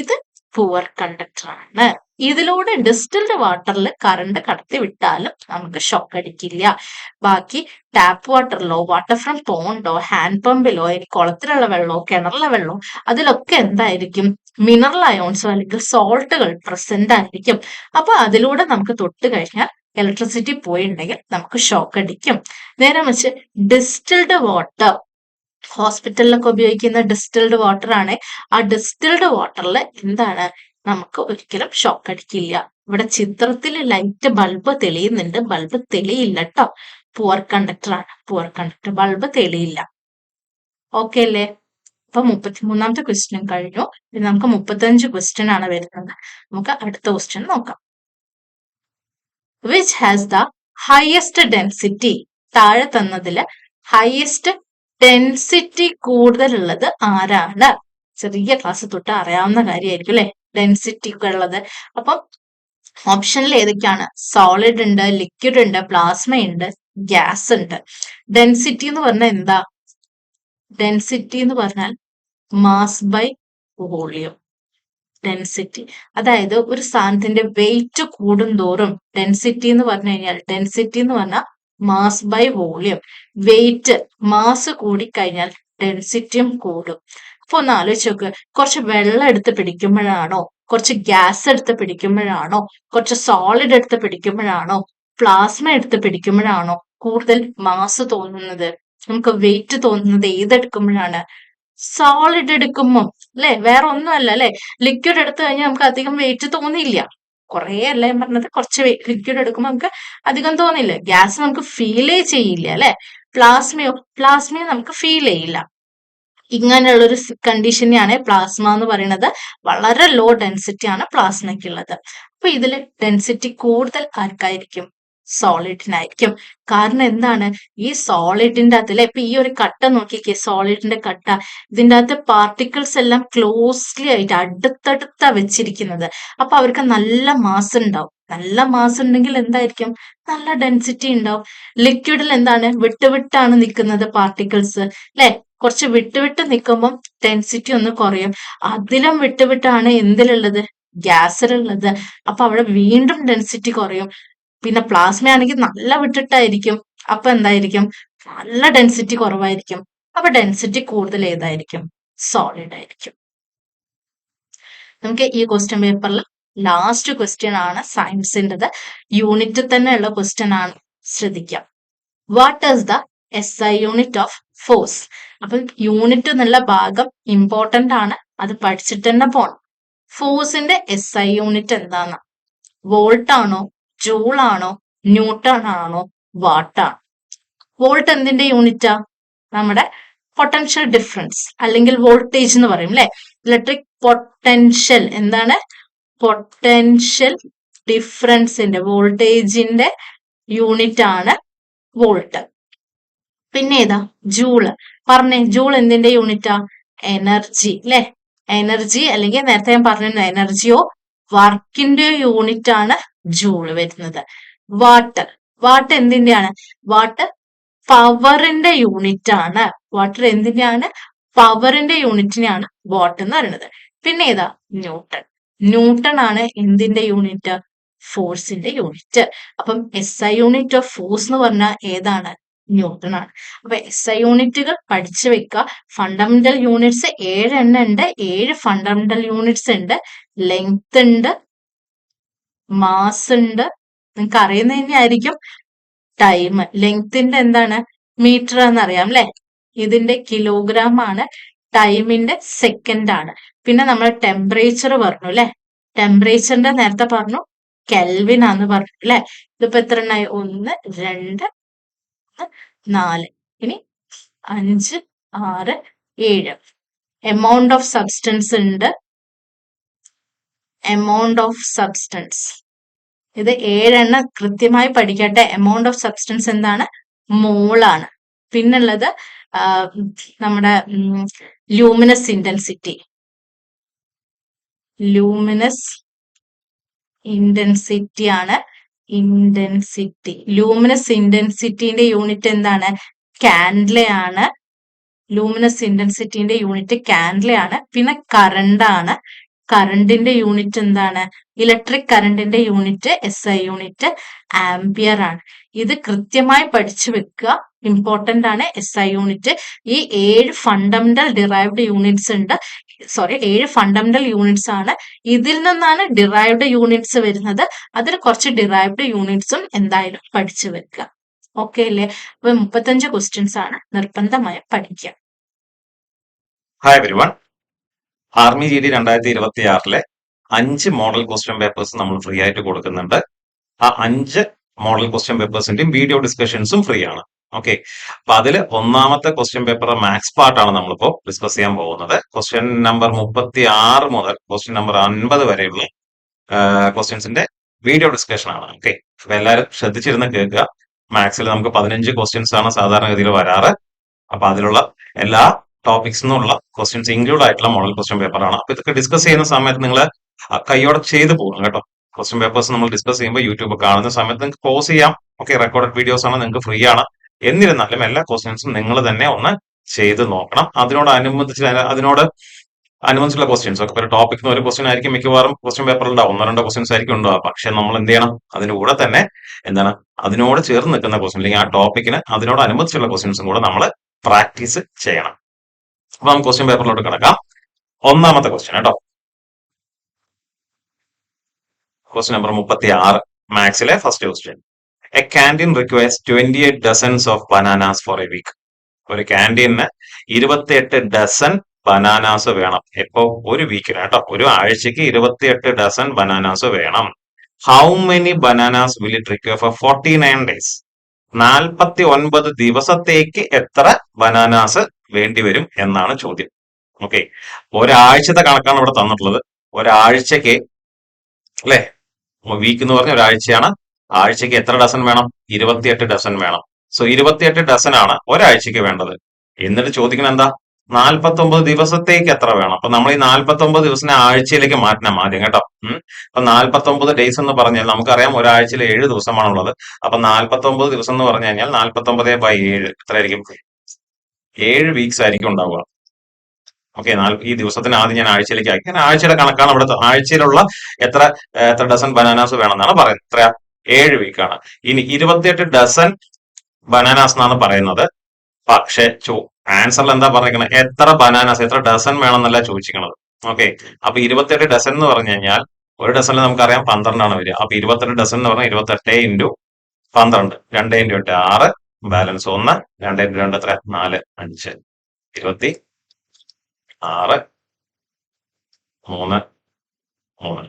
ഇത് പുവർ കണ്ടക്ടർ ആണ്. ഇതിലൂടെ ഡിസ്റ്റിൽഡ് വാട്ടറിൽ കറണ്ട് കടത്തി വിട്ടാലും നമുക്ക് ഷോക്ക് അടിക്കില്ല. ബാക്കി ടാപ്പ് വാട്ടറിലോ, വാട്ടർ ഫ്രം പോണ്ടോ, ഹാൻഡ് പമ്പിലോ, ഇനി കുളത്തിലുള്ള വെള്ളമോ, കിണറിലെ വെള്ളമോ, അതിലൊക്കെ എന്തായിരിക്കും? മിനറൽ അയോൺസോ അല്ലെങ്കിൽ സോൾട്ടുകൾ പ്രസന്റ് ആയിരിക്കും. അപ്പൊ അതിലൂടെ നമുക്ക് തൊട്ട് കഴിഞ്ഞാൽ ഇലക്ട്രിസിറ്റി പോയിട്ടുണ്ടെങ്കിൽ നമുക്ക് ഷോക്ക് അടിക്കും. നേരെ വെച്ച് ഡിസ്റ്റിൽഡ് വാട്ടർ, ഹോസ്പിറ്റലിലൊക്കെ ഉപയോഗിക്കുന്ന ഡിസ്റ്റിൽഡ് വാട്ടർ ആണ്. ആ ഡിസ്റ്റിൽഡ് വാട്ടറിൽ എന്താണ്? നമുക്ക് ഒരിക്കലും ഷോക്ക് അടിക്കില്ല. ഇവിടെ ചിത്രത്തിൽ ലൈറ്റ് ബൾബ് തെളിയുന്നുണ്ട്, ബൾബ് തെളിയില്ല കേട്ടോ. പുവർ കണ്ടക്ടർ ആണ്. പുവർ കണ്ടക്ടർ, ബൾബ് തെളിയില്ല. ഓക്കെ അല്ലേ? അപ്പൊ 33ാമത്തെ ക്വസ്റ്റ്യൻ കഴിഞ്ഞു. ഇനി നമുക്ക് 35 ക്വസ്റ്റ്യൻ ആണ് വരുന്നത്. നമുക്ക് അടുത്ത ക്വസ്റ്റ്യൻ നോക്കാം. Which has the highest density? താഴെ തന്നതില് ഹയസ്റ്റ് ഡെൻസിറ്റി കൂടുതലുള്ളത് ആരാണ്? ചെറിയ ക്ലാസ് തൊട്ട് അറിയാവുന്ന കാര്യമായിരിക്കും അല്ലെ, ഡെൻസിറ്റി ഒക്കെ ഉള്ളത്. അപ്പം ഓപ്ഷനിൽ ഏതൊക്കെയാണ്? സോളിഡ് ഉണ്ട്, ലിക്വിഡ് ഉണ്ട്, പ്ലാസ്മ ഉണ്ട്, ഗ്യാസ് ഉണ്ട്. ഡെൻസിറ്റി എന്ന് പറഞ്ഞാൽ എന്താ? ഡെൻസിറ്റി എന്ന് പറഞ്ഞാൽ മാസ് ബൈ വോളിയം. ഡെൻസിറ്റി, അതായത് ഒരു സാധനത്തിന്റെ വെയിറ്റ് കൂടുന്തോറും ഡെൻസിറ്റി എന്ന് പറഞ്ഞു കഴിഞ്ഞാൽ, ഡെൻസിറ്റി എന്ന് പറഞ്ഞാൽ mass by volume. Weight, mass കൂടിക്കഴിഞ്ഞാൽ ഡെൻസിറ്റിയും കൂടും. അപ്പൊ ഒന്ന് ആലോചിച്ച് നോക്ക്, കുറച്ച് വെള്ളം എടുത്ത് പിടിക്കുമ്പോഴാണോ, കുറച്ച് ഗ്യാസ് എടുത്ത് പിടിക്കുമ്പോഴാണോ, കുറച്ച് സോളിഡ് എടുത്ത് പിടിക്കുമ്പോഴാണോ, പ്ലാസ്മ എടുത്ത് പിടിക്കുമ്പോഴാണോ കൂടുതൽ മാസ് തോന്നുന്നത്, നമുക്ക് വെയിറ്റ് തോന്നുന്നത് ഏതെടുക്കുമ്പോഴാണ്? സോളിഡ് എടുക്കുമ്പോ അല്ലെ? വേറെ ഒന്നുമല്ല അല്ലെ? ലിക്വിഡ് എടുത്തു കഴിഞ്ഞാൽ നമുക്ക് അധികം വെയിറ്റ് തോന്നിയില്ല. കുറേ അല്ല ഞാൻ പറഞ്ഞത്, കുറച്ച് ലിക്വിഡ് എടുക്കുമ്പോൾ നമുക്ക് അധികം തോന്നില്ല. ഗ്യാസ് നമുക്ക് ഫീലേ ചെയ്യില്ല അല്ലെ? പ്ലാസ്മയോ നമുക്ക് ഫീൽ ചെയ്യില്ല. ഇങ്ങനെയുള്ളൊരു കണ്ടീഷനെയാണ് പ്ലാസ്മ എന്ന് പറയുന്നത്. വളരെ ലോ ഡെൻസിറ്റി ആണ് പ്ലാസ്മയ്ക്കുള്ളത്. അപ്പൊ ഇതില് ഡെൻസിറ്റി കൂടുതൽ ആർക്കായിരിക്കും? സോളിഡിനായിരിക്കും. കാരണം എന്താണ്? ഈ സോളിഡിന്റെ അകത്ത് ഇപ്പൊ ഈ ഒരു കട്ട നോക്കിക്കേ, സോളിഡിന്റെ കട്ട, ഇതിന്റെ അകത്ത് പാർട്ടിക്കിൾസ് എല്ലാം ക്ലോസ്ലി ആയിട്ട് അടുത്തടുത്താ വെച്ചിരിക്കുന്നത്. അപ്പൊ അവർക്ക് നല്ല മാസ് ഉണ്ടാവും. നല്ല മാസ് ഉണ്ടെങ്കിൽ എന്തായിരിക്കും? നല്ല ഡെൻസിറ്റി ഉണ്ടാവും. ലിക്വിഡിൽ എന്താണ്? വിട്ടുവിട്ടാണ് നിൽക്കുന്നത് പാർട്ടിക്കിൾസ് അല്ലെ? കുറച്ച് വിട്ടുവിട്ട് നിൽക്കുമ്പം ഡെൻസിറ്റി ഒന്ന് കുറയും. അതിലും വിട്ടുവിട്ടാണ് എന്തിലുള്ളത്? ഗ്യാസിലുള്ളത്. അപ്പൊ അവിടെ വീണ്ടും ഡെൻസിറ്റി കുറയും. പിന്നെ പ്ലാസ്മ ആണെങ്കിൽ നല്ല വിട്ടിട്ടായിരിക്കും. അപ്പൊ എന്തായിരിക്കും? നല്ല ഡെൻസിറ്റി കുറവായിരിക്കും. അപ്പൊ ഡെൻസിറ്റി കൂടുതൽ ഏതായിരിക്കും? സോളിഡ് ആയിരിക്കും. നമുക്ക് ഈ ക്വസ്റ്റ്യൻ പേപ്പറിൽ ലാസ്റ്റ് ക്വസ്റ്റ്യൻ ആണ് സയൻസിൻ്റെത്. യൂണിറ്റിൽ തന്നെ ഉള്ള ക്വസ്റ്റ്യൻ ആണ്, ശ്രദ്ധിക്കാം. What is the SI unit of force? അപ്പം യൂണിറ്റ് എന്നുള്ള ഭാഗം ഇമ്പോർട്ടന്റ് ആണ്, അത് പഠിച്ചിട്ട് തന്നെ പോണം. ഫോഴ്സിന്റെ SI യൂണിറ്റ് എന്താണ്? വോൾട്ട് ആണോ, ജൂൾ ആണോ, ന്യൂട്ടൺ ആണോ, വാട്ട് ആണോ? വോൾട്ട് എന്തിന്റെ യൂണിറ്റാ? നമ്മുടെ പൊട്ടൻഷ്യൽ ഡിഫറൻസ് അല്ലെങ്കിൽ വോൾട്ടേജ് എന്ന് പറയും അല്ലെ? ഇലക്ട്രിക് പൊട്ടൻഷ്യൽ എന്താണ്? പൊട്ടൻഷ്യൽ ഡിഫറൻസിന്റെ വോൾട്ടേജിന്റെ യൂണിറ്റ് ആണ് വോൾട്ട്. പിന്നെ ഏതാ? ജൂള്. പറഞ്ഞേ, ജൂൾ എന്തിന്റെ യൂണിറ്റാ? എനർജി അല്ലെ? എനർജി അല്ലെങ്കിൽ നേരത്തെ ഞാൻ പറഞ്ഞിരുന്നു എനർജിയോ വർക്കിന്റെ യൂണിറ്റ് ആണ് ജൂള് വരുന്നത്. വാട്ട് എന്തിന്റെയാണ്? വാട്ട് പവറിന്റെ യൂണിറ്റ് ആണ്. വാട്ടർ എന്തിന്റെയാണ്? പവറിന്റെ യൂണിറ്റിനെയാണ് വാട്ട് എന്ന് പറയുന്നത്. പിന്നെ ഏതാ? ന്യൂട്ടൺ ആണ് എന്തിന്റെ യൂണിറ്റ്? ഫോഴ്സിന്റെ യൂണിറ്റ്. അപ്പം SI യൂണിറ്റ് ഓഫ് ഫോഴ്സ് എന്ന് പറഞ്ഞാൽ ഏതാണ്? ന്യൂട്ടൺ ആണ്. അപ്പൊ SI യൂണിറ്റുകൾ പഠിച്ചു വെക്കുക. ഫണ്ടമെന്റൽ യൂണിറ്റ്സ് 7 എണ്ണം ഉണ്ട്. 7 ഫണ്ടമെന്റൽ യൂണിറ്റ്സ് ഉണ്ട്. ലെങ്ത് ഉണ്ട്, മാസ് ഉണ്ട്, നിങ്ങൾക്ക് അറിയുന്ന തന്നെയായിരിക്കും. ടൈം, ലെങ്ത്തിന്റെ എന്താണ്? മീറ്റർ എന്നറിയാം അല്ലെ? ഇതിന്റെ കിലോഗ്രാം ആണ്. ടൈമിന്റെ സെക്കൻഡ് ആണ്. പിന്നെ നമ്മൾ ടെമ്പറേച്ചർ പറഞ്ഞു അല്ലെ? ടെമ്പറേച്ചറിന്റെ നേരത്തെ പറഞ്ഞു കെൽവിൻ ആന്ന് പറഞ്ഞു അല്ലെ? ഇതിപ്പോ എത്ര എണ്ണായി? 1, 2, 4, ഇനി 5, 6, 7. എമൗണ്ട് ഓഫ് സബ്സ്റ്റൻസ് ഉണ്ട്. എമൗണ്ട് ഓഫ് സബ്സ്റ്റൻസ് ഇത് 7 എണ്ണം കൃത്യമായി പഠിക്കട്ടെ. എമൗണ്ട് ഓഫ് സബ്സ്റ്റൻസ് എന്താണ്? മോളാണ്. പിന്നുള്ളത് നമ്മുടെ ലൂമിനസ് ഇന്റൻസിറ്റി. ലൂമിനസ് ഇന്റൻസിറ്റി ആണ്. ലൂമിനസ് ഇന്റൻസിറ്റിന്റെ യൂണിറ്റ് എന്താണ്? കാൻഡ്ലയാണ്. ലൂമിനസ് ഇന്റൻസിറ്റിന്റെ യൂണിറ്റ് കാൻഡ്ലയാണ്. പിന്നെ കറണ്ട് ആണ്. കറണ്ടിന്റെ യൂണിറ്റ് എന്താണ്? ഇലക്ട്രിക് കറണ്ടിന്റെ യൂണിറ്റ് SI യൂണിറ്റ് ആംപിയർ ആണ്. ഇത് കൃത്യമായി പഠിച്ചു വെക്കുക. ഇമ്പോർട്ടന്റ് ആണ് SI യൂണിറ്റ്. ഈ 7 ഫണ്ടമെന്റൽ ഡിറൈവ്ഡ് യൂണിറ്റ്സ് ഉണ്ട്. 7 ഫണ്ടമെന്റൽ യൂണിറ്റ്സ് ആണ്. ഇതിൽ നിന്നാണ് ഡിറൈവ്ഡ് യൂണിറ്റ്സ് വരുന്നത്. അതിൽ കുറച്ച് ഡിറൈവ്ഡ് യൂണിറ്റ്സും എന്തായാലും പഠിച്ചു വെക്കുക. ഓക്കെ അല്ലേ? അപ്പൊ 35 ക്വസ്റ്റ്യൻസ് ആണ്, നിർബന്ധമായി പഠിക്കുക. Hi everyone. Army GD 2026 5 model question papers നമ്മൾ ഫ്രീ ആയിട്ട് കൊടുക്കുന്നുണ്ട്. ആ 5 മോഡൽ ക്വസ്റ്റ്യൻ പേപ്പേഴ്സിന്റെയും വീഡിയോ ഡിസ്കഷൻസും ഫ്രീ ആണ്. ഓക്കെ, അപ്പൊ അതിൽ ഒന്നാമത്തെ ക്വസ്റ്റ്യൻ പേപ്പർ മാത്സ് പാർട്ടാണ് നമ്മളിപ്പോ ഡിസ്കസ് ചെയ്യാൻ പോകുന്നത്. ക്വസ്റ്റ്യൻ നമ്പർ 36 മുതൽ ക്വസ്റ്റ്യൻ നമ്പർ 50 വരെയുള്ള ക്വസ്റ്റ്യൻസിന്റെ വീഡിയോ ഡിസ്കഷൻ ആണ്. ഓക്കെ, അപ്പൊ എല്ലാവരും ശ്രദ്ധിച്ചിരുന്ന് കേൾക്കുക. മാത്സിൽ നമുക്ക് 15 ക്വസ്റ്റ്യൻസ് ആണ് സാധാരണഗതിയിൽ വരാറ്. അപ്പൊ അതിലുള്ള എല്ലാ ടോപ്പിക്സ് എന്നുള്ള ക്വസ്റ്റ്യൻസ് ഇൻക്ലൂഡ് ആയിട്ടുള്ള മോഡൽ ക്വസ്റ്റ്യൻ പേപ്പറാണ്. അപ്പൊ ഇതൊക്കെ ഡിസ്കസ് ചെയ്യുന്ന സമയത്ത് നിങ്ങൾ കൈയോടെ ചെയ്തു പോകും കേട്ടോ. ക്വസ്റ്റ്യൻ പേപ്പേഴ്സ് നമ്മൾ ഡിസ്കസ് ചെയ്യുമ്പോൾ യൂട്യൂബ് കാണുന്ന സമയത്ത് നിങ്ങൾക്ക് പോസ് ചെയ്യാം. ഓക്കെ, റെക്കോർഡഡ് വീഡിയോസ് ആണ്, നിങ്ങൾക്ക് ഫ്രീ ആണ്. എന്നിരുന്നാലും എല്ലാ ക്വസ്റ്റ്യൻസും നിങ്ങൾ തന്നെ ഒന്ന് ചെയ്ത് നോക്കണം. അതിനോടനുബന്ധിച്ചുള്ള ക്വസ്റ്റ്യൻസ് ഒക്കെ ഒരു ടോപ്പിക്കിന് ഒരു ക്വസ്റ്റ്യൻ ആയിരിക്കും മിക്കവാറും ക്വസ്റ്റ്യൻ പേപ്പറിൽ ഉണ്ടാവും. 1-2 ക്വസ്റ്റ്യൻസ് ആയിരിക്കും ഉണ്ടാവുക. പക്ഷെ നമ്മൾ എന്ത് ചെയ്യണം? അതിന്റെ കൂടെ തന്നെ എന്താണ് അതിനോട് ചേർന്ന് നിൽക്കുന്ന ക്വസ്റ്റ്യൻ അല്ലെങ്കിൽ ആ ടോപ്പിക്കിന് അതിനോടനുബന്ധിച്ചുള്ള ക്വസ്റ്റ്യൻസും കൂടെ നമ്മൾ പ്രാക്ടീസ് ചെയ്യണം. അപ്പൊ നമുക്ക് ക്വസ്റ്റ്യൻ പേപ്പറിലോട്ട് കിടക്കാം. ഒന്നാമത്തെ ക്വസ്റ്റ്യൻ കേട്ടോ, ക്വസ്റ്റ്യൻ നമ്പർ 36, മാത്സിലെ first question. A canteen requires 28 dozens of bananas for a week. ഒരു ക്യാൻറ്റീനിന് 28 ഡസൻ ബനാനാസ് വേണം. എപ്പോ? ഒരു വീക്കിന് കേട്ടോ, ഒരു ആഴ്ചക്ക് 28 ഡസൻ ബനാനാസ് വേണം. How many bananas will it require four 49 days? 49 ദിവസത്തേക്ക് എത്ര ബനാനാസ് വേണ്ടിവരും എന്നാണ് ചോദ്യം. ഓക്കെ, ഒരാഴ്ചത്തെ കണക്കാണ് ഇവിടെ തന്നിട്ടുള്ളത്. ഒരാഴ്ചക്ക് അല്ലെ, വീക്ക് എന്ന് പറഞ്ഞ ഒരാഴ്ചയാണ്. ആഴ്ചക്ക് എത്ര ഡസൻ വേണം? 28 ഡസൻ വേണം. സോ 28 ഡസൻ ആണ് ഒരാഴ്ചക്ക് വേണ്ടത്. എന്നിട്ട് ചോദിക്കണം എന്താ? 49 ദിവസത്തേക്ക് എത്ര വേണം? അപ്പൊ നമ്മൾ ഈ 49 ദിവസത്തിനെ ആഴ്ചയിലേക്ക് മാറ്റണം ആദ്യം കേട്ടോ. അപ്പൊ 49 ഡേയ്സ് എന്ന് പറഞ്ഞാൽ നമുക്കറിയാം ഒരാഴ്ചയിൽ 7 ദിവസമാണുള്ളത്. അപ്പൊ 49 ദിവസം എന്ന് പറഞ്ഞു കഴിഞ്ഞാൽ 49/7 എത്രയായിരിക്കും? 7 വീക്സ് ആയിരിക്കും ഉണ്ടാവുക. ഓക്കെ, ഈ ദിവസത്തിന് ആദ്യം ഞാൻ ആഴ്ചയിലേക്ക് ആക്കി. ആഴ്ചയുടെ കണക്കാണ് ഇവിടെ. ആഴ്ചയിലുള്ള എത്ര ഡസൻ ബനാനാസ് വേണമെന്നാണ് പറയുന്നത്. എത്ര? 7 വീക്കാണ്. ഇനി 28 ഡസൻ ബനാനാസ് എന്നാണ് പറയുന്നത്. പക്ഷെ ആൻസറിൽ എന്താ പറഞ്ഞിരിക്കുന്നത്? എത്ര ബനാനാസ്, എത്ര ഡസൻ വേണമെന്നല്ല ചോദിച്ചിരിക്കുന്നത്. ഓക്കെ, അപ്പൊ 28 ഡസൻ എന്ന് പറഞ്ഞു കഴിഞ്ഞാൽ ഒരു ഡസനിൽ നമുക്കറിയാം 12 ആണ് വരിക. അപ്പൊ 28 ഡസൻ എന്ന് പറഞ്ഞാൽ 28 ഇൻറ്റു 12, 2 ഇൻറ്റു 8 6, ബാലൻസ് 1, 2 ഇൻറ്റു 2 എത്ര? 4, 5, 26, 3, 3.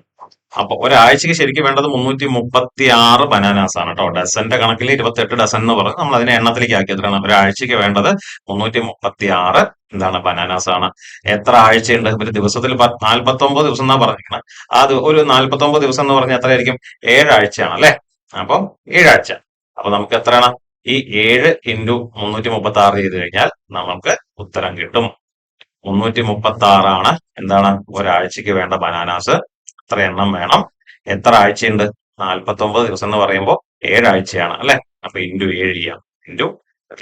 അപ്പൊ ഒരാഴ്ചക്ക് ശരിക്കും വേണ്ടത് 336 ബനാനാസ് ആണ് കേട്ടോ. ഡസന്റെ കണക്കിൽ 28 ഡസൻ എന്ന് പറഞ്ഞ് നമ്മൾ അതിനെ എണ്ണത്തിലേക്ക് ആക്കി. എത്രയാണ്? ഒരാഴ്ചക്ക് വേണ്ടത് 336 എന്താണ്? ബനാനാസ് ആണ്. എത്ര ആഴ്ചയുണ്ട്? ഒരു ദിവസത്തിൽ 49 ദിവസം എന്നാ പറഞ്ഞിരിക്കുന്നത്. അത് ഒരു 49 ദിവസം എന്ന് പറഞ്ഞാൽ എത്രയായിരിക്കും? 7 ആഴ്ചയാണ് അല്ലെ. അപ്പൊ 7 ആഴ്ച. അപ്പൊ നമുക്ക് എത്രയാണ്? ഈ 7 ഇൻറ്റു 336 ചെയ്ത് കഴിഞ്ഞാൽ നമുക്ക് ഉത്തരം കിട്ടും. 336 ആണ് എന്താണ്? ഒരാഴ്ചക്ക് വേണ്ട ബനാനാസ്. എത്ര എണ്ണം വേണം? എത്ര ആഴ്ചയുണ്ട്? 49 ദിവസം എന്ന് പറയുമ്പോൾ 7 ആഴ്ചയാണ് അല്ലെ. അപ്പൊ ഇൻറ്റു 7 ചെയ്യാം. Into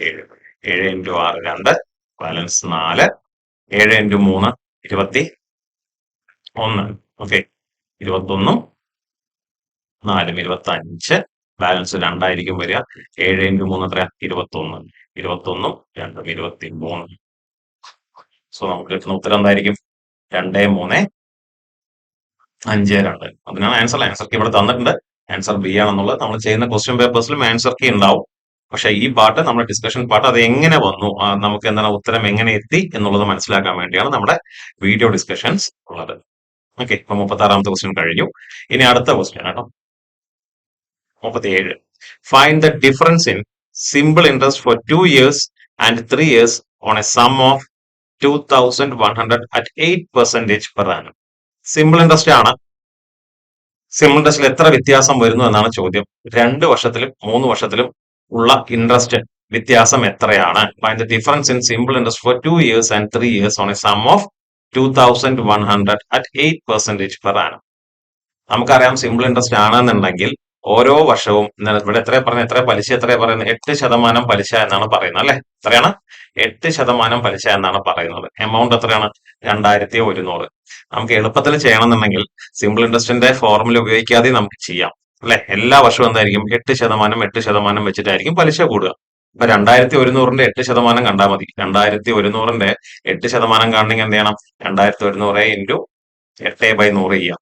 7, 7 into 6 2, balance 4, 7 into 3 21. Okay, 21ഉം 4ഉം 25, ബാലൻസ് 2 ആയിരിക്കും വരിക. 7 ഇൻറ്റു 3 എത്രയാ? 21, 21ഉം 2ഉം 23. സോ നമുക്ക് കിട്ടുന്ന ഉത്തരം എന്തായിരിക്കും? 2, 3, 5, 2. അതിനാണ് ആൻസർ കീ ഇവിടെ തന്നിട്ടുണ്ട്. ആൻസർ ബി ആണെന്നുള്ളത്. നമ്മൾ ചെയ്യുന്ന ക്വസ്റ്റ്യൻ പേപ്പേഴ്സിലും ആൻസർ കീ ഉണ്ടാവും. പക്ഷെ ഈ പാർട്ട്, നമ്മുടെ ഡിസ്കഷൻ പാർട്ട്, അത് എങ്ങനെ വന്നു, നമുക്ക് എന്താണ് ഉത്തരം എങ്ങനെ എത്തി എന്നുള്ളത് മനസ്സിലാക്കാൻ വേണ്ടിയാണ് നമ്മുടെ വീഡിയോ ഡിസ്കഷൻസ് ഉള്ളത്. ഓക്കെ, ഇപ്പൊ 36ാമത്തെ ക്വസ്റ്റ്യൻ കഴിഞ്ഞു. ഇനി അടുത്ത ക്വസ്റ്റ്യൻ ആണോ, 37. Find the difference in simple interest four 2 years and 3 years on a sum of 2100 at 8% per annum. Simple interest ആണ്. സിമ്പിൾ ഇൻട്രസ്റ്റിൽ എത്ര വ്യത്യാസം വരുന്നു എന്നാണ് ചോദ്യം. 2 വർഷത്തിലും 3 വർഷത്തിലും ഉള്ള ഇൻട്രസ്റ്റ് വ്യത്യാസം എത്രയാണ്? Find the difference in simple interest four 2 years and 3 years on a sum of 2100 at 8% per annum. നമുക്കറിയാം സിമ്പിൾ ഇൻട്രസ്റ്റ് ആണെന്നുണ്ടെങ്കിൽ ഓരോ വർഷവും ഇവിടെ എത്ര പലിശ എത്രയാ പറയുന്നത്? 8% പലിശ എന്നാണ് പറയുന്നത് അല്ലെ. എത്രയാണ്? 8% പലിശ എന്നാണ് പറയുന്നത്. എമൗണ്ട് എത്രയാണ്? 2100. നമുക്ക് എളുപ്പത്തിൽ ചെയ്യണമെന്നുണ്ടെങ്കിൽ സിമ്പിൾ ഇൻട്രസ്റ്റിന്റെ ഫോർമുല ഉപയോഗിക്കാതെ നമുക്ക് ചെയ്യാം അല്ലെ. എല്ലാ വർഷവും എന്തായിരിക്കും? 8% വെച്ചിട്ടായിരിക്കും പലിശ കൂടുക. അപ്പൊ 2100ന്റെ 8% കണ്ടാൽ മതി. 2100ന്റെ 8% കാണണമെങ്കിൽ എന്ത് ചെയ്യണം? 2100 ഇൻറ്റു 8/100 ചെയ്യാം.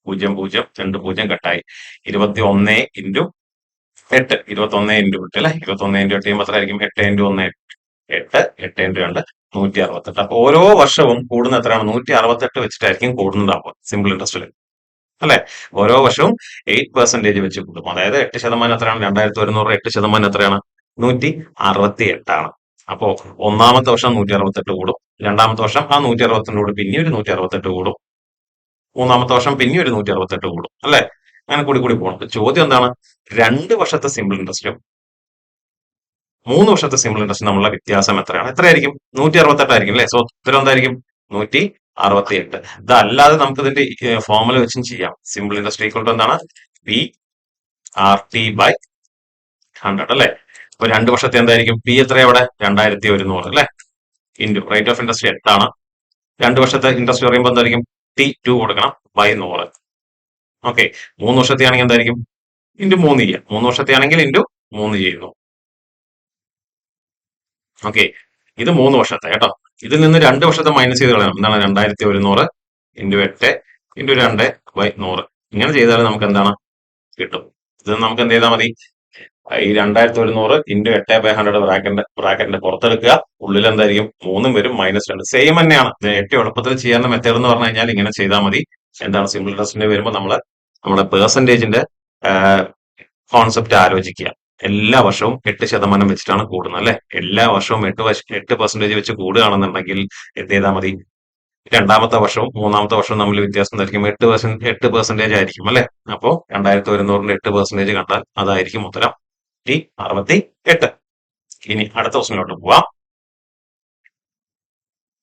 0, 0, 2, 0 കട്ടായി. 21 ഇൻറ്റു 8, 21 ഇൻറ്റു 8 അല്ലെ. 21 ഇൻറ്റു 8 ചെയ്യുമ്പോൾ എത്രയായിരിക്കും? 8 ഇൻറ്റു 1 8, 8 ഇൻറ്റു 2 168. അപ്പൊ ഓരോ വർഷവും കൂടുന്ന എത്രയാണ്? 168 വെച്ചിട്ടായിരിക്കും കൂടുന്നുണ്ടാവുക സിമ്പിൾ ഇൻട്രസ്റ്റിൽ അല്ലെ. ഓരോ വർഷവും 8% വെച്ച് കൂടും. അതായത് 8% എത്രയാണ്? 2100 8% എത്രയാണ്? 168 ആണ്. അപ്പോ ഒന്നാമത്തെ വർഷം 168 കൂടും. രണ്ടാമത്തെ വർഷം ആ 168 കൂടും. പിന്നെ ഒരു 168 കൂടും. മൂന്നാമത്തെ വർഷം പിന്നെ ഒരു 168 കൂടും അല്ലെ. അങ്ങനെ കൂടി പോകണം. ചോദ്യം എന്താണ്? 2 വർഷത്തെ സിമ്പിൾ ഇൻട്രസ്റ്റും 3 വർഷത്തെ സിമ്പിൾ ഇൻട്രസ്റ്റും തമ്മിലുള്ള വ്യത്യാസം എത്രയാണ്? എത്രയായിരിക്കും? 168 ആയിരിക്കും അല്ലെ. സോ ഉത്തരം എന്തായിരിക്കും? 168. ഇതല്ലാതെ നമുക്ക് ഇതിന്റെ ഫോർമുല വെച്ചും ചെയ്യാം. സിമ്പിൾ ഇൻട്രസ്റ്റ് ഈക്വൽ ടു എന്താണ്? P/100 അല്ലെ. അപ്പൊ 2 വർഷത്തെ എന്തായിരിക്കും? P എത്രയാ അവിടെ? 2100 അല്ലെ. ഇൻറ്റു റേറ്റ് ഓഫ് ഇൻട്രസ്റ്റ് 8 ആണ്. 2 വർഷത്തെ ഇൻട്രസ്റ്റ് പറയുമ്പോൾ എന്തായിരിക്കും? T2 കൊടുക്കണം /100. ഓക്കെ, 3 വർഷത്തെ ആണെങ്കിൽ എന്തായിരിക്കും? ഇൻറ്റു 3 ചെയ്യാം. 3 വർഷത്തെ ആണെങ്കിൽ ഇൻറ്റു 3 ചെയ്യുന്നു. ഓക്കെ, ഇത് 3 വർഷത്തെ കേട്ടോ. ഇതിൽ നിന്ന് 2 വർഷത്തെ മൈനസ് ചെയ്ത് കളയണം. എന്താണ് 2100 ഇൻറ്റു 8 ഇൻറ്റു 2/100. ഇങ്ങനെ ചെയ്താൽ നമുക്ക് എന്താണ് കിട്ടും. ഇത് നമുക്ക് എന്ത് ചെയ്താൽ മതി, ഈ 2100 ഇൻറ്റു 8/100 ബ്രാക്കറ്റിന്റെ പുറത്തെടുക്കുക. ഉള്ളിൽ എന്തായിരിക്കും 3 വരും -2. സെയിം തന്നെയാണ്. ഇത് ഏറ്റവും എളുപ്പത്തിൽ ചെയ്യാവുന്ന മെത്തേഡ് എന്ന് പറഞ്ഞു കഴിഞ്ഞാൽ ഇങ്ങനെ ചെയ്താൽ മതി. എന്താണ് സിമ്പിൾ ഇൻട്രസ്റ്റിന്റെ വരുമ്പോൾ നമ്മുടെ പെർസെന്റേജിന്റെ കോൺസെപ്റ്റ് ആലോചിക്കുക. എല്ലാ വർഷവും 8% വെച്ചിട്ടാണ് കൂടുന്നത് അല്ലെ. എല്ലാ വർഷവും 8% വെച്ച് കൂടുകയാണെന്നുണ്ടെങ്കിൽ എന്ത് ചെയ്താൽ മതി, രണ്ടാമത്തെ വർഷവും മൂന്നാമത്തെ വർഷവും തമ്മിൽ വ്യത്യാസം എന്തായിരിക്കും, 8% ആയിരിക്കും അല്ലെ. അപ്പോ 2100ന്റെ 8% കണ്ടാൽ അതായിരിക്കും ഉത്തരം 68. ഇനി അടുത്ത ക്വസ്റ്റിനോട്ട് പോവാം.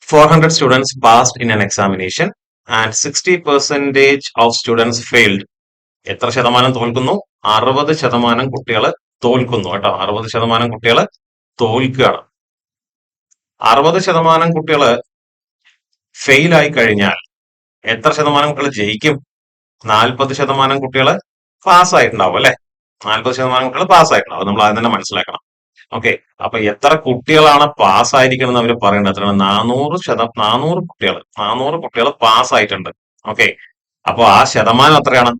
400 students passed in an examination and 60% of students failed. എത്ര ശതമാനം തോൽക്കുന്നു? 60% കുട്ടികൾ തോൽക്കുന്നു കേട്ടോ. 60% കുട്ടികൾ തോൽക്കുകയാണ്. 60% കുട്ടികൾ ഫെയിൽ ആയി കഴിഞ്ഞാൽ എത്ര ശതമാനം കുട്ടികൾ ജയിക്കും? 40% കുട്ടികൾ പാസ്സായിട്ടുണ്ടാവും അല്ലെ. 40% കുട്ടികൾ പാസ്സായിട്ടുണ്ടാവും. നമ്മൾ ആദ്യം തന്നെ മനസ്സിലാക്കണം. ഓക്കെ, അപ്പൊ എത്ര കുട്ടികളാണ് പാസ്സായിരിക്കണം എന്ന് അവർ പറയേണ്ടത് എത്രയാണ്? 400 കുട്ടികൾ പാസ്സായിട്ടുണ്ട്. ഓക്കെ, അപ്പൊ ആ ശതമാനം എത്രയാണ്?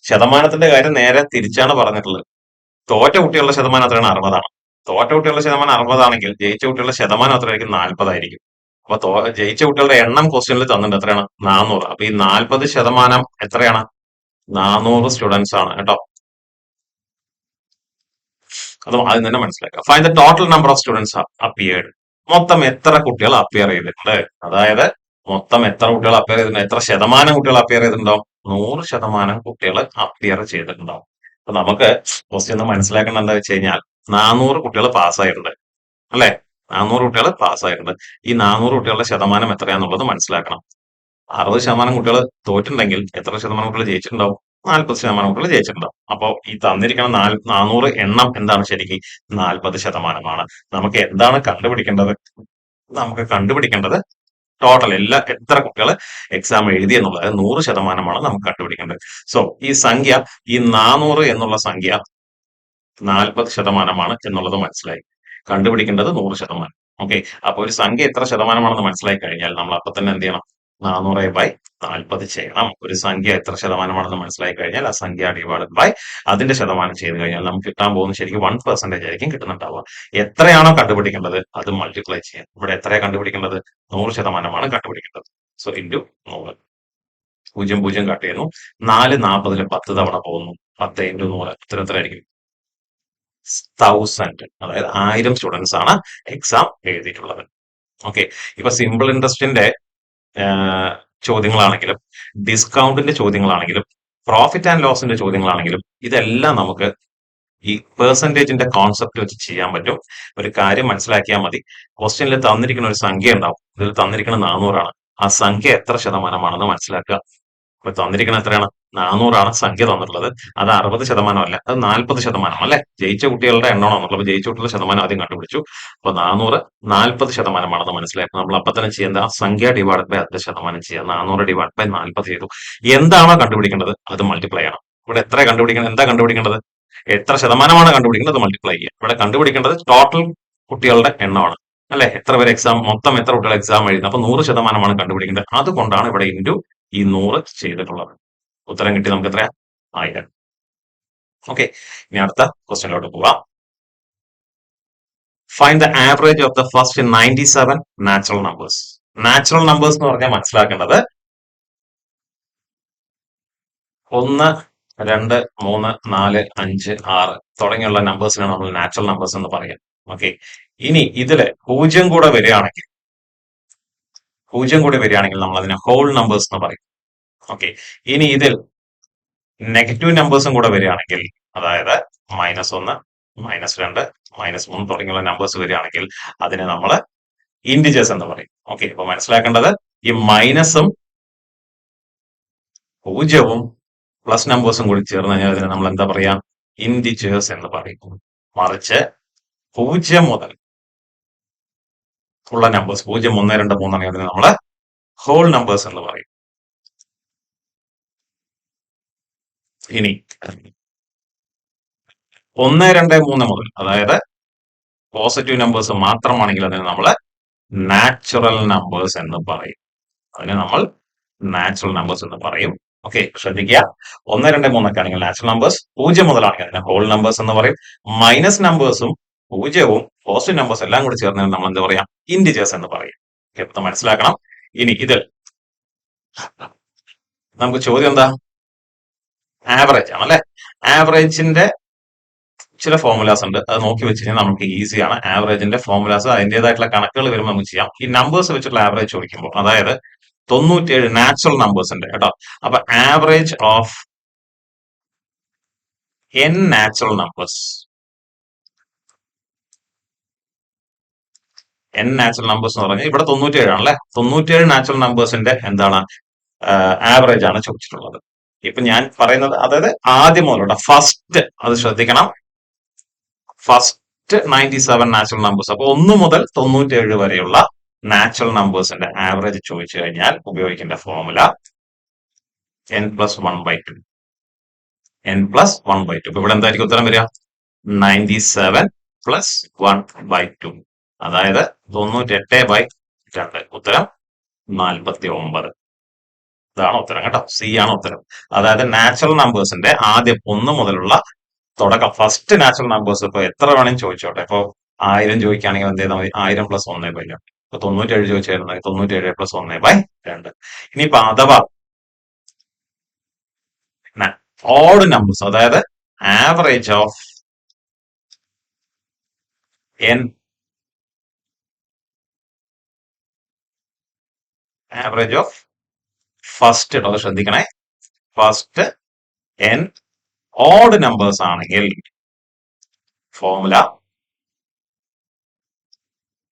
ശതമാനത്തിന്റെ കാര്യം നേരെ തിരിച്ചാണ് പറഞ്ഞിട്ടുള്ളത്. തോറ്റ കുട്ടികളുടെ ശതമാനം എത്രയാണ്? 60 ആണ്. തോറ്റ കുട്ടികളുടെ ശതമാനം 60 ആണെങ്കിൽ ജയിച്ച കുട്ടികളുടെ ശതമാനം എത്രയായിരിക്കും? 40 ആയിരിക്കും. അപ്പൊ ജയിച്ച കുട്ടികളുടെ എണ്ണം ക്വസ്റ്റ്യനിൽ തന്നിട്ടുണ്ട്. എത്രയാണ്? 400. അപ്പൊ ഈ 40% എത്രയാണ്? 400 സ്റ്റുഡൻസ് ആണ് കേട്ടോ. അത് ആദ്യം തന്നെ മനസ്സിലാക്കുക. Find the total number of students appeared. മൊത്തം എത്ര കുട്ടികൾ അപ്പിയർ ചെയ്തിട്ടുണ്ട്? അതായത് മൊത്തം എത്ര കുട്ടികൾ അപ്പിയർ ചെയ്തിട്ടുണ്ട്? എത്ര ശതമാനം കുട്ടികൾ അപ്പിയർ ചെയ്തിട്ടുണ്ടാവും? 100% കുട്ടികൾ അപ്പിയർ ചെയ്തിട്ടുണ്ടാവും. അപ്പൊ നമുക്ക് ക്വസ്റ്റ്യൻ മനസ്സിലാക്കേണ്ട എന്താ വെച്ച് കഴിഞ്ഞാൽ 400 കുട്ടികൾ പാസ്സായിട്ടുണ്ട് അല്ലെ. 400 കുട്ടികൾ പാസ്സായിട്ടുണ്ട്. ഈ 400 കുട്ടികളുടെ ശതമാനം എത്രയാന്നുള്ളത് മനസ്സിലാക്കണം. 60% കുട്ടികൾ തോറ്റുണ്ടെങ്കിൽ എത്ര ശതമാനം കുട്ടികൾ ജയിച്ചിട്ടുണ്ടാവും? 40% കുട്ടികൾ ജയിച്ചിട്ടുണ്ടാവും. അപ്പോൾ ഈ തന്നിരിക്കുന്ന 400 എണ്ണം എന്താണ്? ശരിക്കും 40%. നമുക്ക് എന്താണ് കണ്ടുപിടിക്കേണ്ടത്? നമുക്ക് കണ്ടുപിടിക്കേണ്ടത് ടോട്ടൽ എത്ര കുട്ടികൾ എക്സാം എഴുതി എന്നുള്ളത് 100% നമുക്ക് കണ്ടുപിടിക്കേണ്ടത്. സോ ഈ സംഖ്യ, ഈ 400 എന്നുള്ള സംഖ്യ 40% എന്നുള്ളത് മനസ്സിലായി. കണ്ടുപിടിക്കേണ്ടത് 100%. ഓക്കെ, അപ്പൊ ഒരു സംഖ്യ എത്ര ശതമാനമാണെന്ന് മനസ്സിലായി കഴിഞ്ഞാൽ നമ്മൾ അപ്പൊ തന്നെ എന്ത് ചെയ്യണം? 400/40 ചെയ്യണം. ഒരു സംഖ്യ എത്ര ശതമാനമാണെന്ന് മനസ്സിലായി കഴിഞ്ഞാൽ ആ സംഖ്യ ഡിവൈഡഡ് ബൈ അതിന്റെ ശതമാനം ചെയ്ത് കഴിഞ്ഞാൽ നമുക്ക് കിട്ടാൻ പോകുന്നത് ശരിക്കും 1% ആയിരിക്കും കിട്ടുന്നുണ്ടാവുക. എത്രയാണോ കണ്ടുപിടിക്കേണ്ടത് അത് മൾട്ടിപ്ലൈ ചെയ്യാം. ഇവിടെ എത്രയാണ് കണ്ടുപിടിക്കേണ്ടത്? 100% കണ്ടുപിടിക്കേണ്ടത്. So into 100. 0 കട്ട് ചെയ്യുന്നു. 4 40 10 തവണ പോകുന്നു. 10 × 100 എത്രയായിരിക്കും? 1000. അതായത് 1000 സ്റ്റുഡൻസ് ആണ് എക്സാം എഴുതിയിട്ടുള്ളത്. ഓക്കെ, ഇപ്പൊ സിമ്പിൾ ഇൻട്രസ്റ്റിന്റെ ചോദ്യങ്ങളാണെങ്കിലും ഡിസ്കൗണ്ടിന്റെ ചോദ്യങ്ങളാണെങ്കിലും പ്രോഫിറ്റ് ആൻഡ് ലോസിന്റെ ചോദ്യങ്ങളാണെങ്കിലും ഇതെല്ലാം നമുക്ക് ഈ പെർസെന്റേജിന്റെ കോൺസെപ്റ്റ് വെച്ച് ചെയ്യാൻ പറ്റും. ഒരു കാര്യം മനസ്സിലാക്കിയാൽ മതി. ക്വസ്റ്റ്യനിൽ തന്നിരിക്കുന്ന ഒരു സംഖ്യ ഉണ്ടാവും. ഇതിൽ തന്നിരിക്കുന്ന 400 ആണ്. ആ സംഖ്യ എത്ര ശതമാനമാണെന്ന് മനസ്സിലാക്കുക. ഇപ്പൊ തന്നിരിക്കുന്ന എത്രയാണ്? 400 ആണ് സംഖ്യ തന്നിട്ടുള്ളത്. അത് 60% അല്ല, അത് 40% അല്ലെ. ജയിച്ച കുട്ടികളുടെ എണ്ണമാണോ എന്നുള്ളത്. ജയിച്ച കുട്ടികളുടെ ശതമാനം ആദ്യം കണ്ടുപിടിച്ചു. അപ്പൊ 400 40%ആണെന്ന് മനസ്സിലാക്കുക. നമ്മൾ അപ്പൊ തന്നെ ചെയ്യുന്നത് ആ സംഖ്യ ഡിവൈഡ് ബൈ അതിന്റെ ശതമാനം ചെയ്യുക. 400 ഡിവൈഡ് ബൈ 40 ചെയ്തു. എന്താണോ കണ്ടുപിടിക്കേണ്ടത് അത് മൾട്ടിപ്ലൈ ചെയ്യണം. ഇവിടെ എത്ര കണ്ടുപിടിക്കണം? എന്താ കണ്ടുപിടിക്കേണ്ടത്? എത്ര ശതമാനമാണ് കണ്ടുപിടിക്കുന്നത് അത് മൾട്ടിപ്ലൈ ചെയ്യുക. ഇവിടെ കണ്ടുപിടിക്കേണ്ടത് ടോട്ടൽ കുട്ടികളുടെ എണ്ണമാണ് അല്ലെ. എത്ര പേര് മൊത്തം എത്ര കുട്ടികൾ എക്സാം എഴുതുന്നത്? അപ്പൊ 100%ആണ് കണ്ടുപിടിക്കേണ്ടത്. അതുകൊണ്ടാണ് ഇവിടെ ഇൻറ്റു ഈ 100 ചെയ്തിട്ടുള്ളത്. ഉത്തരം കിട്ടി നമുക്ക് എത്രയാ? 1000. ഓക്കെ, ഇനി അടുത്ത ക്വസ്റ്റ്യനിലോട്ട് പോവാം. Find the average of the first 97 natural numbers. Natural numbers എന്ന് പറഞ്ഞാൽ മനസ്സിലാക്കേണ്ടത് 1 2 3 4 5 6 തുടങ്ങിയുള്ള നമ്പേഴ്സിനാണ് നമ്മൾ നാച്ചുറൽ നമ്പേഴ്സ് എന്ന് പറയാം. ഓക്കെ, ഇനി ഇതില് 0 കൂടെ വരികയാണെങ്കിൽ നമ്മൾ അതിനെ ഹോൾ നമ്പേഴ്സ് എന്ന് പറയും. ഓക്കെ, ഇനി ഇതിൽ നെഗറ്റീവ് നമ്പേഴ്സും കൂടെ വരികയാണെങ്കിൽ, അതായത് -1 -2 -3 തുടങ്ങിയുള്ള നമ്പേഴ്സ് വരികയാണെങ്കിൽ അതിനെ നമ്മൾ ഇൻഡിജേഴ്സ് എന്ന് പറയും. ഓക്കെ, അപ്പൊ മനസ്സിലാക്കേണ്ടത് ഈ മൈനസും 0 പ്ലസ് നമ്പേഴ്സും കൂടി ചേർന്ന് കഴിഞ്ഞാൽ അതിനെ നമ്മൾ എന്താ പറയാ? ഇൻഡിജേഴ്സ് എന്ന് പറയും. മറിച്ച് 0 മുതൽ ഉള്ള നമ്പേഴ്സ് 0 1 2 3 ആണെങ്കിൽ അതിനെ നമ്മൾ ഹോൾ നമ്പേഴ്സ് എന്ന് പറയും. ഇനി 1 2 3 മുതൽ, അതായത് പോസിറ്റീവ് നമ്പേഴ്സ് മാത്രമാണെങ്കിൽ അതിനെ നമ്മൾ നാച്ചുറൽ നമ്പേഴ്സ് എന്ന് പറയും. അതിനെ നമ്മൾ നാച്ചുറൽ നമ്പേഴ്സ് എന്ന് പറയും. ഓക്കെ, ശ്രദ്ധിക്കുക. 1, 2, 3 ഒക്കെ ആണെങ്കിൽ നാച്ചുറൽ നമ്പേഴ്സ്, 0 മുതലാണെങ്കിൽ അതിനെ ഹോൾ നമ്പേഴ്സ് എന്ന് പറയും. മൈനസ് നമ്പേഴ്സും 0വും പോസിറ്റീവ് നമ്പേഴ്സ് എല്ലാം കൂടി ചേർന്ന് നമ്മൾ എന്താ പറയാം, ഇന്റിജേഴ്സ് എന്ന് പറയും. ഓക്കെ, മനസ്സിലാക്കണം. ഇനി ഇതിൽ നമുക്ക് ചോദ്യം എന്താ, ആവറേജ് ആണ് അല്ലെ. ആവറേജിന്റെ ചില ഫോർമുലാസ് ഉണ്ട്, അത് നോക്കി വെച്ച് കഴിഞ്ഞാൽ നമുക്ക് ഈസിയാണ്. ആവറേജിന്റെ ഫോർമുലാസ് അതിന്റേതായിട്ടുള്ള കണക്കുകൾ വരുമ്പോൾ നമുക്ക് ചെയ്യാം. ഈ നമ്പേഴ്സ് വെച്ചിട്ടുള്ള ആവറേജ് ചോദിക്കുമ്പോൾ, അതായത് 97 നാച്ചുറൽ നമ്പേഴ്സ് ഉണ്ട് കേട്ടോ. അപ്പൊ average of n natural numbers, n natural numbers എന്ന് പറഞ്ഞാൽ ഇവിടെ 97 ആണല്ലേ. 97 നാച്ചുറൽ നമ്പേഴ്സിന്റെ എന്താണ് ആവറേജ് ആണ് ചോദിച്ചിട്ടുള്ളത്. ഇപ്പൊ ഞാൻ പറയുന്നത്, അതായത് ആദ്യം മുതലുള്ള ഫസ്റ്റ്, അത് ശ്രദ്ധിക്കണം, ഫസ്റ്റ് 97 നാച്ചുറൽ നമ്പേഴ്സ്. അപ്പൊ 1 മുതൽ 97 വരെയുള്ള നാച്ചുറൽ നമ്പേഴ്സിന്റെ ആവറേജ് ചോദിച്ചു കഴിഞ്ഞാൽ ഉപയോഗിക്കേണ്ട ഫോർമുല n+1/2. n+1/2. ഇപ്പൊ ഇവിടെ എന്തായിരിക്കും ഉത്തരം വരിക, 97 + 1/2, അതായത് 98/2. ഉത്തരം 49. ഇതാണ് ഉത്തരം കേട്ടോ. സി ആണ് ഉത്തരം. അതായത് നാച്ചുറൽ നമ്പേഴ്സിന്റെ ആദ്യം 1 മുതലുള്ള തുടക്കം, ഫസ്റ്റ് നാച്ചുറൽ നമ്പേഴ്സ് ഇപ്പൊ എത്ര വേണമെങ്കിലും ചോദിച്ചോട്ടെ. ഇപ്പൊ 1000 ചോദിക്കുകയാണെങ്കിൽ എന്ത് ചെയ്താൽ മതി, 1000 + 1/2. ഇപ്പൊ 97 ചോദിച്ചായിരുന്നു, 97 + 1/2. ഇനിയിപ്പൊ അഥവാ ഓഡ് നമ്പേഴ്സ്, അതായത് average of n, average of first, അത് ശ്രദ്ധിക്കണേ, ഫസ്റ്റ് n ഓഡ് നമ്പേഴ്സ് ആണെങ്കിൽ ഫോർമുല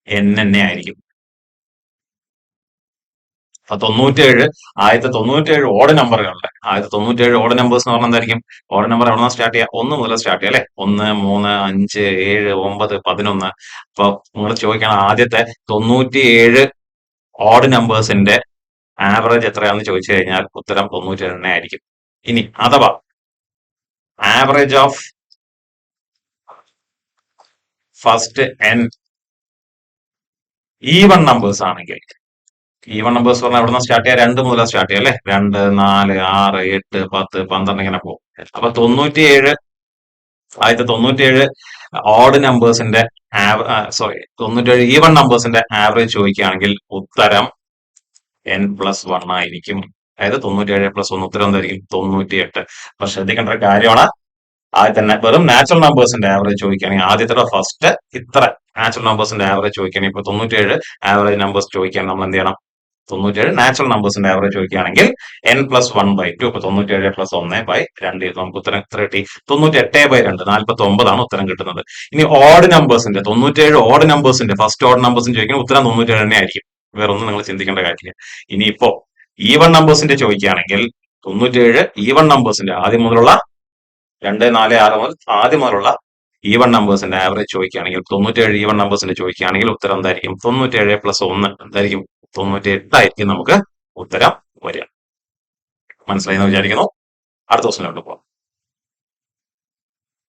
n തന്നെ ആയിരിക്കും. അപ്പൊ 97, ആദ്യത്തെ 97 ഓഡ് നമ്പറുകളുണ്ട്. ആദ്യത്തെ 97 ഓഡ് നമ്പേഴ്സ് എന്ന് പറഞ്ഞാൽ എന്തായിരിക്കും, ഓഡ് നമ്പർ എവിടെ നിന്ന് സ്റ്റാർട്ട് ചെയ്യുക, 1 മുതൽ സ്റ്റാർട്ട് ചെയ്യുക അല്ലെ. 1, 3, 5, 7, 9, 11. അപ്പൊ നിങ്ങൾ ചോദിക്കണം ആദ്യത്തെ 97 ഓഡ് നമ്പേഴ്സിന്റെ ആവറേജ് എത്രയാണെന്ന് ചോദിച്ചു കഴിഞ്ഞാൽ ഉത്തരം 97 തന്നെ ആയിരിക്കും. ഇനി അഥവാ average of first n even numbers ആണെങ്കിൽ, ഈവൺ നമ്പേഴ്സ് പറഞ്ഞാൽ എവിടെ നിന്ന് സ്റ്റാർട്ട് ചെയ്യുക, 2 മുതൽ സ്റ്റാർട്ട് ചെയ്യുക അല്ലെ. 2, 4, 6, 8, 10, 12 ഇങ്ങനെ പോകും. അപ്പൊ 97, ആദ്യത്തെ 97 ഓഡ് നമ്പേഴ്സിന്റെ 97 ഈവൺ നമ്പേഴ്സിന്റെ ആവറേജ് ചോദിക്കുകയാണെങ്കിൽ ഉത്തരം n+1 ആയിരിക്കും. അതായത് 97 + 1 ഉത്തരം എന്തായിരിക്കും, 98. അപ്പൊ ശ്രദ്ധിക്കേണ്ട ഒരു കാര്യമാണ്, ആദ്യത്തെ വെറും നാച്ചുറൽ നമ്പേഴ്സിന്റെ ആവറേജ് ചോദിക്കുകയാണെങ്കിൽ, ആദ്യത്തെ ഫസ്റ്റ് ഇത്ര നാച്ചുറൽ നമ്പേഴ്സിന്റെ ആവറേജ് ചോദിക്കുകയാണെങ്കിൽ, ഇപ്പൊ 97 ആവറേജ് നമ്പേഴ്സ് ചോദിക്കുകയാണെങ്കിൽ നമ്മൾ എന്ത് ചെയ്യണം, 97 നാച്ചുറൽ നമ്പേഴ്സിന്റെ ആവറേജ് ചോദിക്കുകയാണെങ്കിൽ n+1/2. ഇപ്പൊ 97 + 1/2 നമുക്ക് ഉത്തരം എത്ര കിട്ടി, 98/2, 49 ആണ് ഉത്തരം കിട്ടുന്നത്. ഇനി ഓഡ് നമ്പേഴ്സിന്റെ 97 ഓഡ് നമ്പേഴ്സിന്റെ ഫസ്റ്റ് ഓഡ് നമ്പേഴ്സിന് ചോദിക്കുന്നത് ഉത്തരം 97 തന്നെ ആയിരിക്കും. വേറെ ഒന്നും നിങ്ങൾ ചിന്തിക്കേണ്ട കാര്യമില്ല. ഇനിയിപ്പോ ഈവൺ നമ്പേഴ്സിന്റെ ചോദിക്കുകയാണെങ്കിൽ 97 ഈവൺ നമ്പേഴ്സിന്റെ ആദ്യം മുതലുള്ള 2, 4, 6 മുതൽ ആദ്യം മുതലുള്ള ഈവൺ നമ്പേഴ്സിന്റെ ആവറേജ് ചോദിക്കുകയാണെങ്കിൽ, 97 ഈവൺ നമ്പേഴ്സിന്റെ ചോദിക്കുകയാണെങ്കിൽ ഉത്തരം എന്തായിരിക്കും, 97 + 1 എന്തായിരിക്കും, 98 ആയിരിക്കും നമുക്ക് ഉത്തരം വരിക. മനസ്സിലായി എന്ന് വിചാരിക്കുന്നു. അടുത്ത ക്വസ്റ്റിനോട്ട് പോകാം.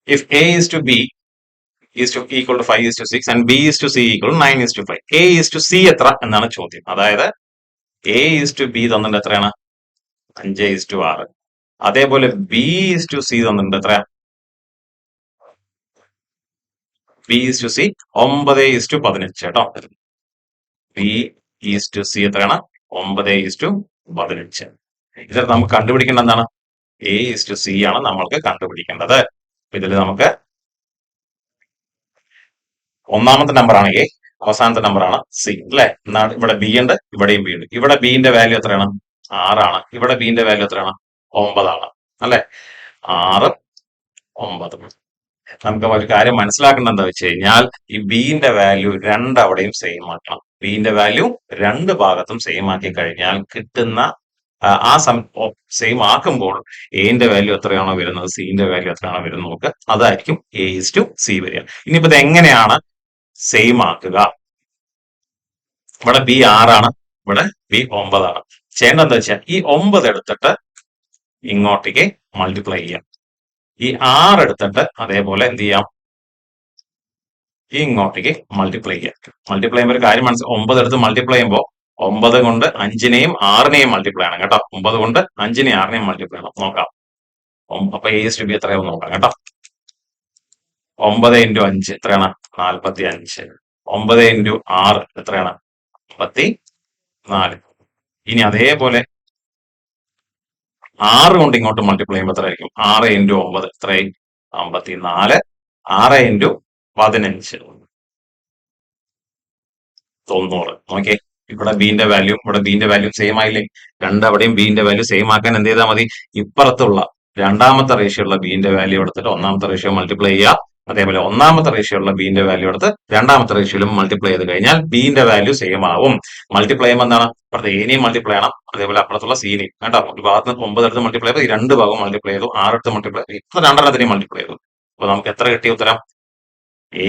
If a is to b is to equal to 5 is to 6 and b is to c equal to 9 is to 5, a is to c എത്ര എന്നാണ് ചോദ്യം. അതായത് a is to b തന്നിട്ട് എത്രയാണ്, 5 is to 6. അതേപോലെ b is to c തന്നിട്ട് എത്രയാ, b is to c 9 is to 15 കേട്ടോ. b is to c എത്രയാണ്, 9 is to 15. ഇതിൽ നമുക്ക് കണ്ടുപിടിക്കേണ്ട എന്താണ്, a is to c ആണ് നമ്മൾക്ക് കണ്ടുപിടിക്കേണ്ടത്. ഇതിൽ നമുക്ക് ഒന്നാമത്തെ നമ്പറാണ് a, അവസാനത്തെ നമ്പറാണ് c അല്ലെ. എന്നാൽ ഇവിടെ b ഉണ്ട്, ഇവിടെയും b ഉണ്ട്. ഇവിടെ b ന്റെ വാല്യൂ എത്രയാണ്, 6 ആണ്. ഇവിടെ b ന്റെ വാല്യൂ എത്രയാണ്, 9 ആണ് അല്ലെ. 6, 9. നമുക്ക് ഒരു കാര്യം മനസ്സിലാക്കേണ്ടത് എന്താ വെച്ച് കഴിഞ്ഞാൽ, ഈ b ന്റെ വാല്യൂ 2 അവിടെയും സെയിം ആക്കണം. b ന്റെ വാല്യൂ 2 ഭാഗത്തും സെയിം ആക്കി കഴിഞ്ഞാൽ കിട്ടുന്ന ആ സെയിം ആക്കുമ്പോൾ എന്റെ വാല്യൂ എത്രയാണോ വരുന്നത്, സിന്റെ വാല്യൂ എത്രയാണോ വരുന്നത്, നമുക്ക് അതായിരിക്കും a is to c വരിക. ഇനിയിപ്പോ ഇത് എങ്ങനെയാണ് സെയിം ആക്കുക, ഇവിടെ b 6 ആണ്, ഇവിടെ b 9 ആണ്. ചെയ്യേണ്ടത് എന്താ വെച്ചാൽ, ഈ 9 എടുത്തിട്ട് ഇങ്ങോട്ടേക്ക് മൾട്ടിപ്ലൈ ചെയ്യാം. ഈ 6 എടുത്തിട്ട് അതേപോലെ എന്ത് ചെയ്യാം, ഇങ്ങോട്ടേക്ക് മൾട്ടിപ്ലൈ ചെയ്യാം. മൾട്ടിപ്ലൈ ചെയ്യുമ്പോൾ ഒരു കാര്യം മനസ്സിലാവും, 9 എടുത്ത് മൾട്ടിപ്ലൈ ചെയ്യുമ്പോൾ 9 കൊണ്ട് 5നെയും 6നെയും മൾട്ടിപ്ലൈ ആണ് കേട്ടോ. 9 കൊണ്ട് 5നെയും 6നെയും മൾട്ടിപ്ലൈ ആണ്. നോക്കാം. അപ്പൊ എ ടു ബി എത്രയാവും നോക്കാം കേട്ടോ. 9 ഇൻറ്റു 5 എത്രയാണ്? 45. 9 ഇൻറ്റു 6 എത്രയാണ്? 54. ഇനി അതേപോലെ 6 കൊണ്ട് ഇങ്ങോട്ട് മൾട്ടിപ്ലൈ ചെയ്യുമ്പോൾ എത്രയായിരിക്കും? 6 ഇൻറ്റു 9 എത്രയായി? 54. 6 ഇൻറ്റു 15 90. ഓക്കെ, ഇവിടെ ബിന്റെ വാല്യൂ ഇവിടെ ബിന്റെ വാല്യൂ സെയിം ആയില്ലേ? രണ്ടവിടെയും ബിന്റെ വാല്യൂ സെയിം ആക്കാൻ എന്ത് ചെയ്താൽ മതി? ഇപ്പുറത്തുള്ള രണ്ടാമത്തെ റേഷ്യോ ഉള്ള ബിന്റെ വാല്യൂ എടുത്തിട്ട് ഒന്നാമത്തെ റേഷ്യോ മൾട്ടിപ്ലൈ ചെയ്യുക. അതേപോലെ ഒന്നാമത്തെ റേഷ്യോ ഉള്ള ബിന്റെ വാല്യൂ എടുത്ത് രണ്ടാമത്തെ റേഷ്യോയിലും മൾട്ടിപ്ലൈ ചെയ്ത് കഴിഞ്ഞാൽ ബിന്റെ വാല്യൂ സെയിം ആവും. മൾട്ടിപ്ലൈ ചെയ്യുമ്പോൾ എന്താണ്? അപ്പുറത്തെ എനെയും മൾട്ടിപ്ലൈ ചെയ്യണം, അതേപോലെ അപ്പുറത്തുള്ള സീനെയും കേട്ടോ. ഒരു ഭാഗത്ത് 9 എടുത്ത് മൾട്ടിപ്ലൈ ചെയ്തു, ഈ രണ്ട് ഭാഗം മൾട്ടിപ്ലൈ ചെയ്തു, 6 എടുത്ത് മൾട്ടിപ്ലൈ ചെയ്തു, ഇപ്പൊ രണ്ടെണ്ണത്തിനെയും മൾട്ടിപ്ലൈ ചെയ്തു. അപ്പൊ നമുക്ക് എത്ര കിട്ടിയ ഉത്തരം?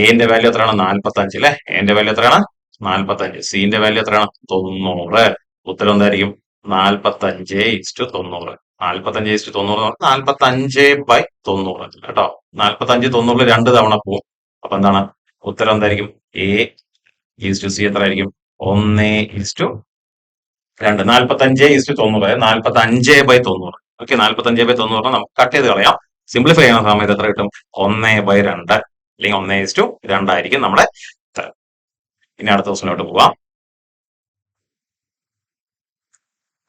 എന്റെ വാല്യൂ എത്രയാണ്? 45 അല്ലെ? എന്റെ വാല്യൂ എത്രയാണ്? 45. സിന്റെ വാല്യൂ എത്രയാണ്? 90. ഉത്തരം എന്തായിരിക്കും? 45:90. 45:90 45/90 കേട്ടോ. 45 90 രണ്ട് തവണ പോവും. അപ്പൊ എന്താണ് ഉത്തരം? എന്തായിരിക്കും? A:2 എത്ര ആയിരിക്കും? 1:2. 45:90 45/90. ഓക്കെ, 45/90 നമുക്ക് കട്ട് ചെയ്ത് കളയാം. സിംപ്ലിഫൈ ചെയ്യുന്ന സമയത്ത് എത്ര കിട്ടും? 1/2 അല്ലെങ്കിൽ 1:2 ആയിരിക്കും നമ്മുടെ ഉത്തരം. ഇനി അടുത്ത ക്വസ്റ്റിനോട്ട് പോവാം.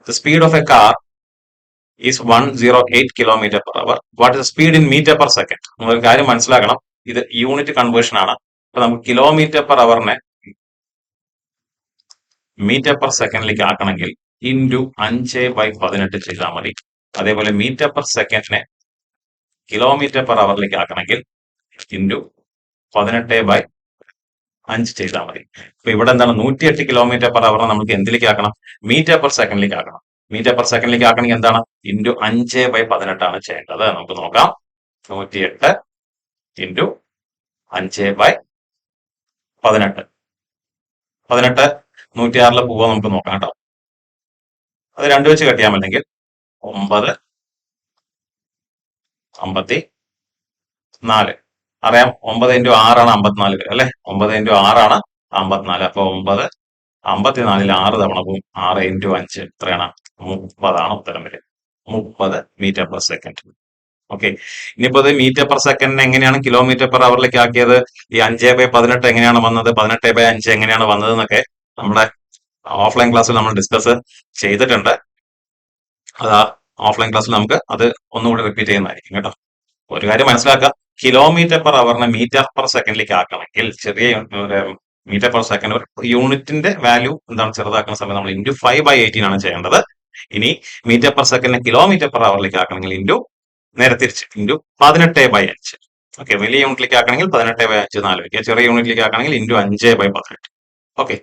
The speed of a car is 108 km/h. What is the speed in meter per second? നമ്മളൊരു കാര്യം മനസ്സിലാക്കണം, ഇത് യൂണിറ്റ് കൺവേർഷൻ ആണ്. അപ്പൊ നമുക്ക് കിലോമീറ്റർ പെർ അവറിനെ മീറ്റർ പെർ സെക്കൻഡിലേക്ക് ആക്കണമെങ്കിൽ ഇൻറ്റു 5/18 ചെയ്താൽ മതി. അതേപോലെ മീറ്റർ പെർ സെക്കൻഡിനെ കിലോമീറ്റർ പെർ അവറിലേക്ക് ആക്കണമെങ്കിൽ ഇൻറ്റു 18/5 ചെയ്താൽ മതി. അപ്പൊ ഇവിടെ എന്താണ്? 108 കിലോമീറ്റർ പെർ അവറിനെ നമുക്ക് എന്തിലേക്ക് ആക്കണം? മീറ്റർ പെർ സെക്കൻഡിലേക്ക് ആക്കണം. മീറ്റർ പെർ സെക്കൻഡിലേക്ക് ആക്കണമെങ്കിൽ എന്താണ്? ഇൻറ്റു 5/18 ആണ് ചെയ്യേണ്ടത്. നമുക്ക് നോക്കാം. 108 ഇൻറ്റു 5/18. 18 106 പോവാ നമുക്ക് നോക്കാം കേട്ടോ. അത് 2 വെച്ച് കട്ടിയാൽ അല്ലെങ്കിൽ 9 54. അറിയാം, 9 ഇൻറ്റു 6 ആണ് 54 വരെ അല്ലെ? 9 ഇൻറ്റു 6 ആണ് 54. അപ്പൊ 9 54 6 തവണ പോവും. 6 ഇൻറ്റു 5 എത്രയാണ്? 30 ആണ് ഉത്തരം വരെ. 30 മീറ്റർ പെർ സെക്കൻഡ്. ഓക്കെ, ഇനിയിപ്പോ ഇത് മീറ്റർ പെർ സെക്കൻഡിന് എങ്ങനെയാണ് കിലോമീറ്റർ പെർ അവറിലേക്ക് ആക്കിയത്? ഈ 5/18 എങ്ങനെയാണ് വന്നത്? 18/5 എങ്ങനെയാണ് വന്നത് എന്നൊക്കെ നമ്മുടെ ഓഫ്ലൈൻ ക്ലാസ്സിൽ നമ്മൾ ഡിസ്കസ് ചെയ്തിട്ടുണ്ട്. അതാ ഓഫ്ലൈൻ ക്ലാസ്സിൽ നമുക്ക് അത് ഒന്നുകൂടി റിപ്പീറ്റ് ചെയ്യുന്നതായിരിക്കും കേട്ടോ. ഒരു കാര്യം മനസ്സിലാക്കുക, കിലോമീറ്റർ പെർ അവറിനെ മീറ്റർ പെർ സെക്കൻഡിലേക്ക് ആക്കണമെങ്കിൽ ചെറിയ മീറ്റർ പെർ സെക്കൻഡ് ഒരു യൂണിറ്റിന്റെ വാല്യൂ എന്താണ് ചെറുതാക്കുന്ന സമയത്ത് നമ്മൾ ഇൻറ്റു 5/18 ആണ് ചെയ്യേണ്ടത്. ഇനി മീറ്റർ പെർ സെക്കൻഡിനെ കിലോമീറ്റർ പെർ അവറിലേക്ക് ആക്കണമെങ്കിൽ ഇൻറ്റു നേരെ തിരിച്ച് ഇൻറ്റു 18/5. ഓക്കെ, വലിയ യൂണിറ്റിലേക്ക് ആക്കണമെങ്കിൽ 18/5 4 വയ്ക്കുക. ചെറിയ യൂണിറ്റിലേക്ക് ആക്കണമെങ്കിൽ ഇൻറ്റു 5/18. Okay,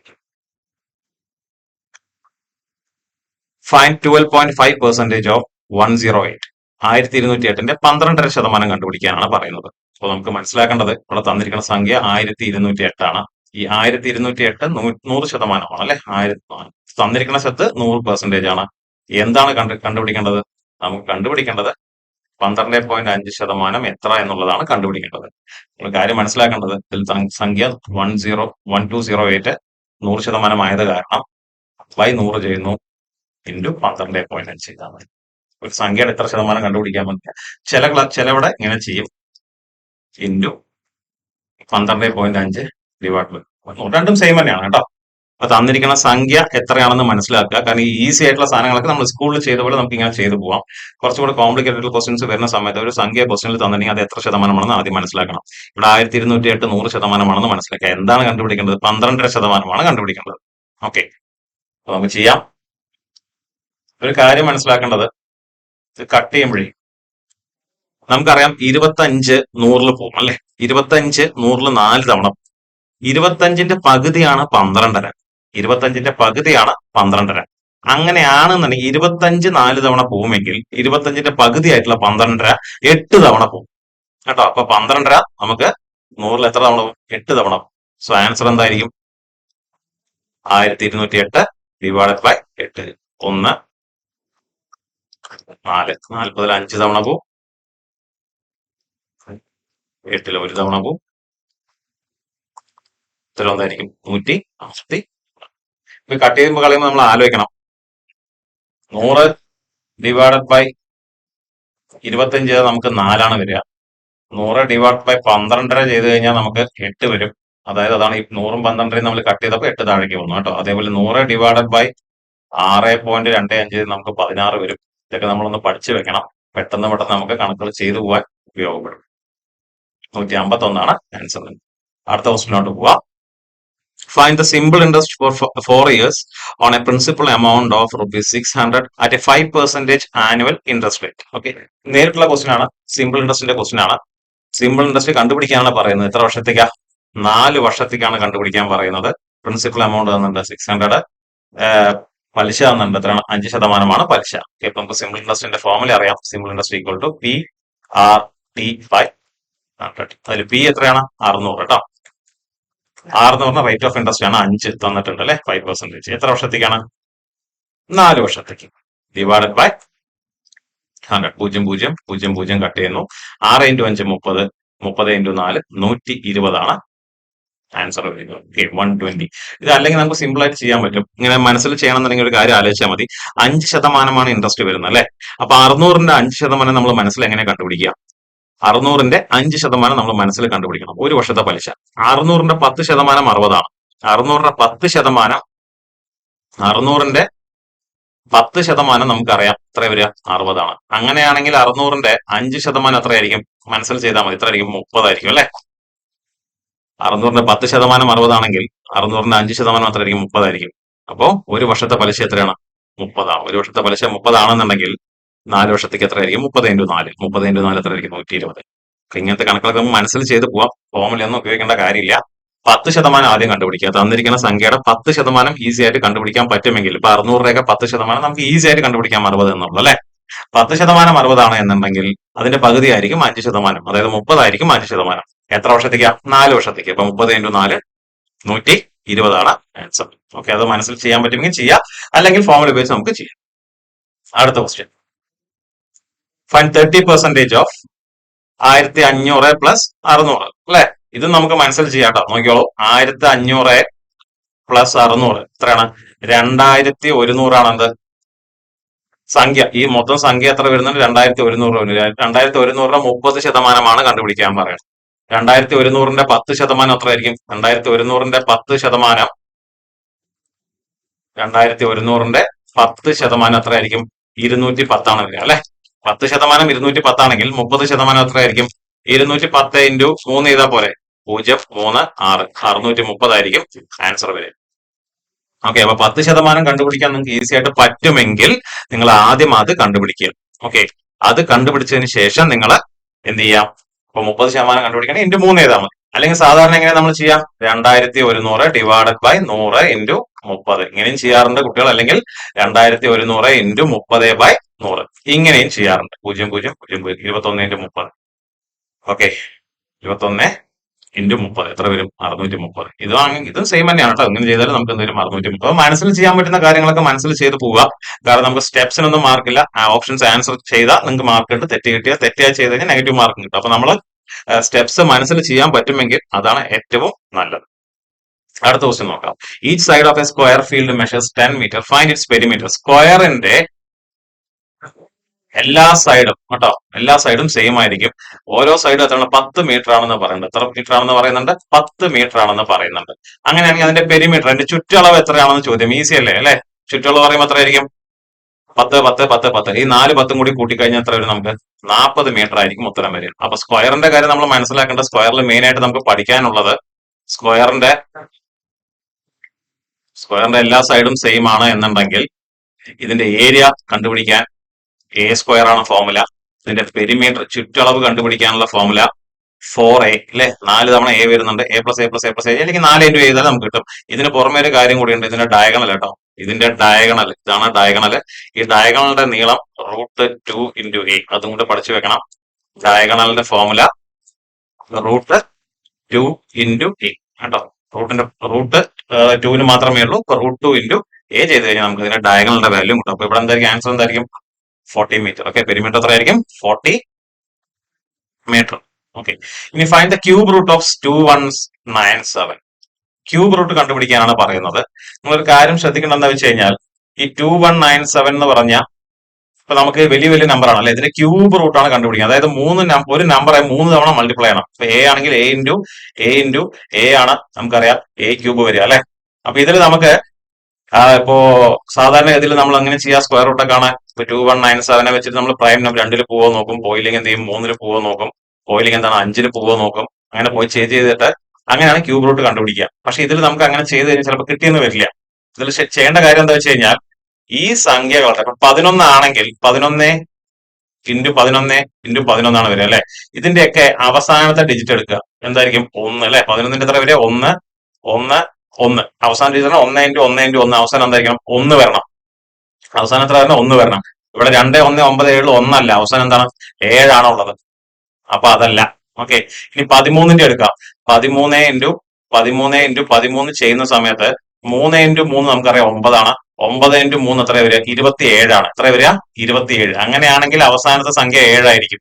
find 12.5% of 108. 1208ന്റെ 12.5% കണ്ടുപിടിക്കാനാണ് പറയുന്നത്. അപ്പോൾ നമുക്ക് മനസ്സിലാക്കേണ്ടത് ഇവിടെ തന്നിരിക്കുന്ന സംഖ്യ 1208 ആണ്. ഈ 1208 100% അല്ലെ? തന്നിരിക്കുന്ന ശത്ത് 100% ആണ്. എന്താണ് കണ്ടുപിടിക്കേണ്ടത്? നമുക്ക് കണ്ടുപിടിക്കേണ്ടത് 12.5% എത്ര എന്നുള്ളതാണ് കണ്ടുപിടിക്കേണ്ടത്. നമ്മൾ കാര്യം മനസ്സിലാക്കേണ്ടത്, ഇതിൽ സംഖ്യ 1208 100% ആയത് കാരണം ബൈ 100 ചെയ്യുന്നു ഇൻറ്റു 12.5 ചെയ്താൽ മതി. ഒരു സംഖ്യയുടെ എത്ര ശതമാനം കണ്ടുപിടിക്കാൻ പറ്റില്ല. ചിലവിടെ ഇങ്ങനെ ചെയ്യും, ഇൻറ്റു 12.5 ഡിവൈഡ്. രണ്ടും സെയിം തന്നെയാണ് കേട്ടോ. അപ്പൊ തന്നിരിക്കുന്ന സംഖ്യ എത്രയാണെന്ന് മനസ്സിലാക്കുക. കാരണം ഈ ഈസി ആയിട്ടുള്ള സാധനങ്ങളൊക്കെ നമ്മൾ സ്കൂളിൽ ചെയ്ത പോലെ നമുക്ക് ഇങ്ങനെ ചെയ്തു പോവാം. കുറച്ചുകൂടെ കോംപ്ലിക്കേറ്റഡ് ക്വസ്റ്റ്യൻസ് വരുന്ന സമയത്ത് ഒരു സംഖ്യ ക്വസ്റ്റ്യനിൽ തന്നിട്ടുണ്ടെങ്കിൽ അത് എത്ര ശതമാനമാണെന്ന് ആദ്യം മനസ്സിലാക്കണം. ഇവിടെ 1208 100% മനസ്സിലാക്കുക. എന്താണ് കണ്ടുപിടിക്കേണ്ടത്? 12.5% കണ്ടുപിടിക്കേണ്ടത്. ഓക്കെ, അപ്പൊ നമുക്ക് ചെയ്യാം. ഒരു കാര്യം മനസ്സിലാക്കേണ്ടത്, കട്ട് ചെയ്യുമ്പോഴേ നമുക്കറിയാം 25 100 പോകും അല്ലെ? 25 100 4 തവണ. 25ന്റെ പകുതിയാണ് 12.5. 25ന്റെ പകുതിയാണ് 12.5. അങ്ങനെയാണെന്നുണ്ടെങ്കിൽ 25 4 തവണ പോകുമെങ്കിൽ 25ന്റെ പകുതിയായിട്ടുള്ള 12.5 8 തവണ പോകും കേട്ടോ. അപ്പൊ 12.5 നമുക്ക് 100 എത്ര തവണ പോകും? 8 തവണ പോകും. സോ ആൻസർ എന്തായിരിക്കും? 1208 ഡിവൈഡഡ് ബൈ 8. 1 4 40 5 തവണ പോവും. 8 1 തവണ പോവും. ഉത്തരം എന്തായിരിക്കും? 150. ഇപ്പൊ കട്ട് ചെയ്യുമ്പോൾ കളയുമ്പോൾ നമ്മൾ ആലോചിക്കണം. 100 ഡിവൈഡഡ് ബൈ 25 ചെയ്താൽ നമുക്ക് 4 വരിക. 100 ഡിവൈഡ് ബൈ 12 ചെയ്ത് കഴിഞ്ഞാൽ നമുക്ക് 8 വരും. അതായത് അതാണ് ഈ 100ഉം 12 നമ്മൾ കട്ട് ചെയ്തപ്പോൾ 8 താഴേക്ക് വന്നു കേട്ടോ. അതേപോലെ 100 ഡിവൈഡഡ് ബൈ 6.25 നമുക്ക് 16 വരും. ഇതൊക്കെ നമ്മളൊന്ന് പഠിച്ചു വെക്കണം. പെട്ടെന്ന് നമുക്ക് കണക്കുകൾ ചെയ്തു പോകാൻ ഉപയോഗപ്പെടും. 151 ആൻസർ. അടുത്ത ക്വസ്റ്റിനോട്ട് പോവാം. Find the simple interest for 4 years on a principal amount of rupees 600 at a 5% annual interest rate. Okay. നേരിട്ടുള്ള ക്വസ്റ്റ്യൻ ആണ്. സിമ്പിൾ ഇൻട്രസ്റ്റിന്റെ ക്വസ്റ്റ്യൻ ആണ്. സിമ്പിൾ ഇൻട്രസ്റ്റ് കണ്ടുപിടിക്കാനാണ് പറയുന്നത്. എത്ര വർഷത്തേക്കാ? 4 വർഷത്തേക്കാണ് കണ്ടുപിടിക്കാൻ പറയുന്നത്. പ്രിൻസിപ്പൽ എമൗണ്ട് തന്നുണ്ട് 600. പലിശ തന്നുണ്ട് എത്രയാണ്? 5% പലിശ. ഇപ്പൊ നമുക്ക് സിമ്പിൾ ഇൻട്രസ്റ്റിന്റെ ഫോർമുല അറിയാം. Simple interest equal to PRT500. അതിൽ പി എത്രയാണ്? 600 കേട്ടോ. 6 എന്ന് പറഞ്ഞ റേറ്റ് ഓഫ് ഇൻട്രസ്റ്റ് ആണ്. 5 തന്നിട്ടുണ്ട് അല്ലെ, 5%. എത്ര വർഷത്തേക്കാണ്? 4 വർഷത്തേക്ക്. Divided by 100. 0 കട്ട് ചെയ്യുന്നു. 6 × 5 30, 30 × 4 120 ആൻസർ വരുന്നത്. 120. ഇത് അല്ലെങ്കിൽ നമുക്ക് സിമ്പിൾ ആയിട്ട് ചെയ്യാൻ പറ്റും. ഇങ്ങനെ മനസ്സിൽ ചെയ്യണമെന്നുണ്ടെങ്കിൽ ഒരു കാര്യം ആലോചിച്ചാൽ മതി. 5% ഇൻട്രസ്റ്റ് വരുന്നത് അല്ലെ. അപ്പൊ 600ന്റെ 5% നമ്മൾ മനസ്സിൽ എങ്ങനെ കണ്ടുപിടിക്കുക? 600ന്റെ 5% നമ്മൾ മനസ്സിൽ കണ്ടുപിടിക്കണം. ഒരു വർഷത്തെ പലിശ. 600ന്റെ 10% 60. 600ന്റെ 10% നമുക്കറിയാം എത്ര വരിക? 60. അങ്ങനെയാണെങ്കിൽ 600ന്റെ 5% എത്രയായിരിക്കും? മനസ്സിൽ ചെയ്താൽ മതി. എത്ര ആയിരിക്കും? 30 ആയിരിക്കും അല്ലെ. 600ന്റെ 10% 60 ആണെങ്കിൽ 600ന്റെ 5% എത്രയായിരിക്കും? 30 ആയിരിക്കും. അപ്പോ ഒരു വർഷത്തെ പലിശ എത്രയാണ്? 30. ഒരു വർഷത്തെ പലിശ 30 ആണെന്നുണ്ടെങ്കിൽ 4 വർഷത്തേക്ക് എത്രയായിരിക്കും? 30 × 4. 30 × 4 എത്രയായിരിക്കും? 120. ഇങ്ങനത്തെ കണക്കുകളൊക്കെ നമുക്ക് മനസ്സിൽ ചെയ്ത് പോവാം. ഫോർമുലയൊന്നും ഉപയോഗിക്കേണ്ട കാര്യമില്ല. 10% ആദ്യം കണ്ടുപിടിക്കുക. തന്നിരിക്കുന്ന സംഖ്യയുടെ 10% ഈസി ആയിട്ട് കണ്ടുപിടിക്കാൻ പറ്റുമെങ്കിൽ, ഇപ്പൊ 600 10% നമുക്ക് ഈസി ആയിട്ട് കണ്ടുപിടിക്കാൻ 60 എന്നുള്ളൂ അല്ലെ. 10% 60 എന്നുണ്ടെങ്കിൽ അതിന്റെ പകുതി ആയിരിക്കും 5%. അതായത് 30 ആയിരിക്കും 5%. എത്ര വർഷത്തേക്കാ? 4 വർഷത്തേക്ക്. അപ്പൊ 30 × 4 120 ആൻസർ. ഓക്കെ, അത് മനസ്സിൽ ചെയ്യാൻ പറ്റുമെങ്കിൽ ചെയ്യാം, അല്ലെങ്കിൽ ഫോർമുല ഉപയോഗിച്ച് നമുക്ക് ചെയ്യാം. അടുത്ത ക്വസ്റ്റ്യൻ. ഫൈൻഡ് 30% ഓഫ് 1500 + 600 അല്ലെ. ഇത് നമുക്ക് മനസ്സിൽ ചെയ്യാം കേട്ടോ. നോക്കിയോളൂ. 1500 + 600 എത്രയാണ്? 2100 ആണ് എന്ത് സംഖ്യ. ഈ മൊത്തം സംഖ്യ എത്ര വരുന്നുണ്ട്? 2100 വരുന്നു. 2100ന്റെ 30% കണ്ടുപിടിക്കാൻ പറയുന്നത്. 2100ന്റെ 10% എത്രയായിരിക്കും? 2100ന്റെ 10% 2100ന്റെ 10% എത്രയായിരിക്കും? 210 ആണ് വരിക അല്ലെ. 10% 210 ആണെങ്കിൽ 30% എത്രയായിരിക്കും? 210 × 3 ചെയ്താൽ പോരെ? 0, 3, 6. 630 ആയിരിക്കും ആൻസർ വരെ. ഓക്കെ, അപ്പൊ 10% കണ്ടുപിടിക്കാൻ നിങ്ങൾക്ക് ഈസി ആയിട്ട് പറ്റുമെങ്കിൽ നിങ്ങൾ ആദ്യം അത് കണ്ടുപിടിക്കുക. ഓക്കെ, അത് കണ്ടുപിടിച്ചതിന് ശേഷം നിങ്ങൾ എന്ത് ചെയ്യാം? ഇപ്പൊ 30% കണ്ടുപിടിക്കണം, × 3 ചെയ്താൽ മതി. അല്ലെങ്കിൽ സാധാരണ എങ്ങനെ നമ്മൾ ചെയ്യാം? 2100 ഡിവൈഡഡ് ബൈ 100 × 30 ഇങ്ങനെയും ചെയ്യാറുണ്ട് കുട്ടികൾ. അല്ലെങ്കിൽ 2100 × 30/100 ഇങ്ങനെയും ചെയ്യാറുണ്ട്. 0, 0, 0, 21 × 30. ഓക്കെ, 21 × 30 എത്ര വരും? 630. ഇതും സെയിം തന്നെയാണ് കേട്ടോ. ഇങ്ങനെ ചെയ്താലും നമുക്ക് എന്തെങ്കിലും 630. മനസ്സിൽ ചെയ്യാൻ പറ്റുന്ന കാര്യങ്ങളൊക്കെ മനസ്സിൽ ചെയ്ത് പോവുക. കാരണം നമുക്ക് സ്റ്റെപ്സിനൊന്നും മാർക്കില്ല. ഓപ്ഷൻസ് ആൻസർ ചെയ്താൽ നിങ്ങൾക്ക് മാർക്ക് കിട്ടും. തെറ്റിയാ ചെയ്ത് കഴിഞ്ഞാൽ നെഗറ്റീവ് മാർക്ക് കിട്ടും. അപ്പൊ നമ്മൾ സ്റ്റെപ്സ് മനസ്സിൽ ചെയ്യാൻ പറ്റുമെങ്കിൽ അതാണ് ഏറ്റവും നല്ലത്. അടുത്ത ക്വസ്റ്റ്യൻ നോക്കാം. Each side of a square field measures 10 metre. Find its perimeter. സ്ക്വയറിന്റെ എല്ലാ സൈഡും കേട്ടോ, എല്ലാ സൈഡും സെയിം ആയിരിക്കും. ഓരോ സൈഡും എത്രയാണ്? 10 മീറ്റർ ആണെന്ന് പറയുന്നുണ്ട്. എത്ര മീറ്റർ ആണെന്ന് പറയുന്നുണ്ട്? 10 മീറ്റർ ആണെന്ന് പറയുന്നുണ്ട്. അങ്ങനെയാണെങ്കിൽ അതിന്റെ പെരിമീറ്റർ, അതിന്റെ ചുറ്റളവ് എത്രയാണെന്ന് ചോദ്യം. ഈസി അല്ലേ അല്ലെ. ചുറ്റളവ് പറയുമ്പോൾ എത്രയായിരിക്കും? 10, 10, 10, 10. ഈ 4 10 കൂടി കൂട്ടിക്കഴിഞ്ഞാൽ എത്ര വരും? നമുക്ക് 40 മീറ്റർ ആയിരിക്കും ഉത്തരം വരിക. അപ്പൊ സ്ക്വയറിന്റെ കാര്യം നമ്മൾ മനസ്സിലാക്കേണ്ട. സ്ക്വയറിൽ മെയിൻ ആയിട്ട് നമുക്ക് പഠിക്കാനുള്ളത് സ്ക്വയറിന്റെ എല്ലാ സൈഡും സെയിം ആണ് എന്നുണ്ടെങ്കിൽ ഇതിന്റെ ഏരിയ കണ്ടുപിടിക്കാൻ A² ആണ് ഫോർമുല. ഇതിന്റെ പെരിമീറ്റർ ചുറ്റളവ് കണ്ടുപിടിക്കാനുള്ള ഫോർമുല 4A അല്ലെ. 4 തവണ A വരുന്നുണ്ട്. A + A + A + A അല്ലെങ്കിൽ 4 × A ചെയ്താൽ നമുക്ക് കിട്ടും. ഇതിന് പുറമെ ഒരു കാര്യം കൂടിയുണ്ട്. ഇതിന്റെ ഡയഗണൽ കേട്ടോ. ഇതിന്റെ ഡയഗണൽ ഇതാണ് ഡയഗണൽ. ഈ ഡയഗണലിന്റെ നീളം √2 × A. അതും കൂടെ പഠിച്ചു വെക്കണം. ഡയഗണലിന്റെ ഫോർമുല √2 × A കേട്ടോ. √2 മാത്രമേ ഉള്ളൂ. √2 × A ചെയ്ത് കഴിഞ്ഞാൽ നമുക്ക് ഇതിന്റെ ഡയഗണലിന്റെ വാല്യൂ കിട്ടും. അപ്പൊ ഇവിടെ എന്തായിരിക്കും ആൻസർ? എന്തായിരിക്കും? 40 മീറ്റർ. ഓക്കെ, പെരിമീറ്റർ എത്രയായിരിക്കും? 40 മീറ്റർ. ഓക്കെ, ഇനി find the cube root of 2197. Cube root കണ്ടുപിടിക്കാനാണ് പറയുന്നത്. നിങ്ങളൊരു കാര്യം ശ്രദ്ധിക്കേണ്ടത് എന്താ വെച്ച് കഴിഞ്ഞാൽ ഈ 2197 എന്ന് പറഞ്ഞ ഇപ്പൊ നമുക്ക് വലിയ വലിയ നമ്പർ ആണ് അല്ലെ, ഇതിന്റെ ക്യൂബ് റൂട്ട് ആണ് കണ്ടുപിടിക്കുക. അതായത് ഒരു നമ്പറെ 3 തവണ മൾട്ടിപ്ലൈ ചെയ്യണം. ഇപ്പൊ എ ആണെങ്കിൽ എ ഇൻറ്റു എ ആണ് നമുക്കറിയാം എ ക്യൂബ് വരിക അല്ലെ. അപ്പൊ ഇതിൽ നമുക്ക് ഇപ്പോ സാധാരണ ഗതിയിൽ നമ്മൾ അങ്ങനെ ചെയ്യാം, സ്ക്വയർ റൂട്ട് ഒക്കെ കാണാൻ. ഇപ്പൊ 2197 വെച്ചിട്ട് നമ്മൾ പ്രൈം നമ്പർ 2 പോവോ നോക്കും, പോയില്ലെങ്കിൽ എന്ത് ചെയ്യും 3 പോവോ നോക്കും, പോയില്ലെങ്കിൽ എന്താണ് 5 പോവോ നോക്കും. അങ്ങനെ പോയി ചെയ്തിട്ട് അങ്ങനെയാണ് ക്യൂബ് റൂട്ട് കണ്ടുപിടിക്കുക. പക്ഷെ ഇതിൽ നമുക്ക് അങ്ങനെ ചെയ്ത് കഴിഞ്ഞാൽ ചിലപ്പോൾ കിട്ടിയെന്ന് വരില്ല. ഇതിൽ ചെയ്യേണ്ട കാര്യം എന്താ വെച്ച് കഴിഞ്ഞാൽ ഈ സംഖ്യകളുടെ ഇപ്പൊ 11 ആണെങ്കിൽ 11 ഇൻറ്റു 11 ആണ് വരിക അല്ലെ. ഇതിന്റെയൊക്കെ അവസാനത്തെ ഡിജിറ്റ് എടുക്കുക. എന്തായിരിക്കും? 1 അല്ലെ. 11ന്റെ എത്ര വരിക? 1 1 1. അവസാന ഡിജിറ്റ് 1 അവസാനം എന്തായിരിക്കണം? 1 വരണം. അവസാനം എത്ര വരണം? 1 വരണം. ഇവിടെ 2 1 9 7 1 അവസാനം എന്താണ്? 7 ആണോ ഉള്ളത്. അപ്പൊ അതല്ല. ഓക്കെ, ഇനി 13ന്റെ എടുക്കാം. 13 ഇൻറ്റു 13 ചെയ്യുന്ന സമയത്ത് 3 ഇൻറ്റു 3 നമുക്കറിയാം 9 ആണ്. 9 ഇൻറ്റു 3 എത്ര വരിക? 27 ആണ്. എത്ര വരിക? 27. അങ്ങനെയാണെങ്കിൽ അവസാനത്തെ സംഖ്യ 7 ആയിരിക്കും.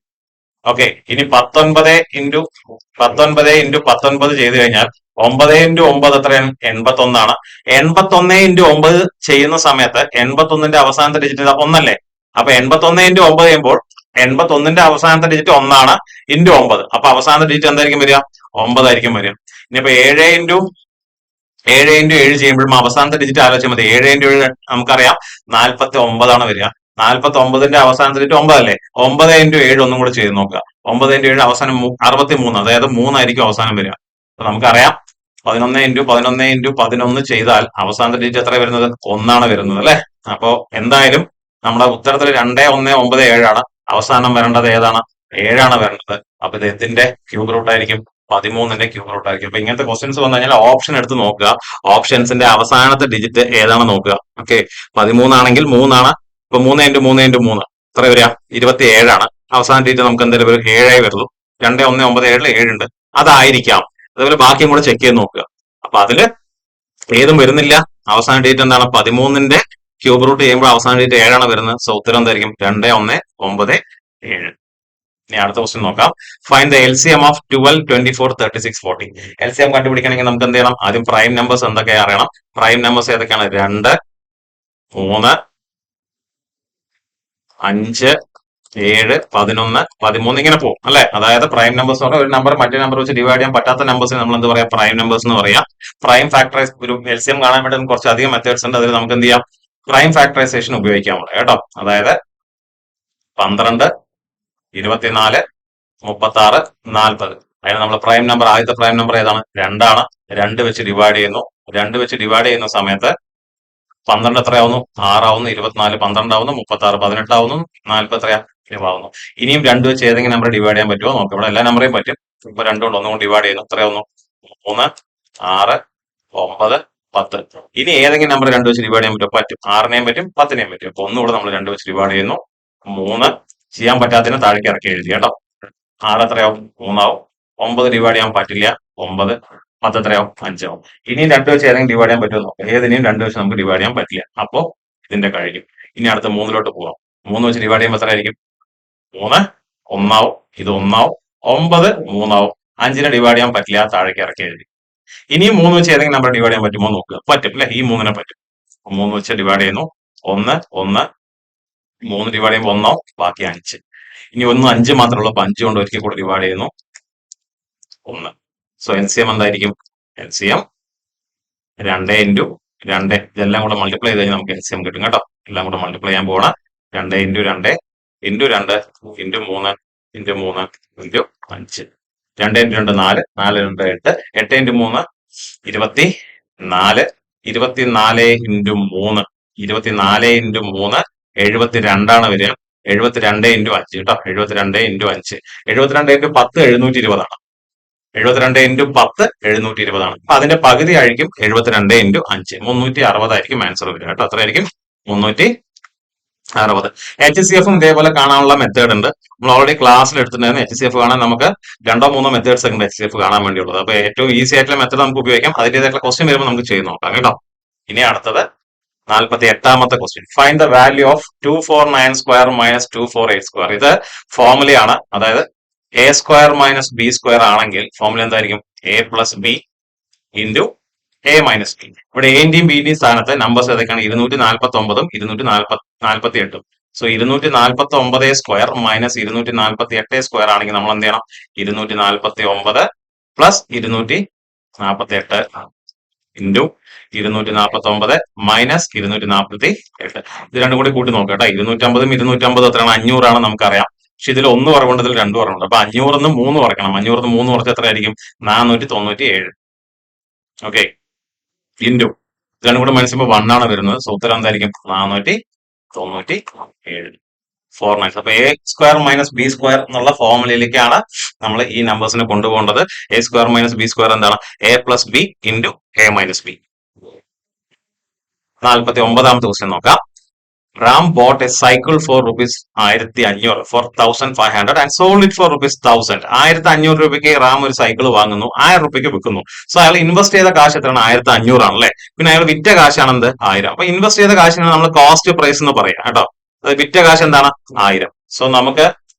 ഓക്കെ, ഇനി 19 ഇൻറ്റു 19 ചെയ്ത് കഴിഞ്ഞാൽ 9 ഇൻറ്റു 9 എത്രയാണ്? 81 ആണ്. 81 ഇൻറ്റു 9 ചെയ്യുന്ന സമയത്ത് 81ന്റെ അവസാനത്തെ ഡിജിറ്റ് 1 അല്ലേ. അപ്പൊ 81 ഇൻറ്റു 9 ചെയ്യുമ്പോൾ 81ന്റെ അവസാനത്തെ ഡിജിറ്റ് 1 ആണ് ഇൻറ്റു 9. അപ്പൊ അവസാനത്തെ ഡിജിറ്റ് എന്തായിരിക്കും വരിക? 9 ആയിരിക്കും വരിക. ഇനിയിപ്പോ 7 ഇൻറ്റു 7 ചെയ്യുമ്പോഴും അവസാനത്തെ ഡിജിറ്റ് ആലോചിച്ചാൽ മതി. 7 ഇൻറ്റു 7 നമുക്കറിയാം 49 ആണ് വരിക. 49ന്റെ അവസാനത്തെ ഡിജിറ്റ് 9 അല്ലേ. 9 ഇൻറ്റു 7 ഒന്നും കൂടെ ചെയ്ത് നോക്കുക. 9 ഇൻറ്റു 7 അവസാനം 63, അതായത് 3 ആയിരിക്കും അവസാനം വരിക. അപ്പൊ നമുക്കറിയാം 11 ഇൻറ്റു 11 ചെയ്താൽ അവസാനത്തെ ഡിജിറ്റ് എത്ര വരുന്നത്? 1 ആണ് വരുന്നത് അല്ലെ. അപ്പോ എന്തായാലും നമ്മുടെ ഉത്തരത്തിൽ 2 1 9 7 ആണ്. അവസാനം വരേണ്ടത് ഏതാണ്? 7 ആണ് വരേണ്ടത്. അപ്പൊ ഇത് എന്തിന്റെ ക്യൂബ് റൂട്ട് ആയിരിക്കും? 13ന്റെ ക്യൂബ് റൂട്ട് ആയിരിക്കും. അപ്പൊ ഇങ്ങനത്തെ ക്വസ്റ്റ്യൻസ് വന്നു കഴിഞ്ഞാൽ ഓപ്ഷൻ എടുത്ത് നോക്കുക. ഓപ്ഷൻസിന്റെ അവസാനത്തെ ഡിജിറ്റ് ഏതാണ് നോക്കുക. ഓക്കെ, 13 ആണെങ്കിൽ 3 ആണ്. ഇപ്പൊ 3 ഇൻറ്റു 3 ഇൻറ്റു 3 എത്ര വരിക? 27 ആണ്. അവസാന ഡിജിറ്റ് നമുക്ക് എന്തായാലും വരും? 7 വരുള്ളൂ. 2 1 9 7 7 ഉണ്ട്. അതായിരിക്കാം. അതുപോലെ ബാക്കിയും കൂടെ ചെക്ക് ചെയ്ത് നോക്കുക. അപ്പൊ അതില് ഏതും വരുന്നില്ല. അവസാന ഡിജിറ്റ് എന്താണ്? 13ന്റെ ക്യൂബ് റൂട്ട് ചെയ്യുമ്പോൾ അവസാന ഡിജിറ്റ് 7 ആണ് വരുന്നത്. സോ ഉത്തരം എന്തായിരിക്കും? 2 1 9 7. ഇനി അടുത്ത ക്വസ്റ്റ്യൻ നോക്കാം. Find the LCM of 12 24 36 40. LCM കണ്ടുപിടിക്കണമെങ്കിൽ നമുക്ക് എന്ത് ചെയ്യണം? ആദ്യം പ്രൈം നമ്പേഴ്സ് എന്തൊക്കെയാ അറിയണം. പ്രൈം നമ്പേഴ്സ് ഏതൊക്കെയാണ്? 2 3 5 7 11 13 ഇങ്ങനെ പോകും അല്ലെ. അതായത് പ്രൈം നമ്പേഴ്സ് പറഞ്ഞാൽ ഒരു നമ്പർ മറ്റേ നമ്പർ വെച്ച് ഡിവൈഡ് ചെയ്യാൻ പറ്റാത്ത നമ്പേഴ്സിന് നമ്മൾ എന്ത് പറയാം? പ്രൈം നമ്പേഴ്സ് എന്ന് പറയാം. പ്രൈം ഫാക്ടറൈസ് ഒരു LCM കാണാൻ വേണ്ടി കുറച്ച് അധികം മെത്തേഡ്സ് ഉണ്ട്. അതിൽ നമുക്ക് എന്ത് ചെയ്യാം? പ്രൈം ഫാക്ടറൈസേഷൻ ഉപയോഗിക്കാം കേട്ടോ. അതായത് 12 24 36 40. അതിന് നമ്മൾ പ്രൈം നമ്പർ ആദ്യത്തെ പ്രൈം നമ്പർ ഏതാണ്? 2 ആണ്. 2 വെച്ച് ഡിവൈഡ് ചെയ്യുന്നു. 2 വെച്ച് ഡിവൈഡ് ചെയ്യുന്ന സമയത്ത് 12 എത്രയാവുന്നു? 6 ആവുന്നു. 24 12 ആവുന്നു. 36 18 ആവുന്നു. 40 എത്രയാ? 20 ആവുന്നു. ഇനിയും 2 വെച്ച് ഏതെങ്കിലും നമ്പർ ഡിവൈഡ് ചെയ്യാൻ പറ്റുമോ നോക്കാം. ഇവിടെ എല്ലാ നമ്പറേയും പറ്റും. ഇപ്പൊ 2 കൊണ്ട് 1 കൊണ്ട് ഡിവൈഡ് ചെയ്യുന്നു. എത്രയാവുന്നു? 3 6 9 10. ഇനി ഏതെങ്കിലും നമ്പർ 2 വെച്ച് ഡിവൈഡ് ചെയ്യാൻ പറ്റും? പറ്റും. 6നെയും പറ്റും 10നെയും പറ്റും. അപ്പൊ ഒന്നുകൂടെ നമ്മൾ 2 വെച്ച് ഡിവൈഡ് ചെയ്യുന്നു. 3 ചെയ്യാൻ പറ്റാത്തതിന് താഴേക്ക് ഇറക്കി എഴുതി കേട്ടോ. 6 എത്രയാവും? 3 ആവും. 9 ഡിവൈഡ് ചെയ്യാൻ പറ്റില്ല. 9 10 എത്രയാവും? 5 ആവും. ഇനിയും 2 വെച്ച് ഏതെങ്കിലും ഡിവൈഡ് ചെയ്യാൻ പറ്റുമോ നോക്കാം. ഏതിനെയും 2 വെച്ച് നമുക്ക് ഡിവൈഡ് ചെയ്യാൻ പറ്റില്ല. അപ്പോ ഇതിന്റെ കഴിയും. ഇനി അടുത്ത 3ലോട്ട് പോവാം. 3 വെച്ച് ഡിവൈഡ് ചെയ്യുമ്പോൾ എത്ര ആയിരിക്കും? 3 1 ആവും. ഇത് 1 ആവും. 9 3 ആവും. 5നെ ഡിവൈഡ് ചെയ്യാൻ പറ്റില്ല. താഴേക്ക് ഇറക്കി എഴുതി. ഇനിയും 3 വെച്ച് ഏതെങ്കിലും നമ്പർ ഡിവൈഡ് ചെയ്യാൻ പറ്റുമോ നോക്കുക. പറ്റും അല്ലെ. ഈ 3നെ പറ്റും. 3 വെച്ച് ഡിവൈഡ് ചെയ്യുന്നു. 1 1 3 ഡിവൈഡ് ചെയ്യുമ്പോൾ 1 ആവും. ബാക്കി 5. ഇനി 1 5 മാത്രമേ ഉള്ളൂ. 5 കൊണ്ട് ഒരിക്കൽ കൂടെ ഡിവൈഡ് ചെയ്യുന്നു. 1. സോ LCM എന്തായിരിക്കും? LCM 2 into 2. ഇതെല്ലാം കൂടെ മൾട്ടിപ്ലൈ ചെയ്ത് കഴിഞ്ഞാൽ നമുക്ക് LCM കിട്ടും കേട്ടോ. എല്ലാം കൂടെ മൾട്ടിപ്ലൈ ചെയ്യാൻ പോകണം. 2 into 2 into 2 into 3 into 3 into 5. 2 into 2 4 4 2 8 8 into 3 24 24 into 3 24 into 3 72 ആണ് വരിക. 72 ഇൻറ്റു 5 കേട്ടോ. 72 ഇൻറ്റു 5 72 ഇൻറ്റു 10 720 ആണ്. 72 ഇൻറ്റു 10 720 ആണ്. അപ്പൊ അതിന്റെ പകുതി ആയിരിക്കും 72 ഇൻറ്റു 5 360 ആയിരിക്കും ആൻസർ വരിക കേട്ടോ. അത്രയായിരിക്കും 360. HCFും ഇതേപോലെ കാണാനുള്ള മെത്തേഡ് ഉണ്ട്. നമ്മൾ ഓൾറെഡി ക്ലാസ്സിൽ എടുത്തിട്ടുണ്ടായിരുന്നു. HCF കാണാൻ നമുക്ക് 2 3 മെത്തേഡ്സ് ഉണ്ട് HCF കാണാൻ വേണ്ടിയുള്ളത്. അപ്പൊ ഏറ്റവും ഈസി ആയിട്ടുള്ള മെത്തേഡ് നമുക്ക് ഉപയോഗിക്കാം. അതിൻ്റെതായിട്ടുള്ള ക്വസ്റ്റ്യൻ വരുമ്പോൾ നമുക്ക് ചെയ്ത് നോക്കാം കേട്ടോ. ഇനി അടുത്തത് 48ാമത്തെ question. Find the value of 249 square minus 248 square. ഇത് ഫോർമുലയാണ്. അതായത് A square minus B square ആണെങ്കിൽ ഫോർമുല എന്തായിരിക്കും? A plus B into A minus B. ഇവിടെ എന്റെയും ബിന്റെയും സ്ഥാനത്ത് നമ്പേഴ്സ് ഏതൊക്കെയാണ്? 249ഉം 248ഉം. സോ 249 സ്ക്വയർ മൈനസ് 248 സ്ക്വയർ ആണെങ്കിൽ നമ്മൾ എന്ത് ചെയ്യണം? 249 പ്ലസ് 248 ഇൻറ്റു 249 മൈനസ് 248. ഇത് രണ്ടും കൂടി കൂട്ടി നോക്കാം കേട്ടോ. 250ഉം 250 എത്രയാണ്? 500 നമുക്കറിയാം. പക്ഷെ ഇതിൽ 1 കുറവുണ്ട്, ഇതിൽ 2 കുറവുണ്ട്. അപ്പൊ 500 3 കുറയ്ക്കണം. 500 3 കുറച്ച് എത്രയായിരിക്കും? 497. ഓക്കെ, ഇൻറ്റു ഇത് രണ്ടും കൂടെ മനസ്സിലാകുമ്പോൾ 1 ആണ് വരുന്നത്. സോ ഉത്തരം എന്തായിരിക്കും? 497. 4 അപ്പൊ A square minus B square എന്നുള്ള ഫോർമുലയിലേക്കാണ് നമ്മൾ ഈ നമ്പേഴ്സിനെ കൊണ്ടുപോകേണ്ടത്. A square minus B square എന്താണ്? A plus B into A minus B. 49ാമത്തെ ക്വസ്റ്റ്യൻ നോക്കാം. Ram bought a cycle for rupees 1500 for 1500 and sold it for rupees 1000. 1500 രൂപയ്ക്ക് റാം ഒരു സൈക്കിൾ വാങ്ങുന്നു, 1000 രൂപയ്ക്ക് വിൽക്കുന്നു. സോ അയാൾ ഇൻവെസ്റ്റ് ചെയ്ത കാശ് എത്രയാണ്? 1500 ആണല്ലേ. പിന്നെ അയാൾ വിറ്റ കാശാണെന്ത്? 1000. അപ്പൊ ഇൻവെസ്റ്റ് ചെയ്ത കാശിനാണ് നമ്മൾ കോസ്റ്റ് പ്രൈസ് എന്ന് പറയാം കേട്ടോ. വിറ്റ കാശ് എന്താണ്? 1000. സോ നമുക്ക്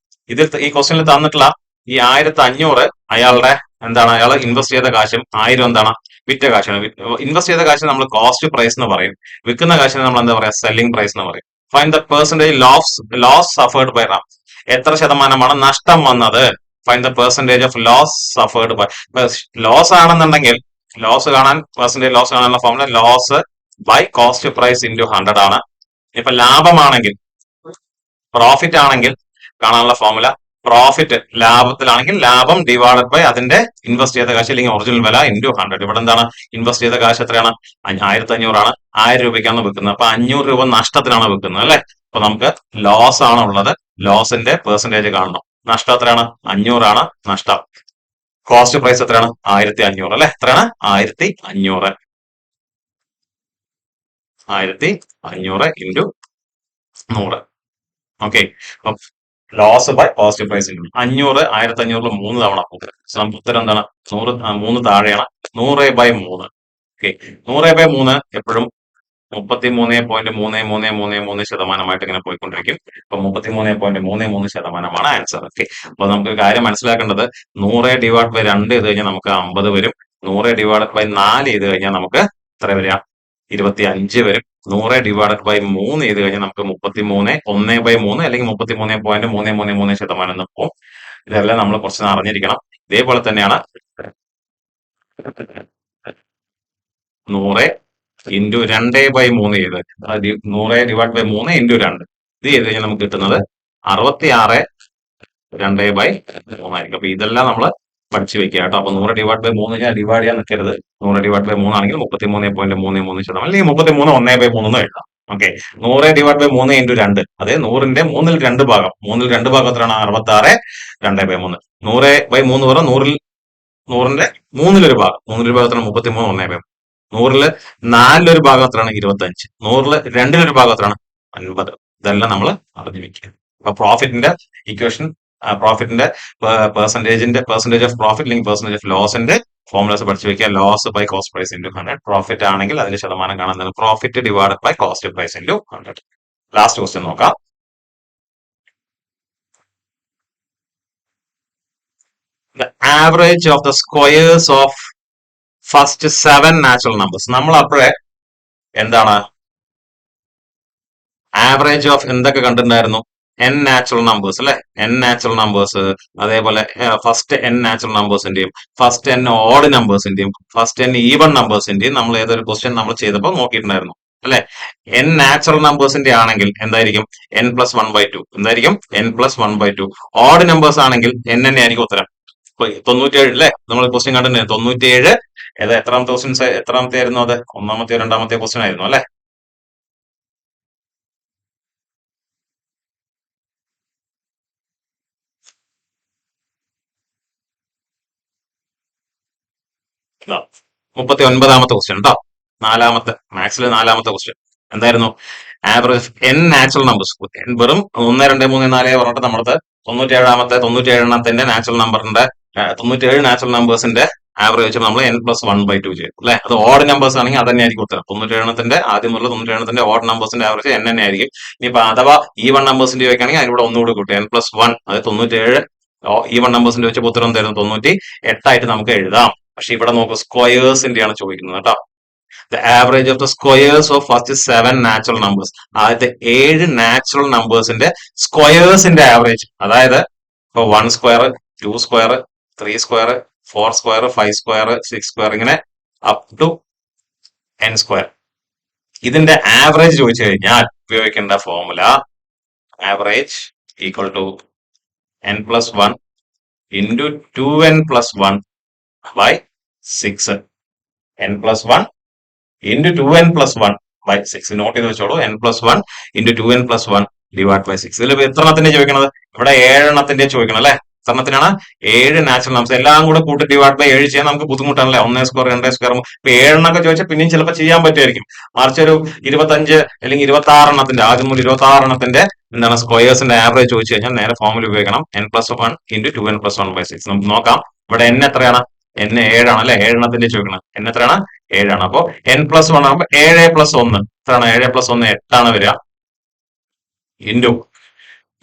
ഇതിൽ ഈ ക്വസ്റ്റ്യനിൽ തന്നിട്ടുള്ള ഈ 1500 അയാളുടെ എന്താണ്? അയാൾ ഇൻവെസ്റ്റ് ചെയ്ത കാശും 1000 എന്താണ്? വിറ്റ കാശാണ്. ഇൻവെസ്റ്റ് ചെയ്ത കാശിന് നമ്മൾ കോസ്റ്റ് പ്രൈസ് എന്ന് പറയും. വിൽക്കുന്ന കാശിന് നമ്മൾ എന്താ പറയാ? സെല്ലിംഗ് പ്രൈസ് എന്ന് പറയും. Find the percentage loss suffered by Ram. എത്ര ശതമാനമാണ് നഷ്ടം വന്നത്? Find the percentage of loss suffered by. Loss ആണെന്നുണ്ടെങ്കിൽ ലോസ് കാണാൻ പെർസെന്റേജ് ലോസ് കാണാനുള്ള formula loss by cost price into 100 ആണ്. ഇപ്പൊ ലാഭമാണെങ്കിൽ പ്രോഫിറ്റ് ആണെങ്കിൽ കാണാനുള്ള ഫോർമുല പ്രോഫിറ്റ് ലാഭത്തിലാണെങ്കിൽ ലാഭം ഡിവൈഡഡ് ബൈ അതിന്റെ ഇൻവെസ്റ്റ് ചെയ്ത കാശ് അല്ലെങ്കിൽ ഒറിജിനൽ വില ഇൻറ്റു 100. ഇവിടെ എന്താണ്? ഇൻവെസ്റ്റ് ചെയ്ത കാശ് എത്രയാണ്? 1500 ആണ്. 1000 രൂപയ്ക്കാണ് വിൽക്കുന്നത്. അപ്പൊ 500 രൂപ നഷ്ടത്തിലാണ് വിൽക്കുന്നത് അല്ലെ. അപ്പൊ നമുക്ക് ലോസ് ആണ് ഉള്ളത്. ലോസിന്റെ പെർസെന്റേജ് കാണണം. നഷ്ടം എത്രയാണ്? 500 ആണ് നഷ്ടം. കോസ്റ്റ് പ്രൈസ് എത്രയാണ്? 1500 അല്ലെ. എത്രയാണ്? 1500. 1500 into 100. Okay, loss by positive price increase. 500 1500 3 തവണ പോകും. നമുക്ക് ഉത്തരം എന്താണ്? 100 3 താഴെയാണ്. 100/3. ഓക്കെ, 100/3 എപ്പോഴും 33.3333% ഇങ്ങനെ പോയിക്കൊണ്ടിരിക്കും. അപ്പൊ 33.33% ആൻസർ. ഓക്കെ, അപ്പൊ നമുക്ക് ഒരു കാര്യം മനസ്സിലാക്കേണ്ടത് 100/2 ചെയ്ത് കഴിഞ്ഞാൽ നമുക്ക് 50 വരും. 100/4 ചെയ്ത് കഴിഞ്ഞാൽ നമുക്ക് എത്ര വരിക? 25 വരും. 100/3 ചെയ്ത് കഴിഞ്ഞാൽ നമുക്ക് 33 1/3 അല്ലെങ്കിൽ 33.333% എന്ന് പോകും. ഇതെല്ലാം നമ്മൾ കുറച്ച് അറിഞ്ഞിരിക്കണം. ഇതേപോലെ തന്നെയാണ് 100 ഇൻറ്റു 2/3 ചെയ്ത് 100/3 ഇൻറ്റു 2 ഇത് ചെയ്ത് കഴിഞ്ഞാൽ നമുക്ക് കിട്ടുന്നത് 66 2/3 ആയിരിക്കും. അപ്പൊ ഇതെല്ലാം നമ്മൾ പഠിച്ചു വെക്കുക കേട്ടോ. അപ്പൊ 100/3 ഞാൻ ഡിവൈഡ് ചെയ്യാൻ നിൽക്കരുത്. 100/3 ആണെങ്കിൽ 33.33% അല്ലെങ്കിൽ 33 1/3 എന്ന് എഴുതാം. ഓക്കെ, 100/3 ഇൻറ്റു 2 അതെ 100ന്റെ 2 ഭാഗം 2 ഭാഗം എത്രയാണ്? 66 2/3. 100/3 പറഞ്ഞാൽ 100ന്റെ 1/3 ഭാഗം ഭാഗത്താണ് 33 1/3. 100ല് 4 ഭാഗം എത്രയാണ്? 25. 100ല് 2 ഭാഗം എത്രയാണ്? 50. ഇതെല്ലാം നമ്മൾ അറിഞ്ഞു വെക്കുക. അപ്പൊ പ്രോഫിറ്റിന്റെ ഇക്വേഷൻ പ്രോഫിറ്റിന്റെ പെർസെന്റേജ് ഓഫ് പ്രോഫിറ്റ് അല്ലെങ്കിൽ പെർസെന്റേജ് ഓഫ് ലോസിന്റെ ഫോർമുലാസ് പഠിച്ചു വെക്കുക. Loss by cost price into 100. Profit ആണെങ്കിൽ അതിന്റെ ശതമാനം കാണുന്നത് profit divided by cost price into 100. Last question നോക്കാം. The average of the squares of first 7 natural numbers. നമ്മൾ അപ്പോഴേ എന്താണ് ആവറേജ് ഓഫ് എന്തൊക്കെ കണ്ടിട്ടുണ്ടായിരുന്നു? n നാച്ചുറൽ നമ്പേഴ്സ് അല്ലെ. n നാച്ചുറൽ നമ്പേഴ്സ്, അതേപോലെ ഫസ്റ്റ് n നാച്ചുറൽ നമ്പേഴ്സിന്റെയും ഫസ്റ്റ് n ഓഡ് നമ്പേഴ്സിന്റെയും ഫസ്റ്റ് n ഈവൺ നമ്പേഴ്സിന്റെയും നമ്മൾ ഏതൊരു ക്വസ്റ്റ്യൻ നമ്മൾ ചെയ്തപ്പോൾ നോക്കിയിട്ടുണ്ടായിരുന്നു അല്ലെ. n നാച്ചുറൽ നമ്പേഴ്സിന്റെ ആണെങ്കിൽ എന്തായിരിക്കും? n+1/2 എന്തായിരിക്കും? n+1/2. ഓഡ് നമ്പേഴ്സ് ആണെങ്കിൽ n തന്നെ ആയിരിക്കും ഉത്തരം. 97 അല്ലെ. നമ്മൾ ക്വസ്റ്റ്യൻ കണ്ടിട്ടുണ്ട് 97. ഏതാ എത്രാമത്തെ ക്വസ്റ്റ്യൻസ്? എത്രാമത്തെ ആയിരുന്നു അത്? ഒന്നാമത്തെയോ രണ്ടാമത്തെ ക്വസ്റ്റ്യൻ ആയിരുന്നു അല്ലെ. ഇതാ 39ാമത്തെ ക്വസ്റ്റ്യൻ കേട്ടോ. മാത്സിലെ 4ാമത്തെ ക്വസ്റ്റ്യൻ എന്തായിരുന്നു? Average n natural numbers. വെറും 1 2 3 4 പറഞ്ഞിട്ട് നമ്മളത് 97 നാച്ചുറൽ നമ്പറിന്റെ 97 നാച്ചുറൽ നമ്പേഴ്സിന്റെ ആവറേജ് നമ്മൾ n+1/2 ചെയ്യും അല്ലെ. അത് ഓഡ് നമ്പേഴ്സ് ആണെങ്കിൽ അത് തന്നെ ആയിരിക്കും ഉത്തരം. 97 ആദ്യമുള്ള 97 ഓഡ് നമ്പേഴ്സിന്റെ ആവറേജ് n തന്നെ ആയിരിക്കും. ഇനിയിപ്പോ അഥവാ ഈവൺ നമ്പേഴ്സിന്റെ ചോദിക്കുകയാണെങ്കിൽ അതിലൂടെ ഒന്നുകൂടി കൂട്ടും. n+1 അത് 97 ഈവൺ നമ്പേഴ്സിന്റെ വെച്ചപ്പോൾ ഉത്തരം തരുന്നു 98 ആയിട്ട് നമുക്ക് എഴുതാം. പക്ഷെ ഇവിടെ നോക്ക് സ്ക്വയേഴ്സിന്റെ ആണ് ചോദിക്കുന്നത് കേട്ടോ. The average of the squares of first 7 natural numbers. ആദ്യത്തെ 7 നാച്ചുറൽ നമ്പേഴ്സിന്റെ സ്ക്വയേഴ്സിന്റെ ആവറേജ്. അതായത് ഇപ്പൊ 1 square, 2 square, 3 square, 4 square, 5 square, 6 square, ഇങ്ങനെ അപ് ടു n സ്ക്വയർ. ഇതിന്റെ ആവറേജ് ചോദിച്ചു കഴിഞ്ഞാൽ ഉപയോഗിക്കേണ്ട formula average equal to n+1 into 2n plus 1 by 6. n+1 into 2n plus 1 by 6. Not ചെയ്ത് വെച്ചോളൂ. n+1 into 2n plus 1 divided by 6. ഇതിൽ എത്രണ്ണത്തിന്റെ ചോദിക്കണത്? ഇവിടെ 7 എണ്ണത്തിന്റെ ചോദിക്കണം അല്ലെ? എത്രണ്ണത്തിനാണ്? 7 നാച്ചുറൽ നമ്പേഴ്സ്. എല്ലാം കൂടെ കൂട്ടി ഡിവൈഡ് ബൈ 7 ചെയ്യാൻ നമുക്ക് ബുദ്ധിമുട്ടാണല്ലേ? 1 സ്ക്വയർ, 2 സ്ക്വയർ. ഇപ്പൊ 7 എണ്ണൊക്കെ ചോദിച്ചാൽ പിന്നെയും ചിലപ്പോൾ ചെയ്യാൻ പറ്റുമായിരിക്കും. മറിച്ച് ഒരു 25 അല്ലെങ്കിൽ 26 എണ്ണത്തിന്റെ, ആദ്യം മുതൽ 26 എണ്ണത്തിന്റെ എന്താണ് സ്ക്വയേഴ്സിന്റെ ആവറേജ് ചോദിച്ചു കഴിഞ്ഞാൽ നേരെ ഫോർമുല ഉപയോഗിക്കണം. n+1 into 2n plus 1 by 6. നമുക്ക് നോക്കാം. ഇവിടെ n എത്രയാണ്? n 7 ആണ് അല്ലെ? 7 എണ്ണത്തിന്റെ ചോദിക്കണം. n എത്രയാണ്? 7 ആണ്. അപ്പൊ n+1 ആകുമ്പോൾ 7 + 1 എത്രയാണ്? 7 + 1 8 ആണ് വരിക. ഇൻറ്റു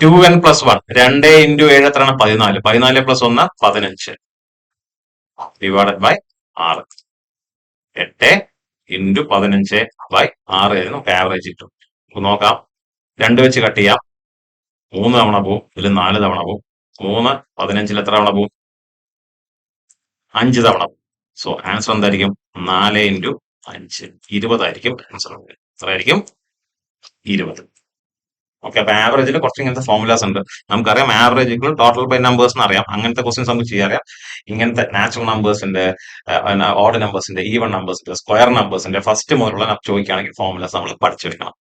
2n plus 1 2 into 7 എത്രയാണ്? 14. 14 plus 1 15 divided by 6. 8 into 15 by 6 ആയിരുന്നു ആവറേജ് കിട്ടും. നോക്കാം. 2 വെച്ച് കട്ട് ചെയ്യാം. 3 തവണ പോവും. ഇതിൽ 4 തവണ പോവും. 3 15 എത്ര തവണ പോവും? 5 തവണ പോവും. സോ ആൻസർ എന്തായിരിക്കും? 4 into 5 20 ആയിരിക്കും ആൻസർ. എത്രയായിരിക്കും? 20. ഓക്കെ. അപ്പൊ ആവറേജിൽ കുറച്ച് ഇങ്ങനത്തെ ഫോർമുലാസ് ഉണ്ട്. നമുക്കറിയാം average equal total by numbers എന്ന് അറിയാം. അങ്ങനത്തെ ക്വസ്റ്റ്യൻസ് നമുക്ക് ചെയ്യാറിയാം. ഇങ്ങനത്തെ നാച്ചുറൽ നമ്പേഴ്സിന്റെ, ഓഡ് നമ്പേഴ്സിന്റെ, ഈവൺ നമ്പേഴ്സിന്റെ, സ്ക്വയർ നമ്പേഴ്സിന്റെ ഫസ്റ്റ് മുതലുള്ള ചോദിക്കുകയാണെങ്കിൽ ഫോർമുലാസ് നമ്മൾ പഠിച്ചു വെക്കണം.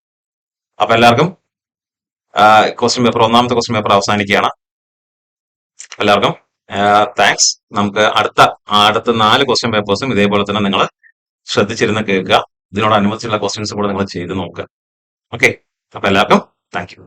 അപ്പൊ എല്ലാവർക്കും ക്വസ്റ്റ്യൻ പേപ്പർ, ഒന്നാമത്തെ ക്വസ്റ്റ്യൻ പേപ്പർ അവസാനിക്കുകയാണ്. എല്ലാവർക്കും താങ്ക്സ്. നമുക്ക് അടുത്ത 4 ക്വസ്റ്റ്യൻ പേപ്പേഴ്സും ഇതേപോലെ തന്നെ നിങ്ങൾ ശ്രദ്ധിച്ചിരുന്ന് കേൾക്കുക. ഇതിനോടനുബന്ധിച്ചുള്ള ക്വസ്റ്റ്യൻസ് കൂടെ നിങ്ങൾ ചെയ്ത് നോക്കുക. ഓക്കെ. അപ്പൊ എല്ലാവർക്കും താങ്ക് യു.